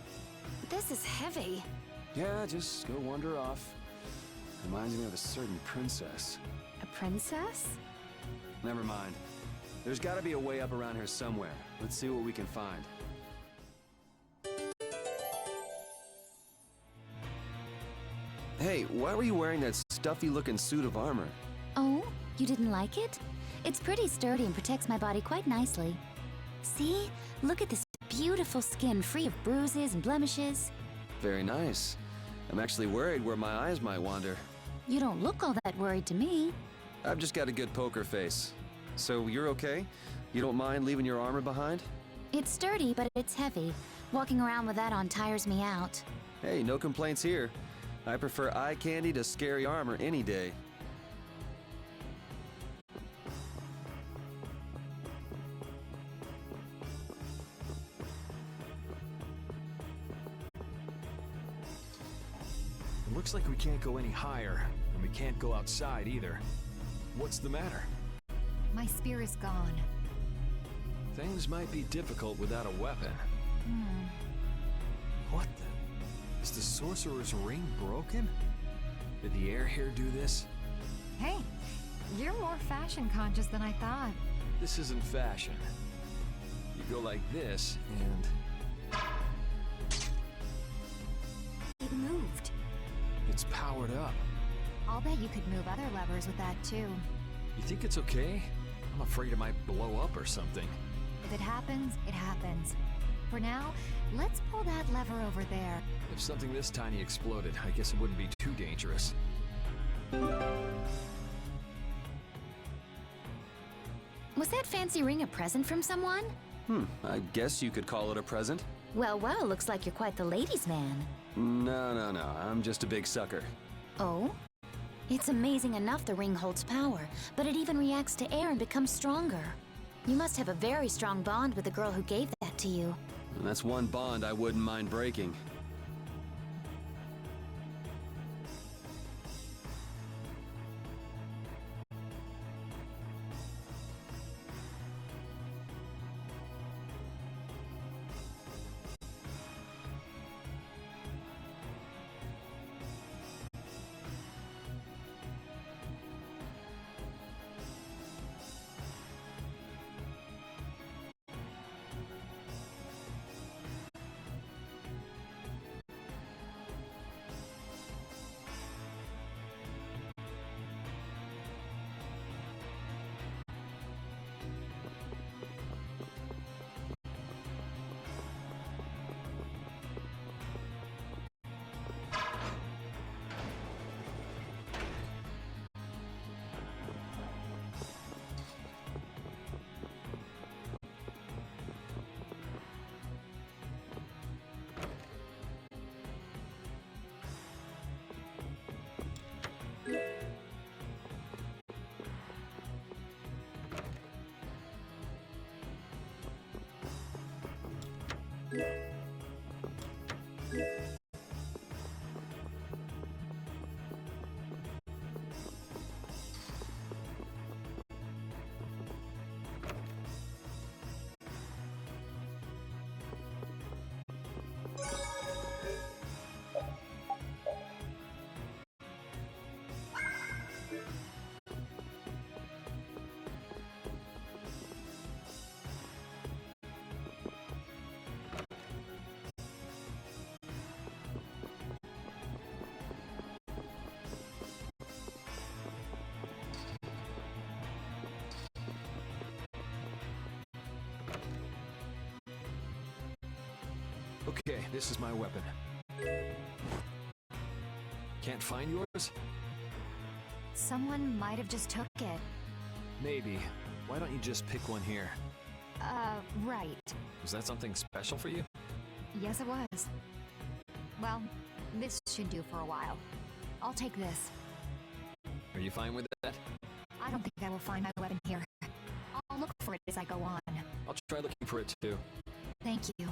This is heavy. Yeah, just go wander off. Reminds me of a certain princess. A princess? Never mind. There's gotta be a way up around here somewhere. Let's see what we can find. Hey, why were you wearing that stuffy-looking suit of armor? Oh, you didn't like it? It's pretty sturdy and protects my body quite nicely. See? Look at this beautiful skin free of bruises and blemishes. Very nice. I'm actually worried where my eyes might wander. You don't look all that worried to me. I've just got a good poker face. So you're okay? You don't mind leaving your armor behind? It's sturdy, but it's heavy. Walking around with that on tires me out. Hey, no complaints here. I prefer eye candy to scary armor any day. It looks like we can't go any higher, and we can't go outside either. What's the matter? My spear is gone. Things might be difficult without a weapon. What the? Is the sorcerer's ring broken? Did the air here do this? Hey, you're more fashion conscious than I thought. This isn't fashion. You go like this, and It moved. it's powered up. I'll bet you could move other levers with that too. You think it's okay? I'm afraid it might blow up or something. If it happens, it happens. For now, let's pull that lever over there. If something this tiny exploded, I guess it wouldn't be too dangerous. Was that fancy ring a present from someone? I guess you could call it a present. Well, looks like you're quite the ladies' man. No. I'm just a big sucker. Oh? It's amazing enough the ring holds power, but it even reacts to air and becomes stronger. You must have a very strong bond with the girl who gave that to you. And that's one bond I wouldn't mind breaking. Okay, this is my weapon. Can't find yours? Someone might have just took it. Maybe. Why don't you just pick one here? Right. Was that something special for you? Yes, it was. Well, this should do for a while. I'll take this. Are you fine with that? I don't think I will find my weapon here. I'll look for it as I go on. I'll try looking for it too. Thank you.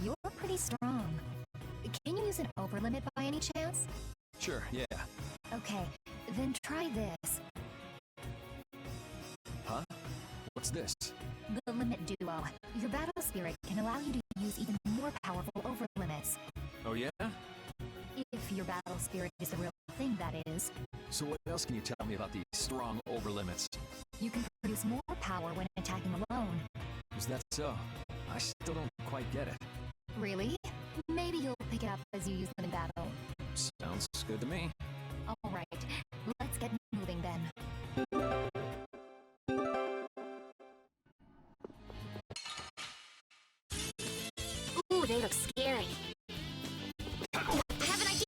You're pretty strong. Can you use an overlimit by any chance? Sure, yeah. Okay, then try this. Huh? What's this? The Limit Duo. Your battle spirit can allow you to use even more powerful overlimits. Oh yeah? If your battle spirit is the real thing, that is. So what else can you tell me about these strong overlimits? You can produce more power when attacking alone. Is that so? I still don't quite get it. Really? Maybe you'll pick it up as you use them in battle. Sounds good to me. Alright, let's get moving then. Ooh, they look scary. I have an idea!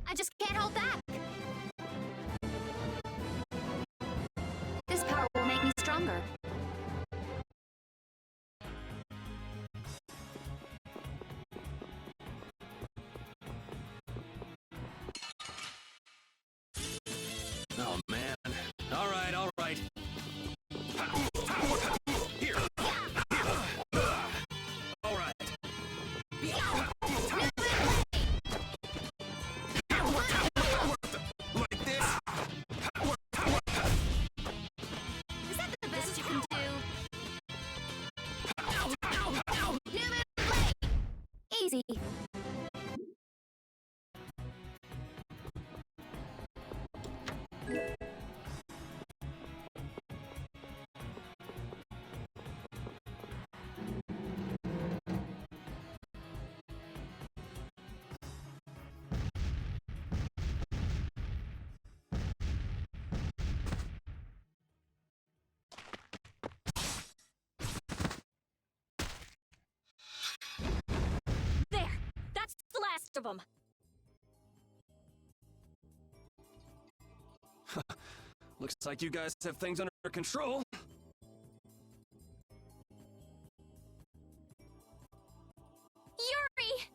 I just can't hold back. This power will make me stronger. Oh, man. All right, all right. Here. All right. Like this. Is that the best you can do? Easy. There! That's the last of them! Looks like you guys have things under control. Yuri!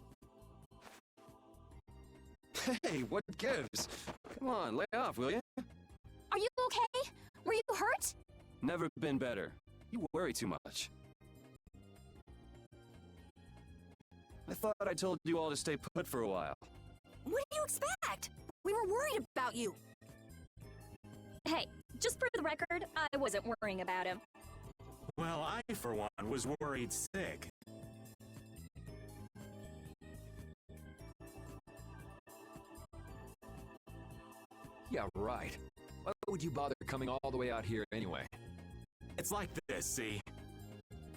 Hey, what gives? Come on, lay off, will you? Are you okay? Were you hurt? Never been better. You worry too much. I thought I told you all to stay put for a while. What do you expect? We were worried about you. Hey, just for the record, I wasn't worrying about him. Well, I, for one, was worried sick. Yeah, right. Why would you bother coming all the way out here anyway? It's like this, see?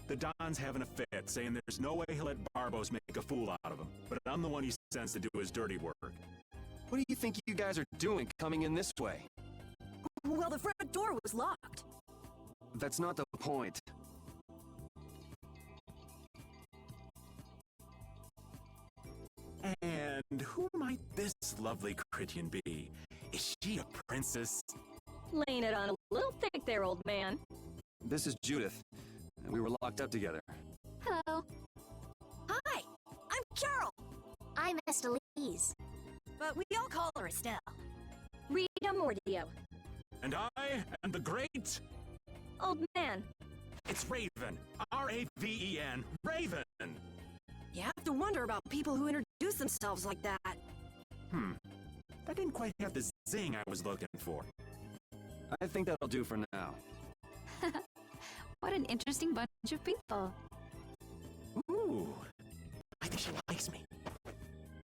The Don's having a fit, saying there's no way he'll let Barbos make a fool out of him, but I'm the one he sends to do his dirty work. What do you think you guys are doing coming in this way? Well, the front door was locked. That's not the point. And who might this lovely Critian be? Is she a princess? Laying it on a little thick there, old man. This is Judith. We were locked up together. Hello. Hi, I'm Carol. I'm Estelise. But we all call her Estelle. Rita Mordio. And I am the great... Old man. It's Raven. R-A-V-E-N. Raven! You have to wonder about people who introduce themselves like that. That didn't quite have the zing I was looking for. I think that'll do for now. What an interesting bunch of people. Ooh. I think she likes me.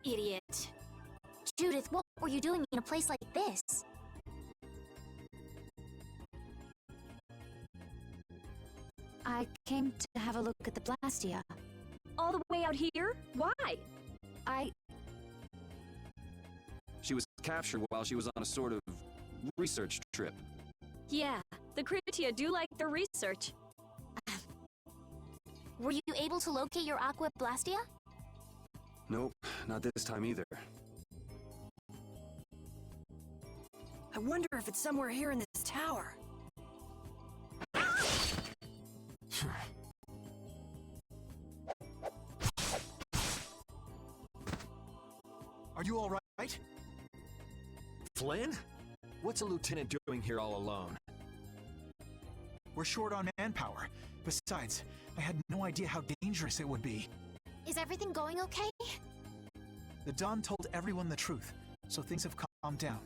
Idiot. Judith, what were you doing in a place like this? I came to have a look at the Blastia. All the way out here? Why? She was captured while she was on a sort of research trip. Yeah, the Critia do like their research. Were you able to locate your Aqua Blastia? Nope, not this time either. I wonder if it's somewhere here in this tower. Are you all right? Flynn? What's a lieutenant doing here all alone? We're short on manpower. Besides, I had no idea how dangerous it would be. Is everything going okay? The Don told everyone the truth, so things have calmed down.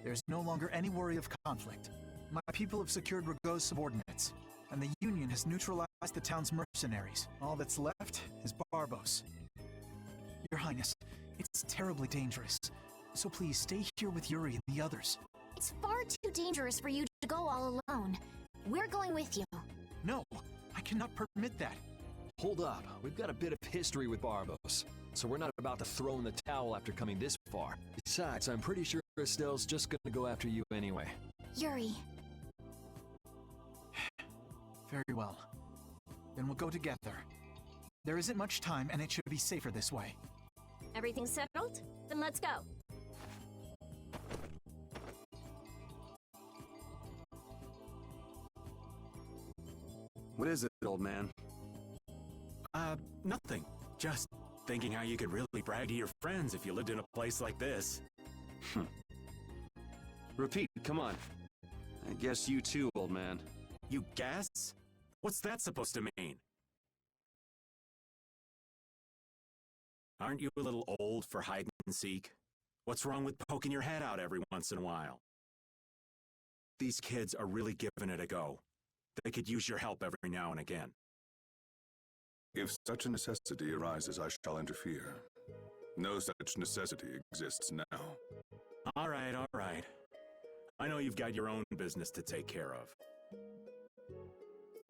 There's no longer any worry of conflict. My people have secured Rago's subordinates, and the Union has neutralized the town's mercenaries. All that's left is Barbos. Your Highness, it's terribly dangerous, so please stay here with Yuri and the others. It's far too dangerous for you to go all alone. We're going with you. No, I cannot permit that. Hold up. We've got a bit of history with Barbos, so we're not about to throw in the towel after coming this far. Besides, I'm pretty sure Estelle's just gonna go after you anyway. Yuri. Very well. Then we'll go together. There isn't much time, and it should be safer this way. Everything settled? Then let's go. What is it, old man? Nothing. Just thinking how you could really brag to your friends if you lived in a place like this. Repeat, come on. I guess you too, old man. You guess? What's that supposed to mean? Aren't you a little old for hide and seek? What's wrong with poking your head out every once in a while? These kids are really giving it a go. They could use your help every now and again. If such a necessity arises, I shall interfere. No such necessity exists now. All right, all right. I know you've got your own business to take care of.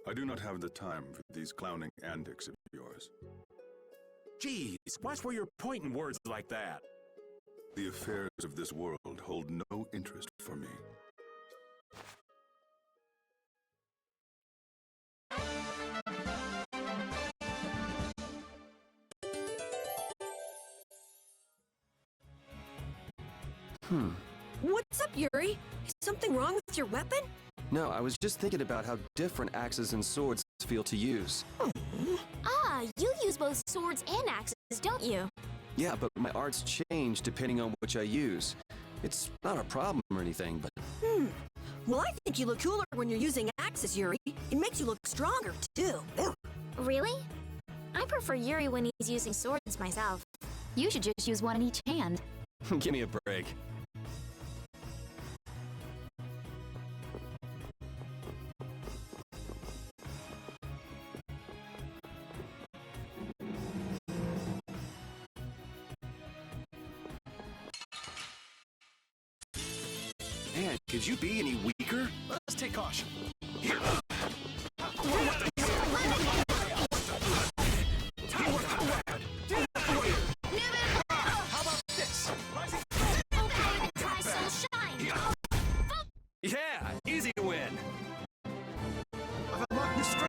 I do not have the time for these clowning antics of yours. Jeez, watch where you're pointing words like that. The affairs of this world hold no interest for me. What's up, Yuri? Is something wrong with your weapon? No, I was just thinking about how different axes and swords feel to use. Ah, you use both swords and axes, don't you? Yeah, but my arts change depending on which I use. It's not a problem or anything, but... Well, I think you look cooler when you're using axes, Yuri. It makes you look stronger, too. Really? I prefer Yuri when he's using swords myself. You should just use one in each hand. Give me a break. Man, could you be any weaker? Let's take caution. How about this? Rising. Try Soul Shine. Yeah, easy win. I've unlocked new strength.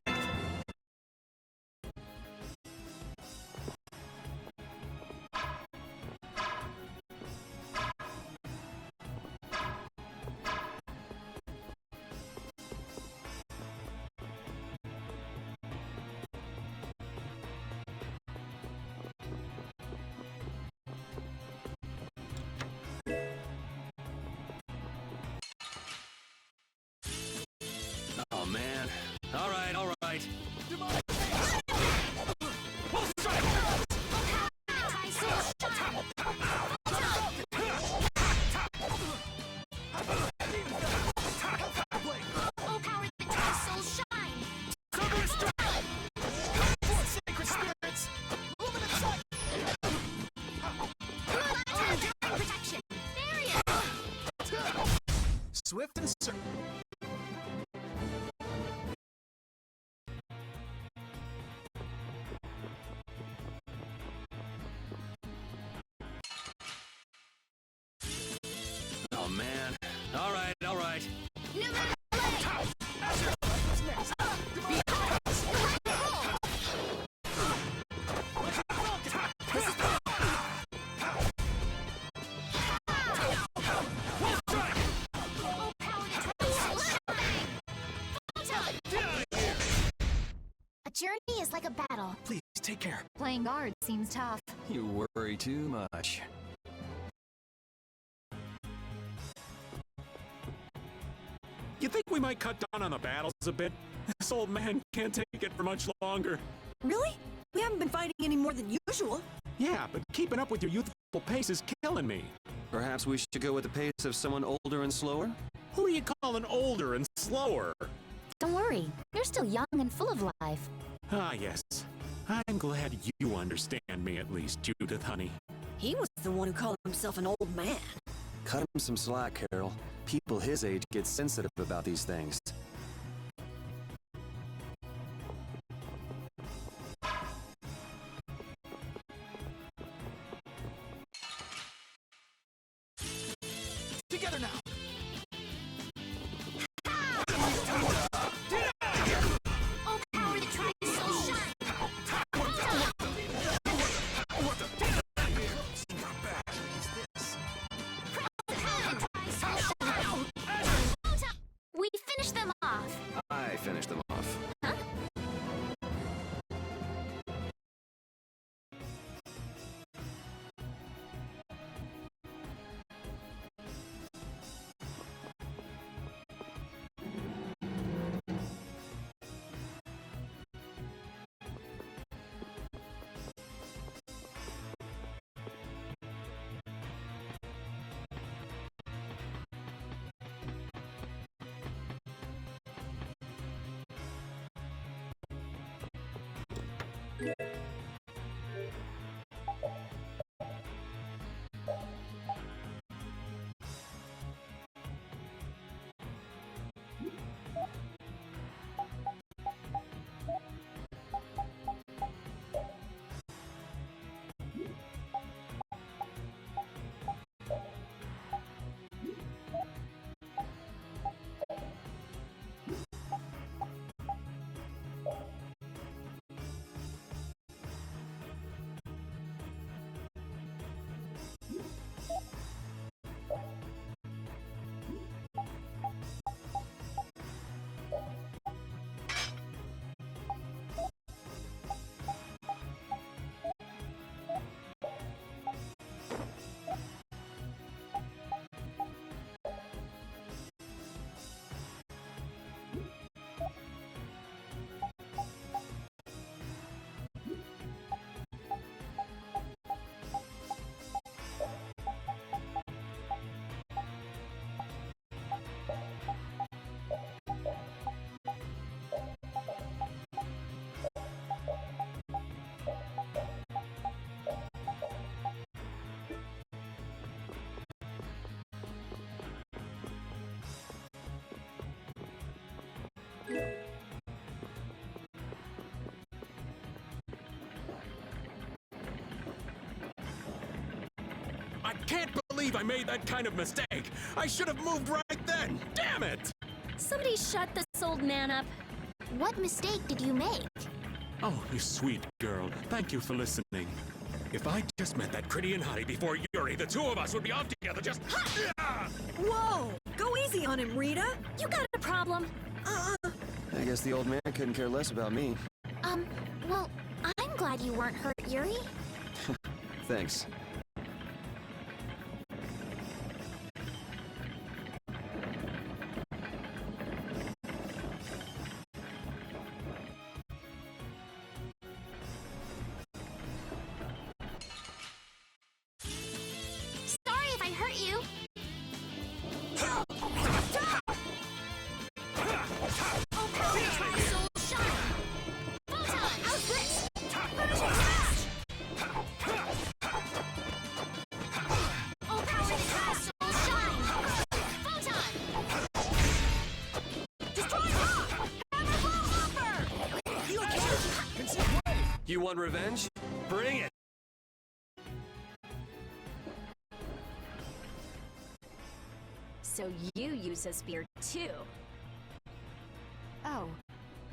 Oh man. All right, all right. Try Soul Shine. Oh, power that tries Soul Shine. Sacred spirits. Luminous sight. Protection. There he is. Swift and certain. Oh man. All right, all right. A journey is like a battle. Please take care. Playing guard seems tough. You worry too much. You think we might cut down on the battles a bit? This old man can't take it for much longer. Really? We haven't been fighting any more than usual. Yeah, but keeping up with your youthful pace is killing me. Perhaps we should go with the pace of someone older and slower? Who are you calling older and slower? Don't worry, you're still young and full of life. Ah, yes. I'm glad you understand me at least, Judith, honey. He was the one who called himself an old man. Cut him some slack, Carol. People his age get sensitive about these things. Together now. Oh, power that tries Soul Shine. We finished them off. I finished them off. Huh? can't believe I made that kind of mistake. I should have moved right then. Damn it! Somebody shut this old man up. What mistake did you make? Oh, you sweet girl. Thank you for listening. If I just met that Critty and Hottie before Yuri, the two of us would be off together just... Whoa! Go easy on him, Rita. You got a problem? I guess the old man couldn't care less about me. Well, I'm glad you weren't hurt, Yuri. Thanks. Sorry if I hurt you. You want revenge? Bring it! So you use a spear too? Oh,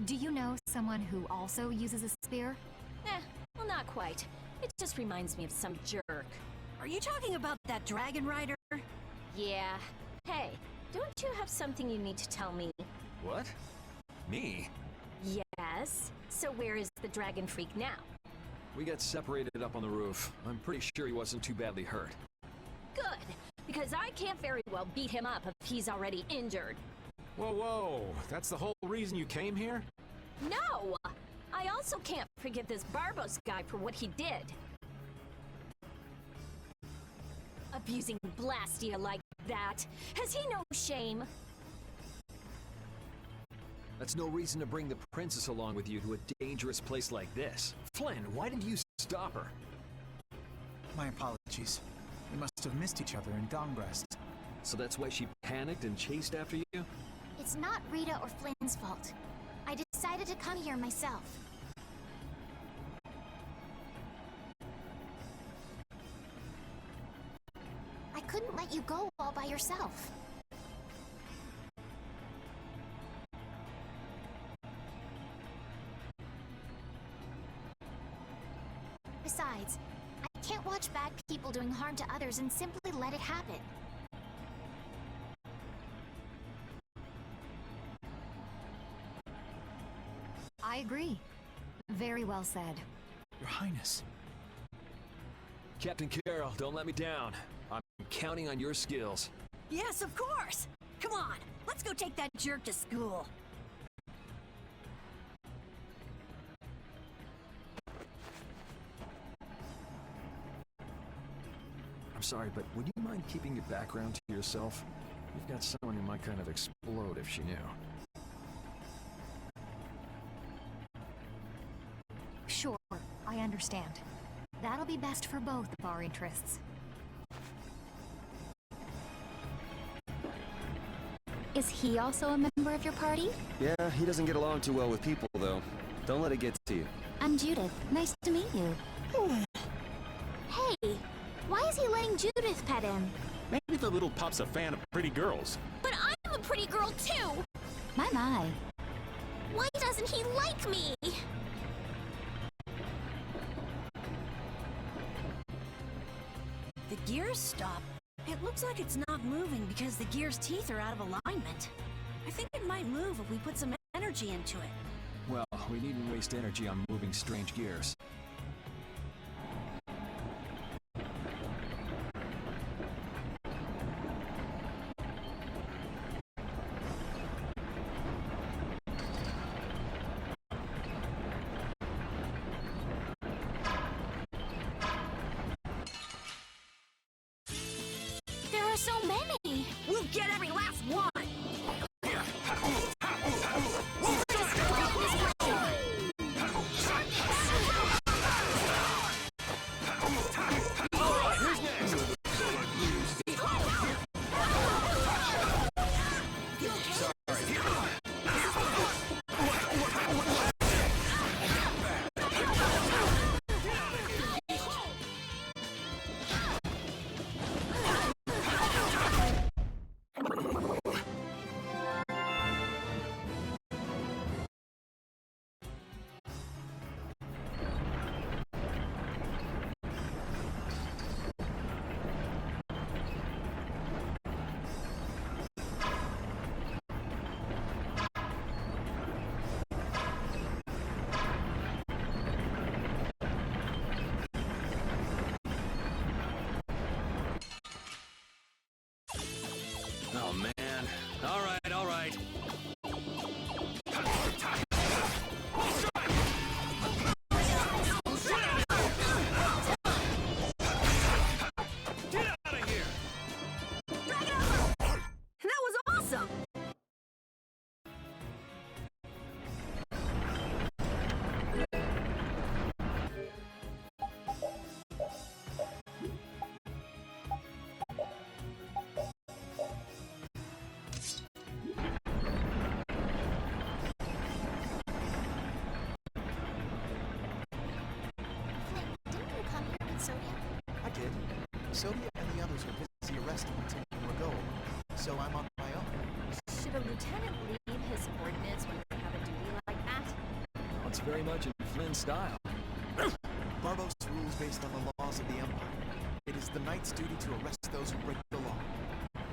do you know someone who also uses a spear? Well, not quite. It just reminds me of some jerk. Are you talking about that dragon rider? Yeah. Hey, don't you have something you need to tell me? What? Me? Yes. So where is the dragon freak now? We got separated up on the roof. I'm pretty sure he wasn't too badly hurt. Good, because I can't very well beat him up if he's already injured. Whoa, whoa. That's the whole reason you came here? No! I also can't forgive this Barbos guy for what he did. Abusing Blastia like that. Has he no shame? That's no reason to bring the princess along with you to a dangerous place like this. Flynn, why didn't you stop her? My apologies. We must have missed each other in Dawnbreast. So that's why she panicked and chased after you? It's not Rita or Flynn's fault. I decided to come here myself. I couldn't let you go all by yourself. Besides, I can't watch bad people doing harm to others and simply let it happen. I agree. Very well said. Your Highness. Captain Carroll, don't let me down. I'm counting on your skills. Yes, of course! Come on, let's go take that jerk to school. I'm sorry, but would you mind keeping your background to yourself? You've got someone who might kind of explode if she knew. Sure, I understand. That'll be best for both of our interests. Is he also a member of your party? Yeah, he doesn't get along too well with people, though. Don't let it get to you. I'm Judith. Nice to meet you. Hey, why is he letting Judith pet him? Maybe the little pup's a fan of pretty girls. But I'm a pretty girl too! My. Why doesn't he like me? The gears stop. It looks like it's not moving because the gear's teeth are out of alignment. I think it might move if we put some energy into it. Well, we needn't waste energy on moving strange gears. There are so many! We'll get every last one! Exodia and the others are busy arresting and taking Ragoa, so I'm on my own. Should a lieutenant leave his subordinates when they have a duty like that? Well, it's very much in Flynn's style. Barbos rules based on the laws of the Empire. It is the Knight's duty to arrest those who break the law.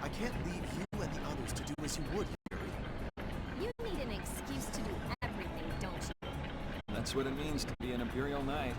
I can't leave you and the others to do as you would, Yuri. You need an excuse to do everything, don't you? That's what it means to be an Imperial Knight.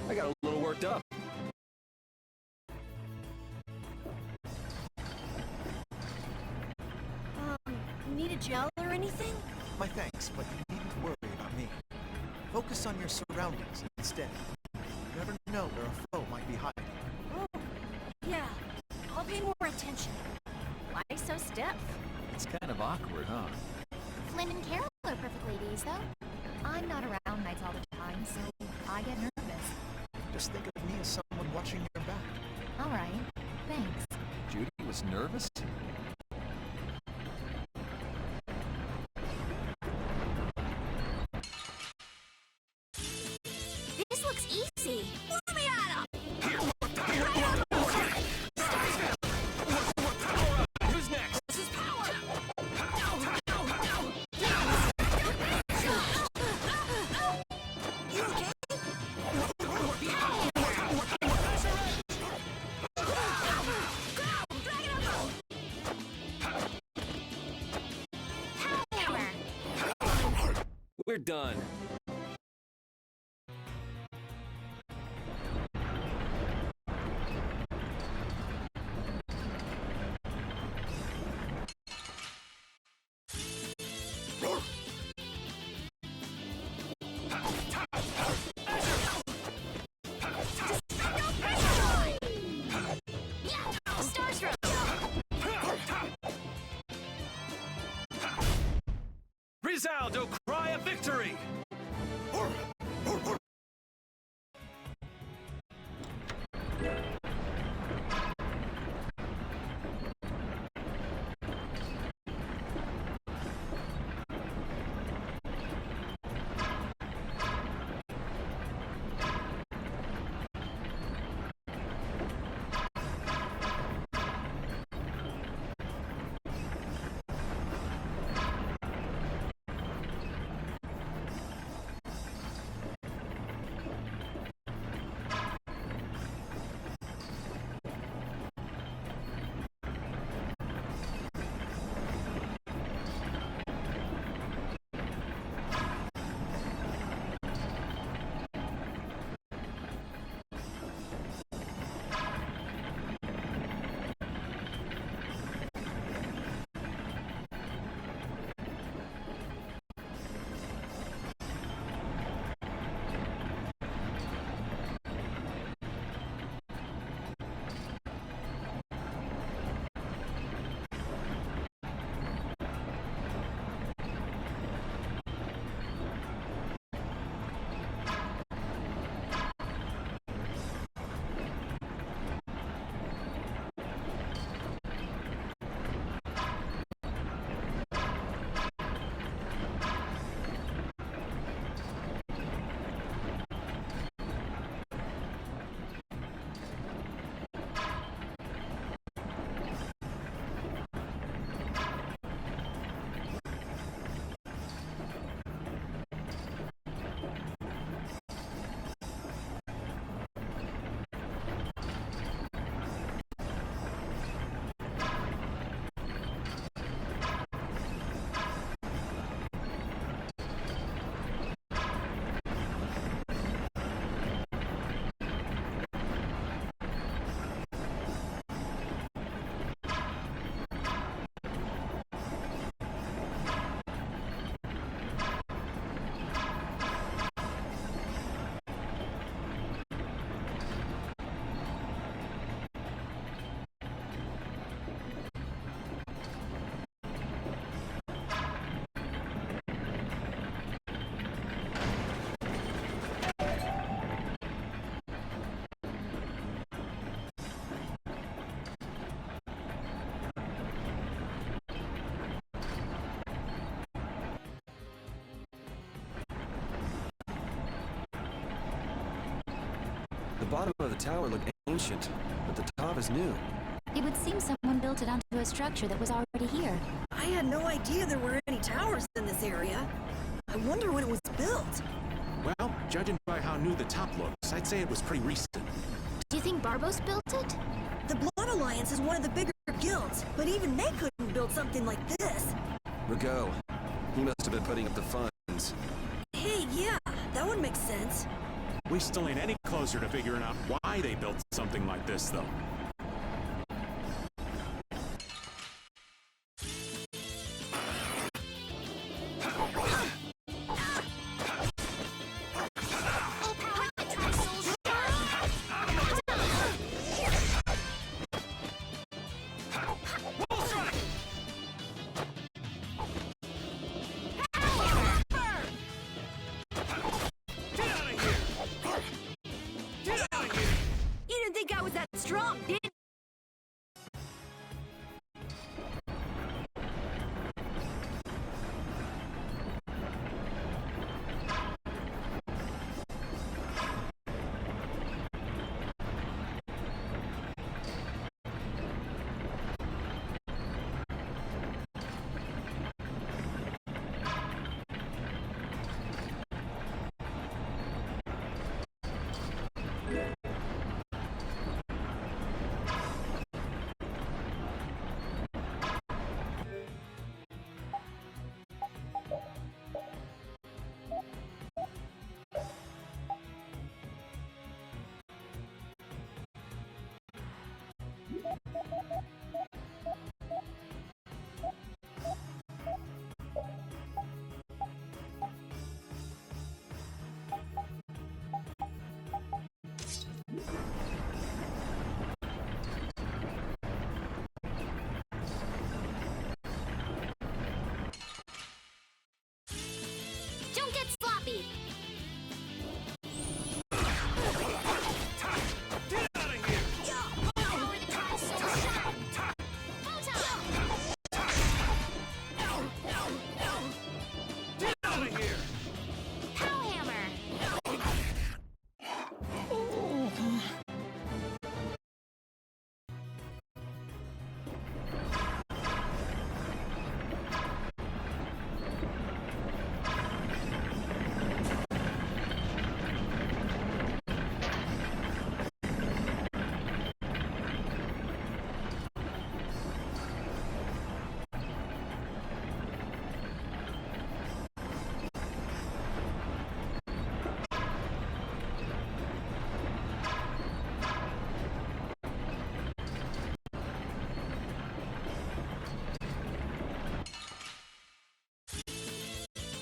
I got a little worked up. Need a gel or anything? My thanks, but you needn't worry about me. Focus on your surroundings instead. You never know where a foe might be hiding. Oh, yeah. I'll pay more attention. Why so stiff? It's kind of awkward, huh? Flynn and Carol are perfectly at ease, though. I'm not around nights all the time, so I get nervous. Just think of me as someone watching your back. All right, thanks. Judy was nervous? This looks easy. Let me at him! Who's next? This is power! You okay? We're done. Rizaldo, cry of victory! bottom of the tower looked ancient, but the top is new. It would seem someone built it onto a structure that was already here. I had no idea there were any towers in this area. I wonder when it was built. Well, judging by how new the top looks, I'd say it was pretty recent. Do you think Barbos built it? The Blood Alliance is one of the bigger guilds, but even they couldn't build something like this. Rigaud. He must have been putting up the funds. Hey, yeah, that would make sense. We still ain't any closer to figuring out why they built something like this, though. You didn't think I was that strong, did you? Don't get sloppy!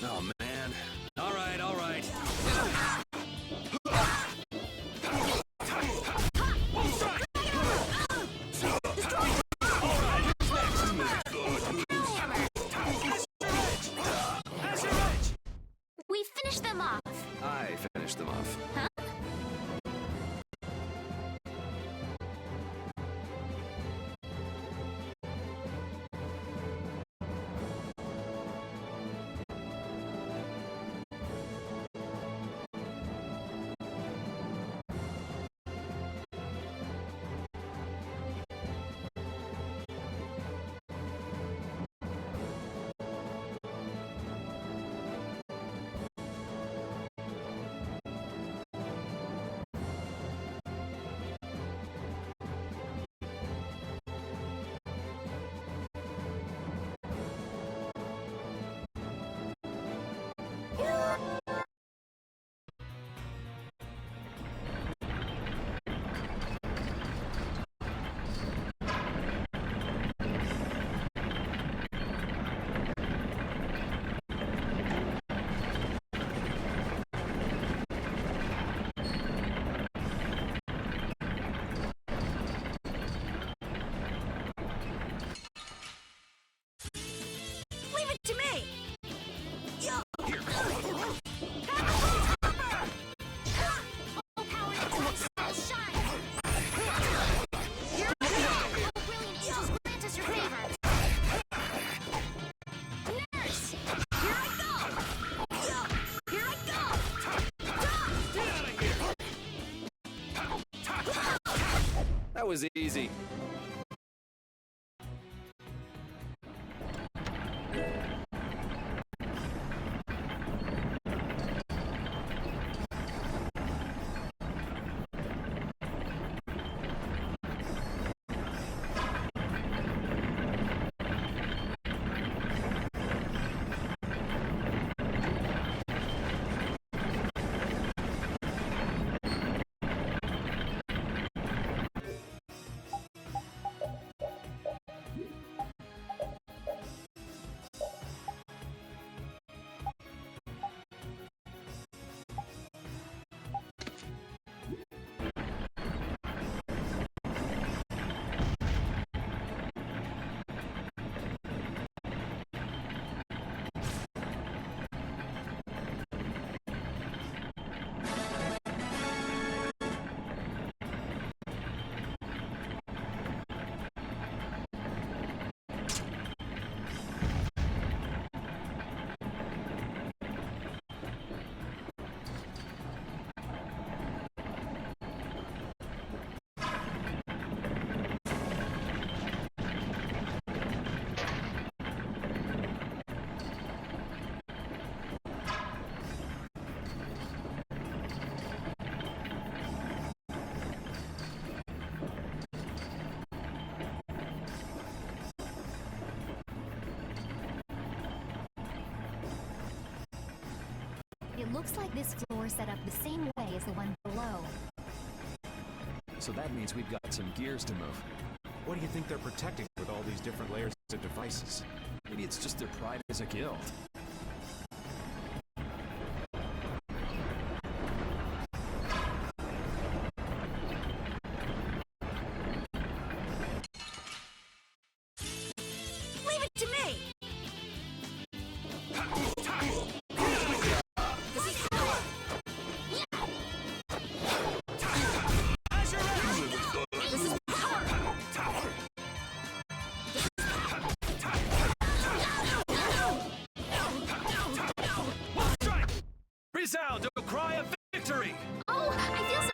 Oh, man. All right, all right. We finished them off. I finished them off. Huh? That was easy. It looks like this floor is set up the same way as the one below. So that means we've got some gears to move. What do you think they're protecting with all these different layers of devices? Maybe it's just their pride as a guild. Leave it to me! Resound a cry of victory! Oh, I feel so.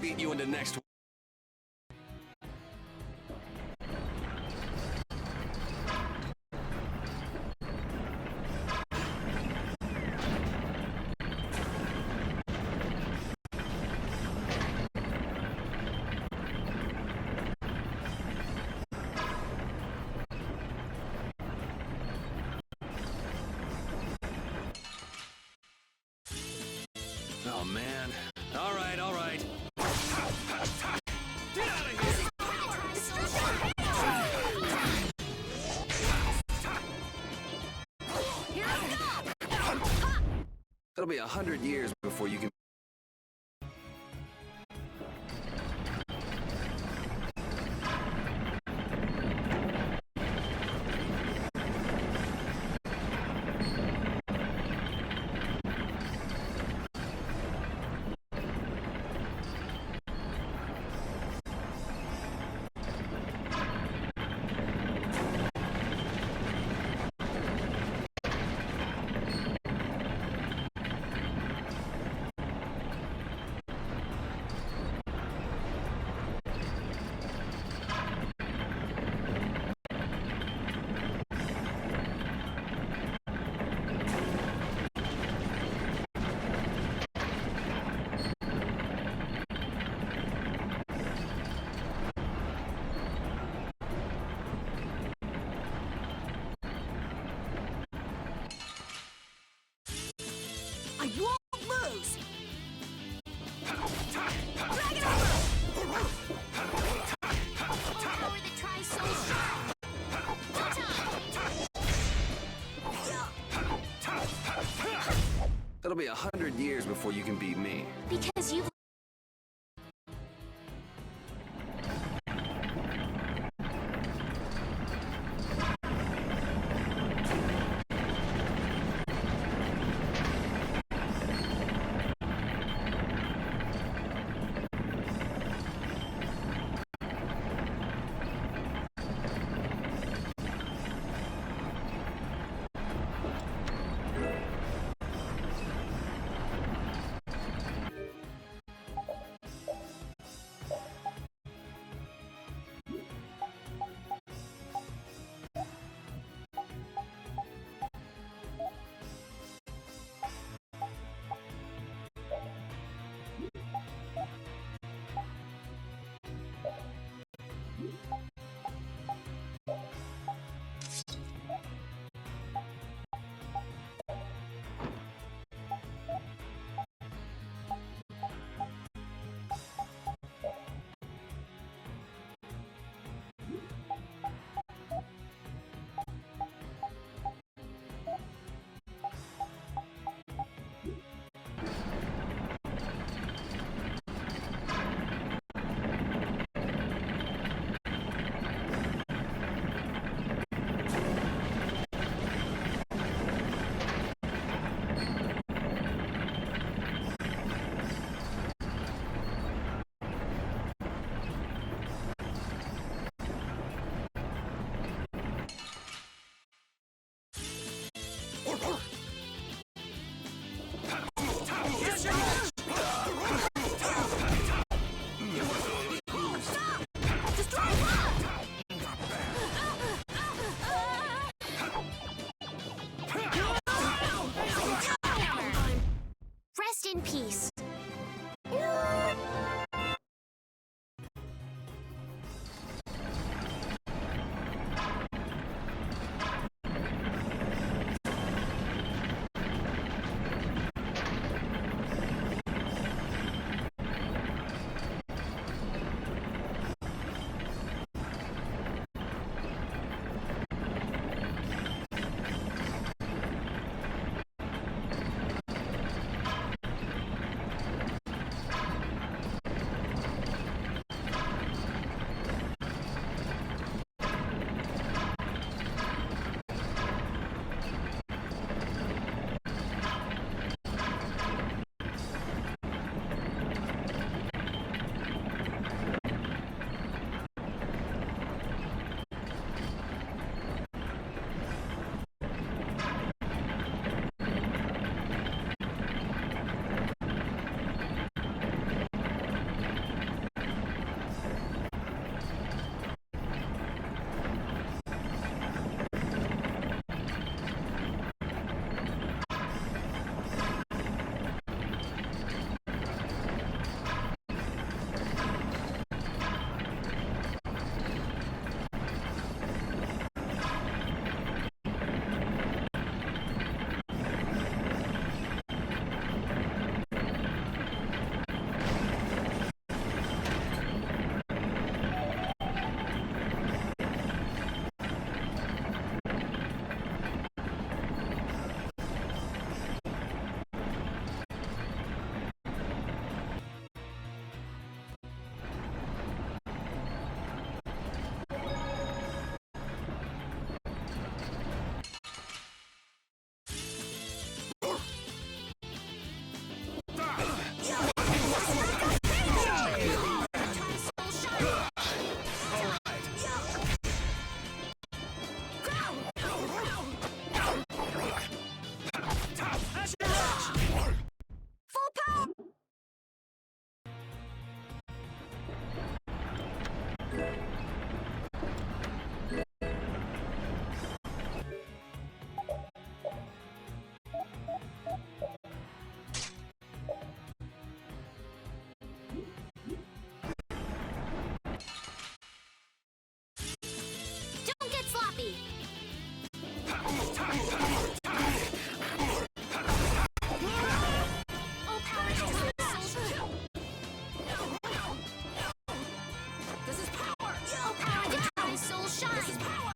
beat you into next week. Oh, man. All right, all right. Get out of here! It'll be 100 years before you can... I won't lose! Drag it It'll be 100 years before you can beat me. Because you've This is power! All power down! Soul shine! This is power!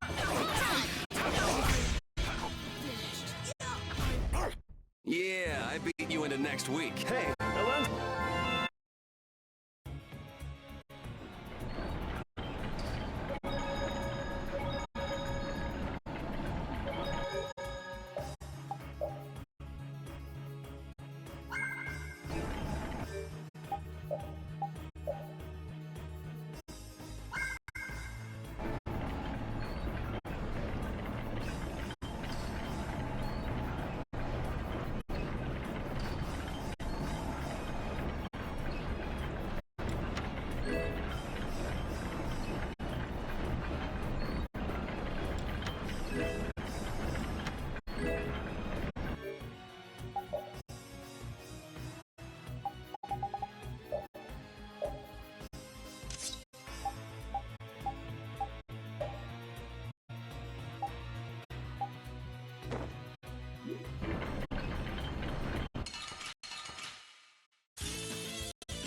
Yeah, I beat you into next week. Hey, Ellen?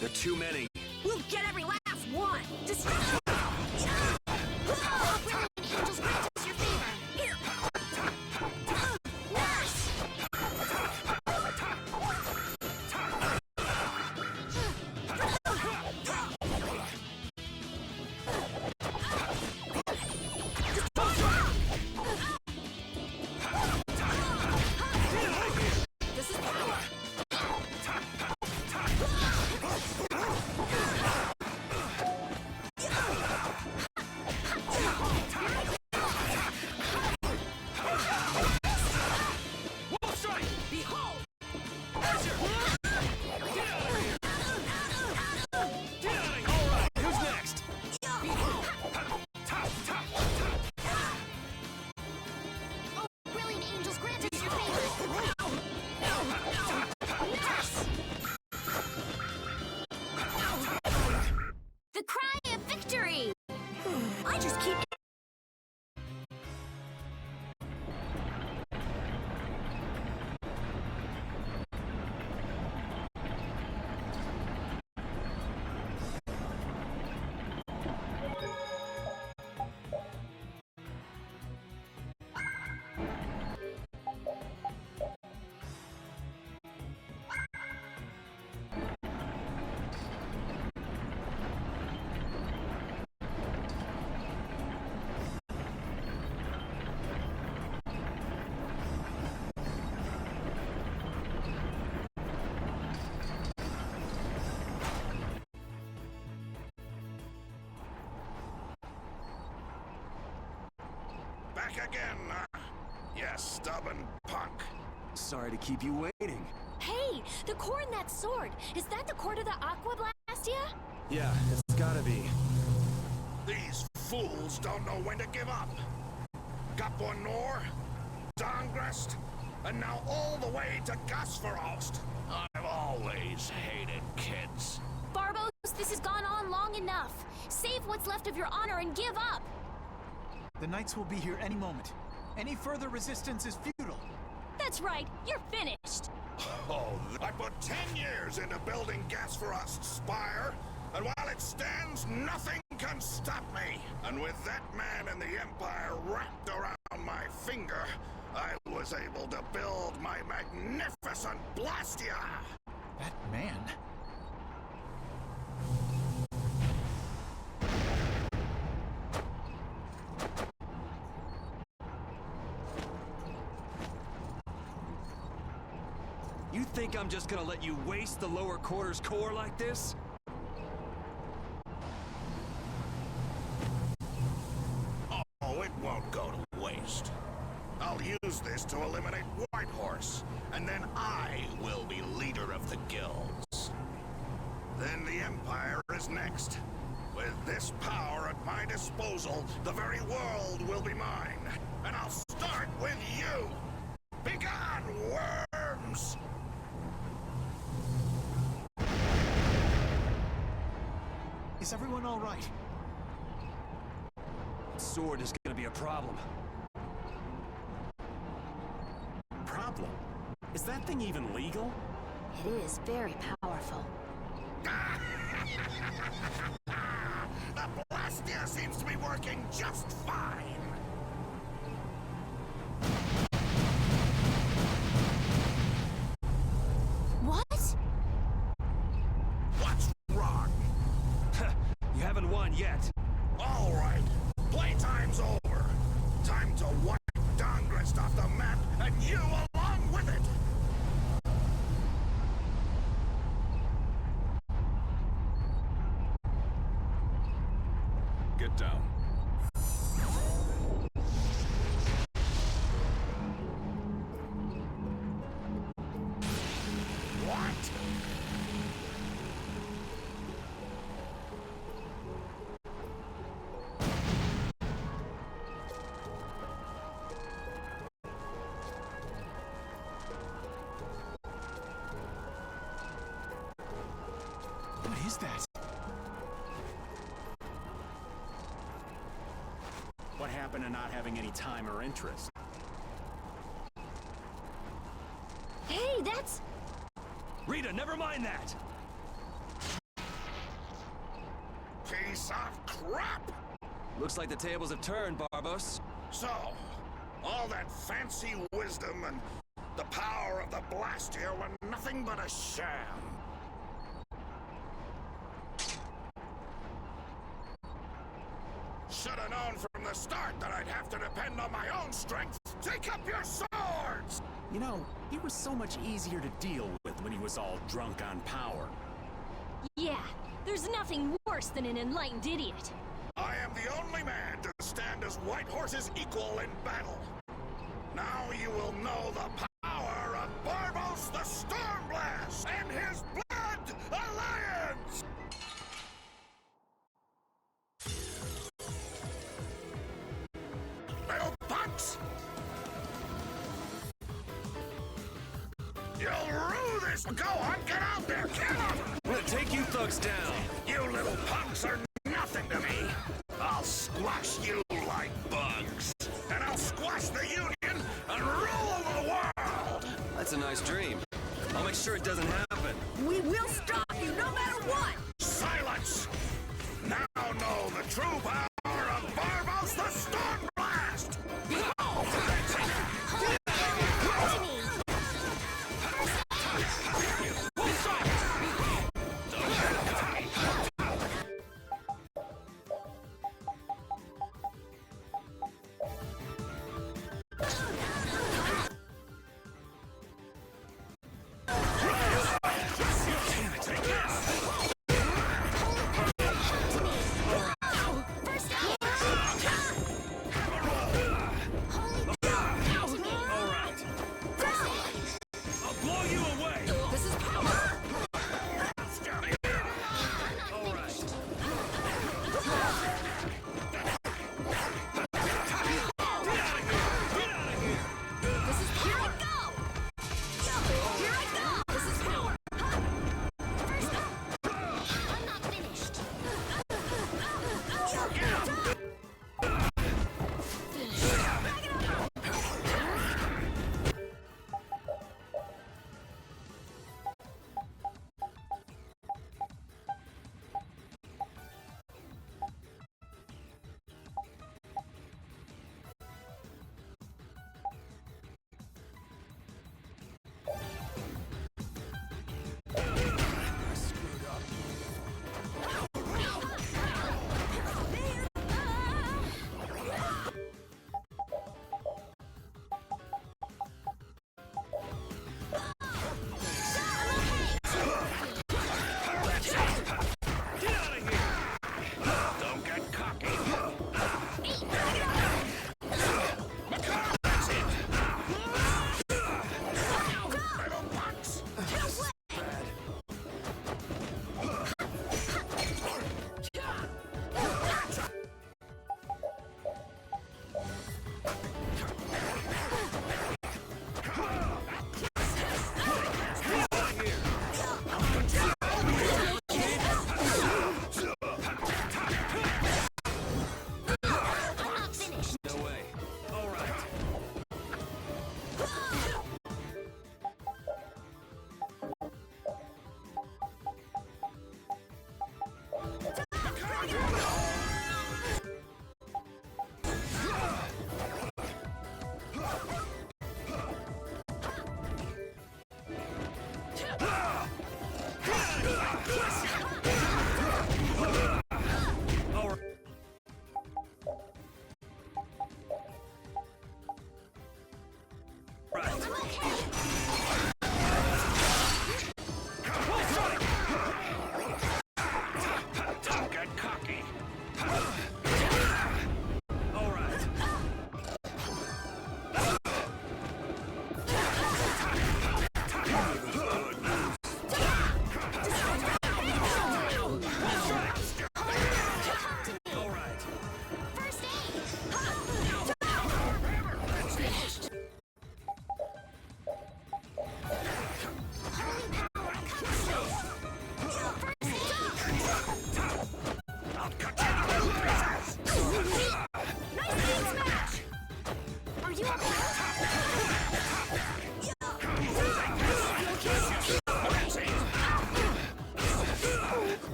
There are too many. We'll get every last one! Destruction! Brilliant angels grant us your favor! Here! This is power! Brilliant angels grant us your favor! The cry of victory! I just keep... Back again, yes, stubborn punk. Sorry to keep you waiting. Hey, the core in that sword. Is that the core to the Aqua Blastia? Yeah, it's gotta be. These fools don't know when to give up. Gapor Nor, Dahngrest, and now all the way to Gasfarost. I've always hated kids. Barbos, this has gone on long enough. Save what's left of your honor and give up. The Knights will be here any moment. Any further resistance is futile. That's right, you're finished. Oh, I put 10 years into building Gasfarost's spire, and while it stands, nothing can stop me. And with that man in the Empire wrapped around my finger, I was able to build my magnificent Blastia! That man... You think I'm just gonna let you waste the lower quarters core like this? Oh, it won't go to waste. I'll use this to eliminate Whitehorse, and then I will be leader of the guilds. Then the Empire is next. With this power at my disposal, the very world will be mine. And I'll start with you! Begone, worms! Is everyone all right? Sword is gonna be a problem. problem. Is that thing even legal? It is very powerful. The Blastia seems to be working just fine. What? What's wrong? You haven't won yet. All right, playtime's over. Time to wipe Dahngrest off the map, and you along with it. Get down. What? What is that? What happened to not having any time or interest? Hey, that's... Rita, never mind that! Piece of crap! Looks like the tables have turned, Barbos. So, all that fancy wisdom and the power of the Blastia were nothing but a sham. Should have known from the start that I'd have to depend on my own strength. Take up your swords! You know, he was so much easier to deal with when he was all drunk on power. Yeah, there's nothing worse than an enlightened idiot. I am the only man to stand as Whitehorse's equal in battle. Now you will know the power of Barbos the Stormblast and his Blood Alliance! Little punks! You'll rue this! Go on, get out there, kill him! I'm gonna take you thugs down! You little punks are nothing to me! I'll squash you like bugs! And I'll squash the Union and rule the world! That's a nice dream. I'll make sure it doesn't happen. We will stop you no matter what! Silence! Now know the true power of Barbos the Stormblast!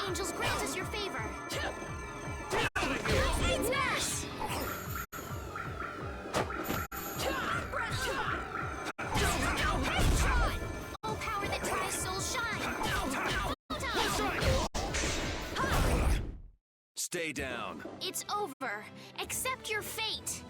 angels grant us your favor. Smash! Oh, power that tries soul shine. Stay down. It's over. Accept your fate.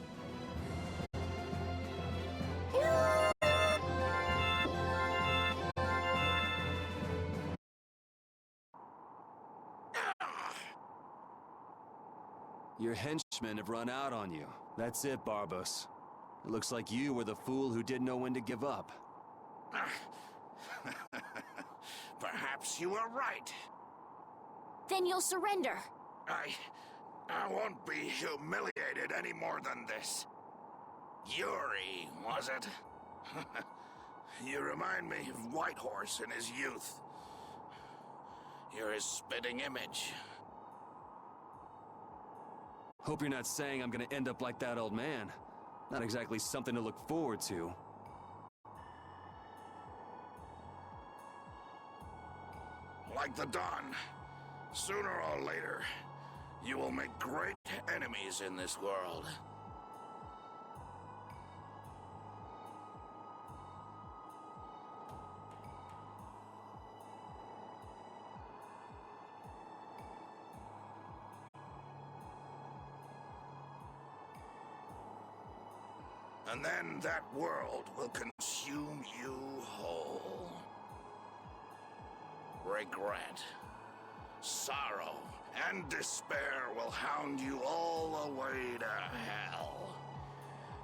Your henchmen have run out on you. That's it, Barbos. It looks like you were the fool who didn't know when to give up. Perhaps you were right. Then you'll surrender. I won't be humiliated any more than this. Yuri, was it? You remind me of Whitehorse in his youth. You're his spitting image. Hope you're not saying I'm gonna end up like that old man. Not exactly something to look forward to. Like the Dawn, sooner or later, you will make great enemies in this world. And then that world will consume you whole. Regret, sorrow, and despair will hound you all the way to hell.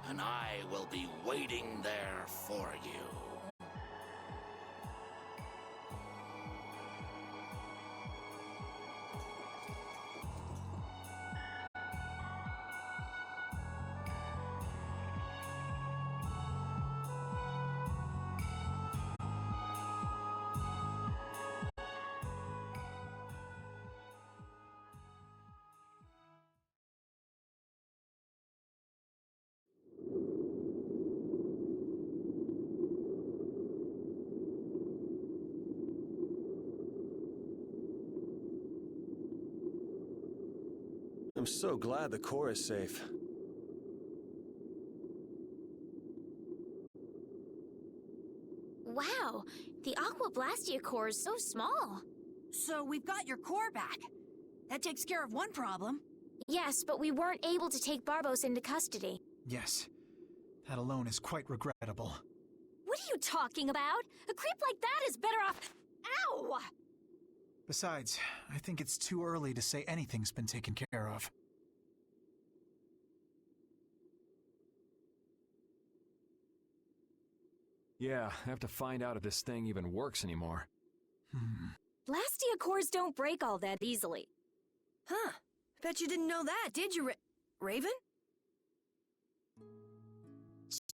And I will be waiting there for you. I'm so glad the core is safe. Wow, the Aqua Blastia core is so small. So we've got your core back. That takes care of one problem. Yes, but we weren't able to take Barbos into custody. Yes. That alone is quite regrettable. What are you talking about? A creep like that is better off... Ow! Besides, I think it's too early to say anything's been taken care of. Yeah, I have to find out if this thing even works anymore. Blastia cores don't break all that easily. Huh. Bet you didn't know that, did you, Raven?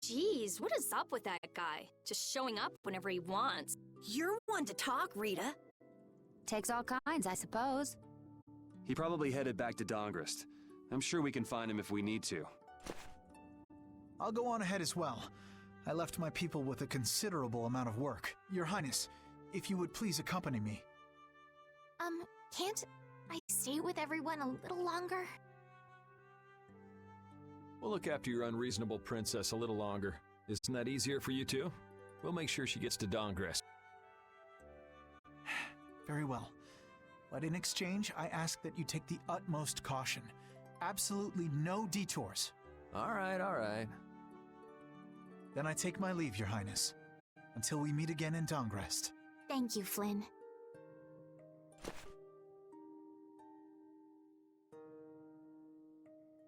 Jeez, what is up with that guy? Just showing up whenever he wants. You're one to talk, Rita. Takes all kinds, I suppose. He probably headed back to Dongrist. I'm sure we can find him if we need to. I'll go on ahead as well. I left my people with a considerable amount of work. Your Highness, if you would please accompany me. Can't I stay with everyone a little longer? We'll look after your unreasonable princess a little longer. Isn't that easier for you too? We'll make sure she gets to Dongrist. Very well. But in exchange, I ask that you take the utmost caution. Absolutely no detours. All right. Then I take my leave, Your Highness. Until we meet again in Dongrest. Thank you, Flynn.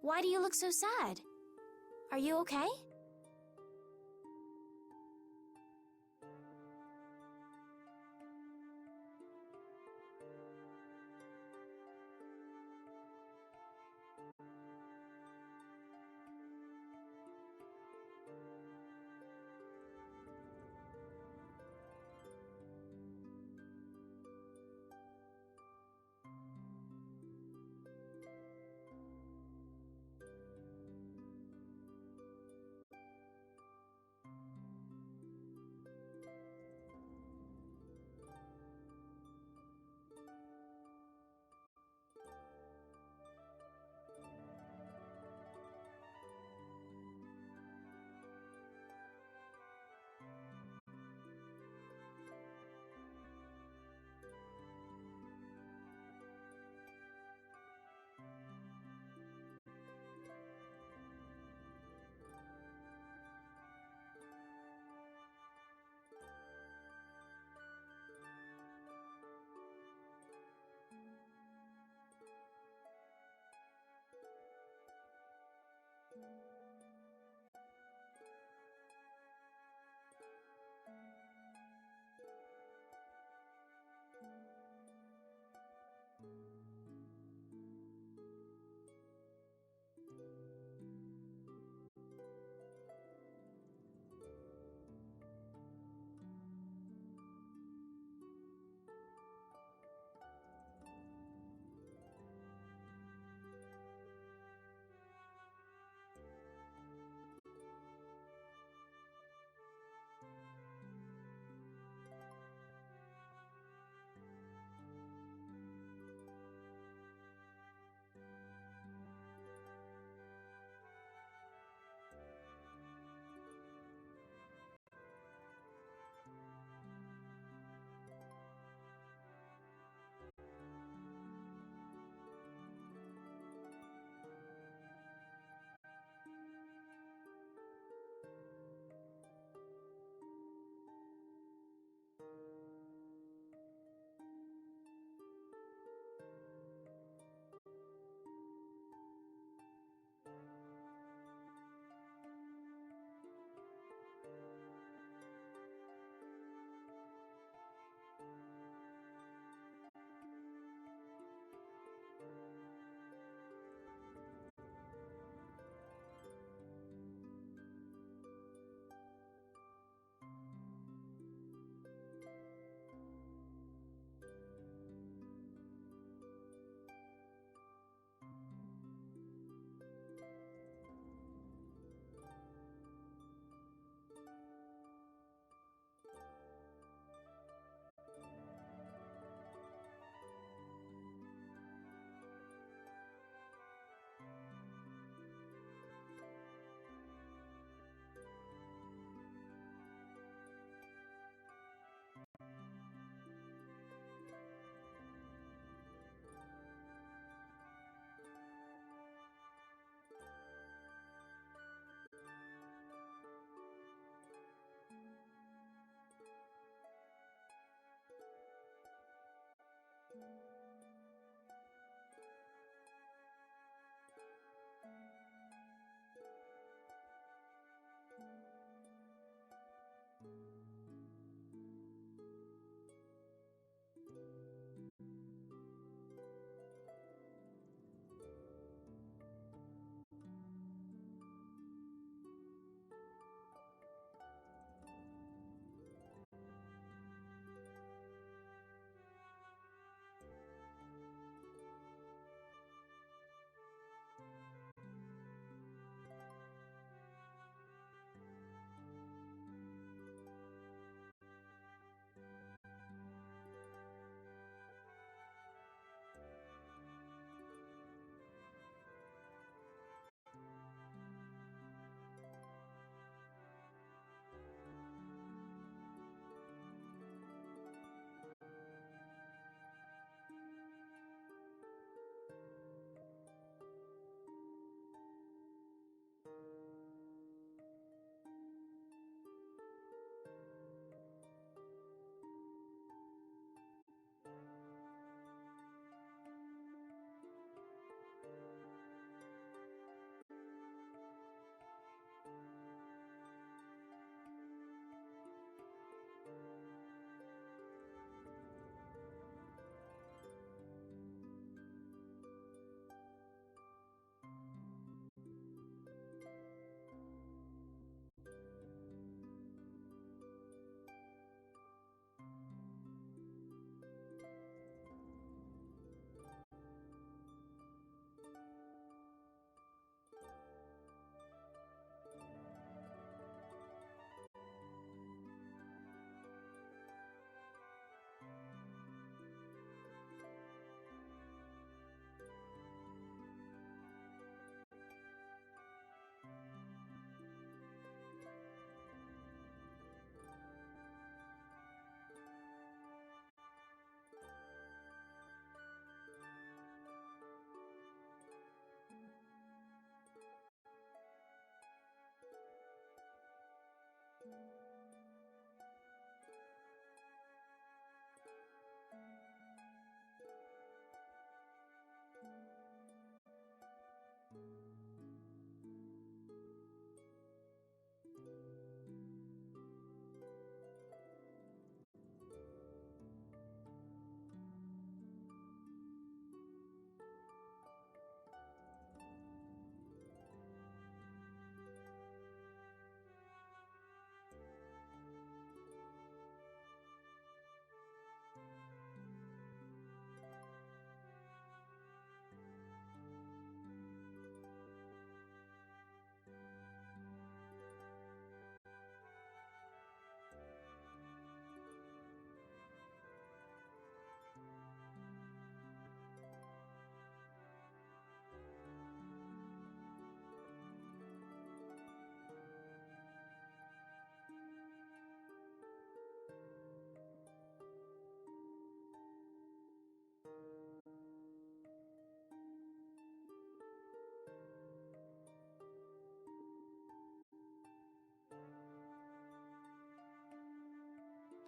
Why do you look so sad? Are you okay?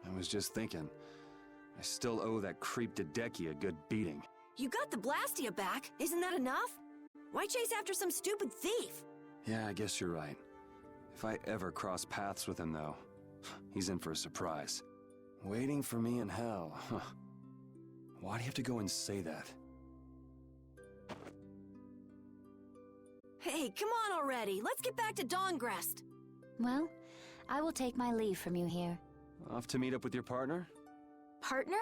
I was just thinking, I still owe that creep Dedeki a good beating. You got the Blastia back. Isn't that enough? Why chase after some stupid thief? Yeah, I guess you're right. If I ever cross paths with him, though, he's in for a surprise. Waiting for me in hell, huh? Why do you have to go and say that? Hey, come on already. Let's get back to Dawngrest. Well, I will take my leave from you here. Off to meet up with your partner? Partner?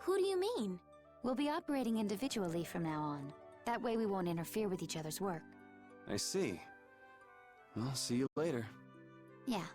Who do you mean? We'll be operating individually from now on. That way we won't interfere with each other's work. I see. Well, see you later. Yeah.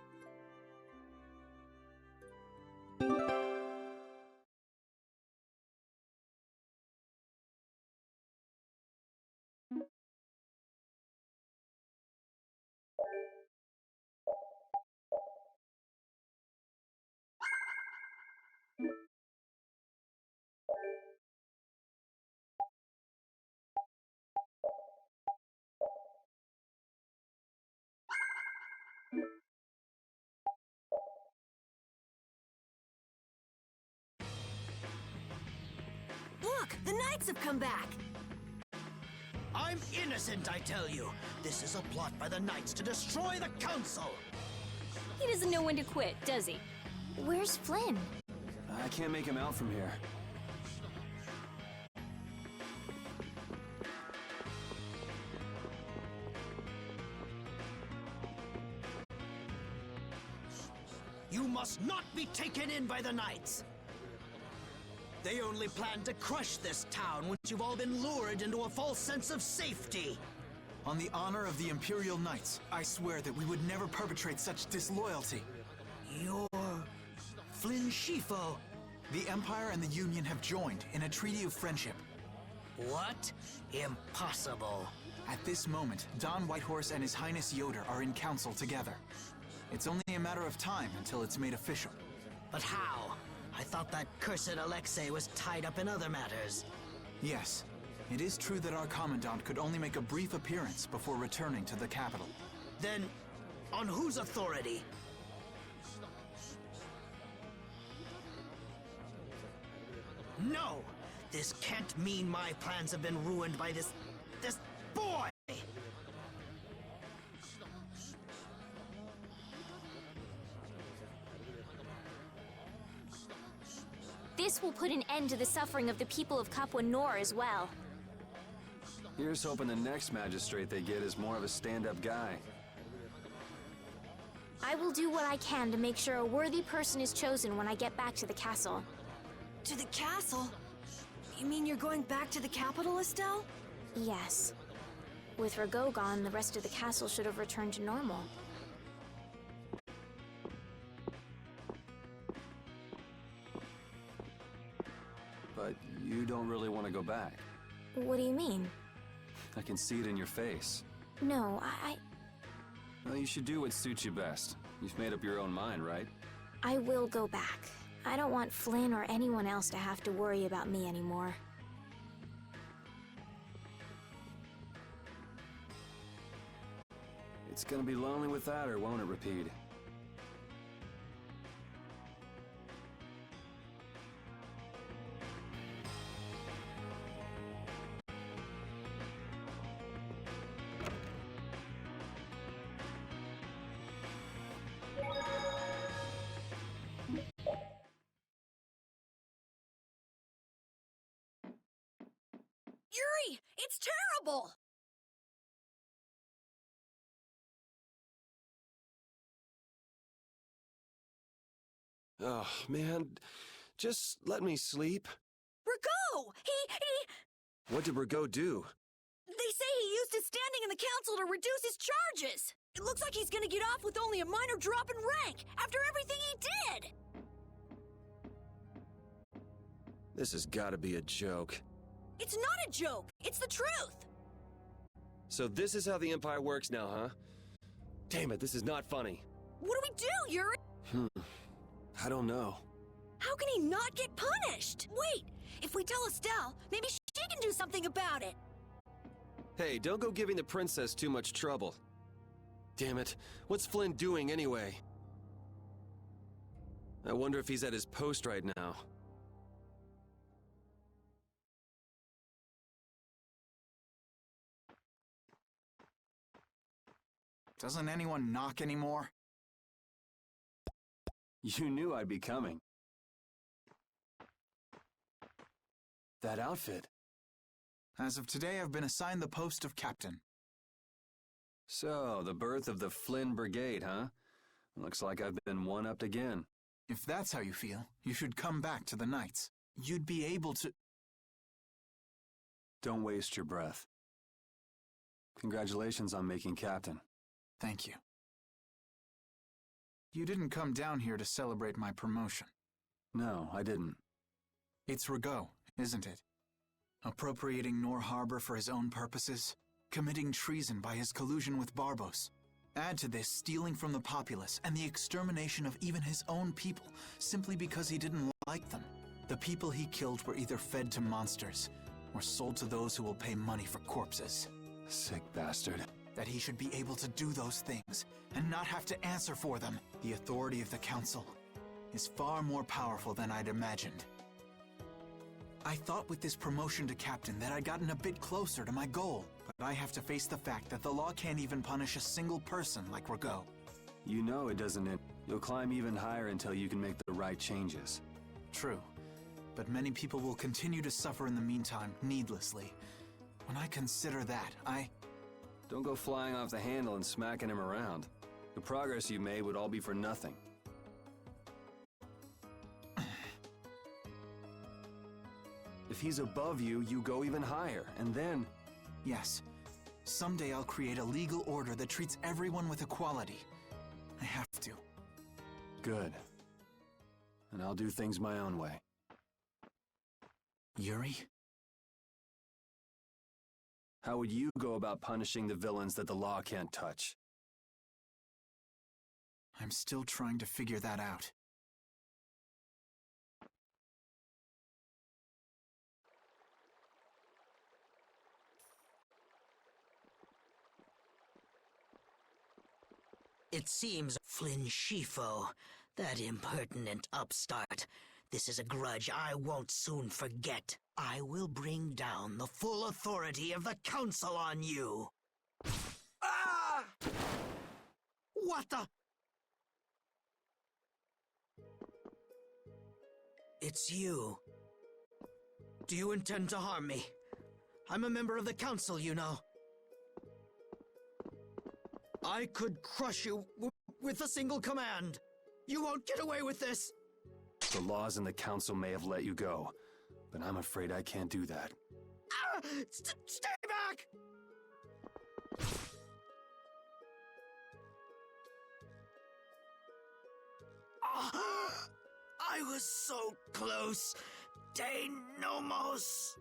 Look! The Knights have come back! I'm innocent, I tell you. This is a plot by the Knights to destroy the Council. He doesn't know when to quit, does he? Where's Flynn? I can't make him out from here. You must not be taken in by the Knights. They only plan to crush this town once you've all been lured into a false sense of safety. On the honor of the Imperial Knights, I swear that we would never perpetrate such disloyalty. You're Flynn Scifo. The Empire and the Union have joined in a treaty of friendship. What? Impossible. At this moment, Don Whitehorse and His Highness Yoder are in council together. It's only a matter of time until it's made official. But how? I thought that cursed Alexei was tied up in other matters. Yes, it is true that our Commandant could only make a brief appearance before returning to the capital. Then, on whose authority? No! This can't mean my plans have been ruined by this boy! This will put an end to the suffering of the people of Capua Nor as well. Here's hoping the next magistrate they get is more of a stand-up guy. I will do what I can to make sure a worthy person is chosen when I get back to the castle. To the castle? You mean you're going back to the capital, Estelle? Yes. With Rago gone, the rest of the castle should have returned to normal. But you don't really want to go back. What do you mean? I can see it in your face. No, Well, you should do what suits you best. You've made up your own mind, right? I will go back. I don't want Flynn or anyone else to have to worry about me anymore. It's gonna be lonely without her, won't it, Rapide? Yuri! It's terrible! Oh, man. Just let me sleep. Rago! He... What did Rago do? They say he used his standing in the council to reduce his charges! It looks like he's gonna get off with only a minor drop in rank, after everything he did! This has gotta be a joke. It's not a joke! It's the truth! So this is how the Empire works now, huh? Damn it, this is not funny. What do we do, Yuri? I don't know. How can he not get punished? Wait! If we tell Estelle, maybe she can do something about it! Hey, don't go giving the princess too much trouble. Damn it, what's Flynn doing anyway? I wonder if he's at his post right now. Doesn't anyone knock anymore? You knew I'd be coming. That outfit. As of today, I've been assigned the post of captain. So, the birth of the Flynn Brigade, huh? Looks like I've been one-upped again. If that's how you feel, you should come back to the Knights. You'd be able to... Don't waste your breath. Congratulations on making captain. Thank you. You didn't come down here to celebrate my promotion. No, I didn't. It's Rago, isn't it? Appropriating Nor Harbor for his own purposes, committing treason by his collusion with Barbos. Add to this stealing from the populace and the extermination of even his own people simply because he didn't like them. The people he killed were either fed to monsters or sold to those who will pay money for corpses. Sick bastard. That he should be able to do those things and not have to answer for them. The authority of the Council is far more powerful than I'd imagined. I thought with this promotion to captain that I'd gotten a bit closer to my goal, but I have to face the fact that the law can't even punish a single person like Rago. You know it doesn't end. You'll climb even higher until you can make the right changes. True, but many people will continue to suffer in the meantime, needlessly. When I consider that, Don't go flying off the handle and smacking him around. The progress you made would all be for nothing. If he's above you, you go even higher, and then... Yes. Someday I'll create a legal order that treats everyone with equality. I have to. Good. And I'll do things my own way. Yuri? How would you go about punishing the villains that the law can't touch? I'm still trying to figure that out. It seems Flynn Scifo, that impertinent upstart. This is a grudge I won't soon forget. I will bring down the full authority of the Council on you. Ah! What the? It's you. Do you intend to harm me? I'm a member of the Council, you know. I could crush you with a single command. You won't get away with this. The laws and the Council may have let you go, but I'm afraid I can't do that. Ah! Stay back! Ah! I was so close. De Nomos.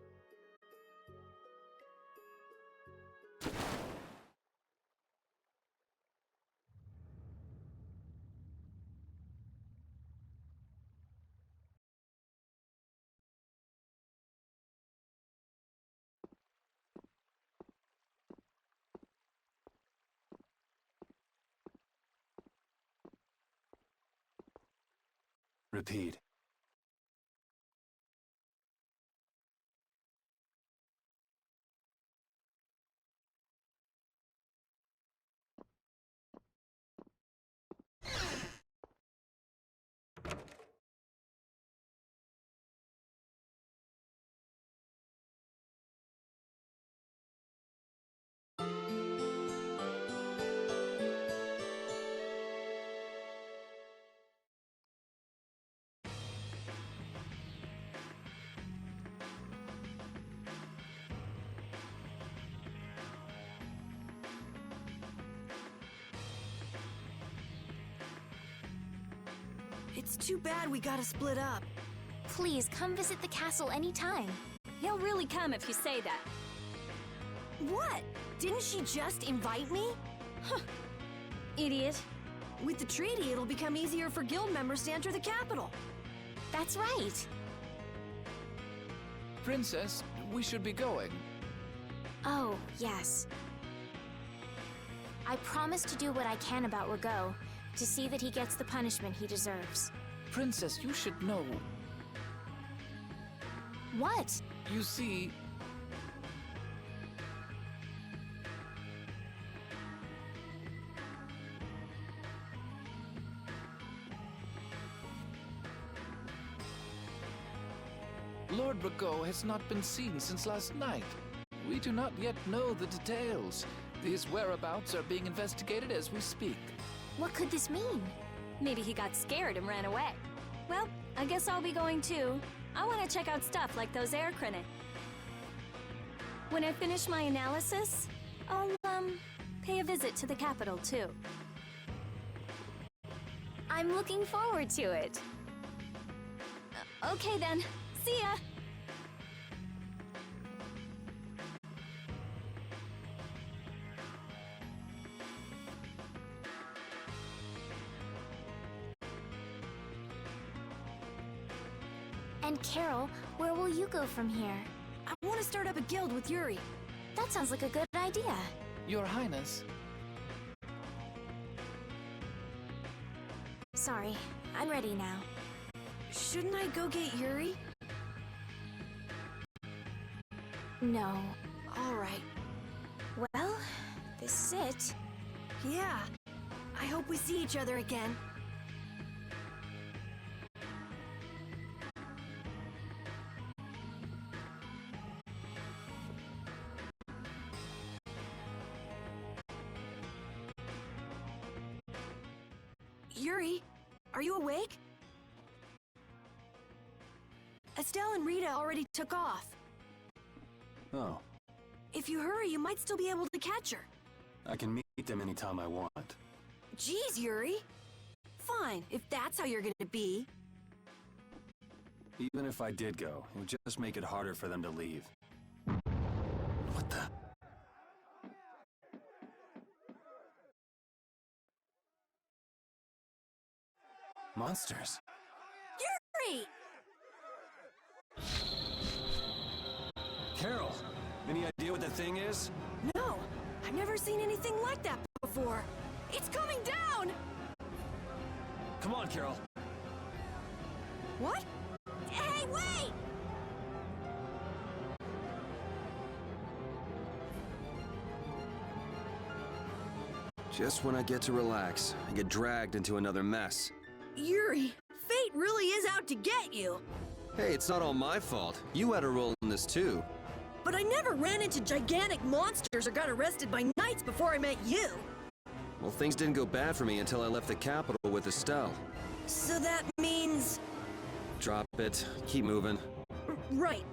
Repeat. It's too bad we gotta split up. Please, come visit the castle anytime. He'll really come if you say that. What? Didn't she just invite me? Huh. Idiot. With the treaty, it'll become easier for guild members to enter the capital. That's right. Princess, we should be going. Oh, yes. I promise to do what I can about Rago, to see that he gets the punishment he deserves. Princess, you should know. What? You see... Lord Rago has not been seen since last night. We do not yet know the details. His whereabouts are being investigated as we speak. What could this mean? Maybe he got scared and ran away. Well, I guess I'll be going too. I want to check out stuff like those air crennet. When I finish my analysis, I'll, pay a visit to the capital too. I'm looking forward to it. Okay then, see ya! And Carol, where will you go from here? I want to start up a guild with Yuri. That sounds like a good idea. Your Highness. Sorry, I'm ready now. Shouldn't I go get Yuri? No. Alright. Well, this is it. Yeah. I hope we see each other again. Yuri, are you awake? Estelle and Rita already took off. Oh, If you hurry, you might still be able to catch her. I can meet them anytime I want. Jeez, Yuri. Fine, if that's how you're gonna be. Even if I did go, it would just make it harder for them to leave. What the? Monsters. Yuri! Carol, any idea what the thing is? No, I've never seen anything like that before. It's coming down! Come on, Carol. What? Hey, wait! Just when I get to relax, I get dragged into another mess. Yuri, fate really is out to get you. Hey, it's not all my fault. You had a role in this too. But I never ran into gigantic monsters or got arrested by knights before I met you. Well, things didn't go bad for me until I left the capital with Estelle. So that means... Drop it. Keep moving. Right.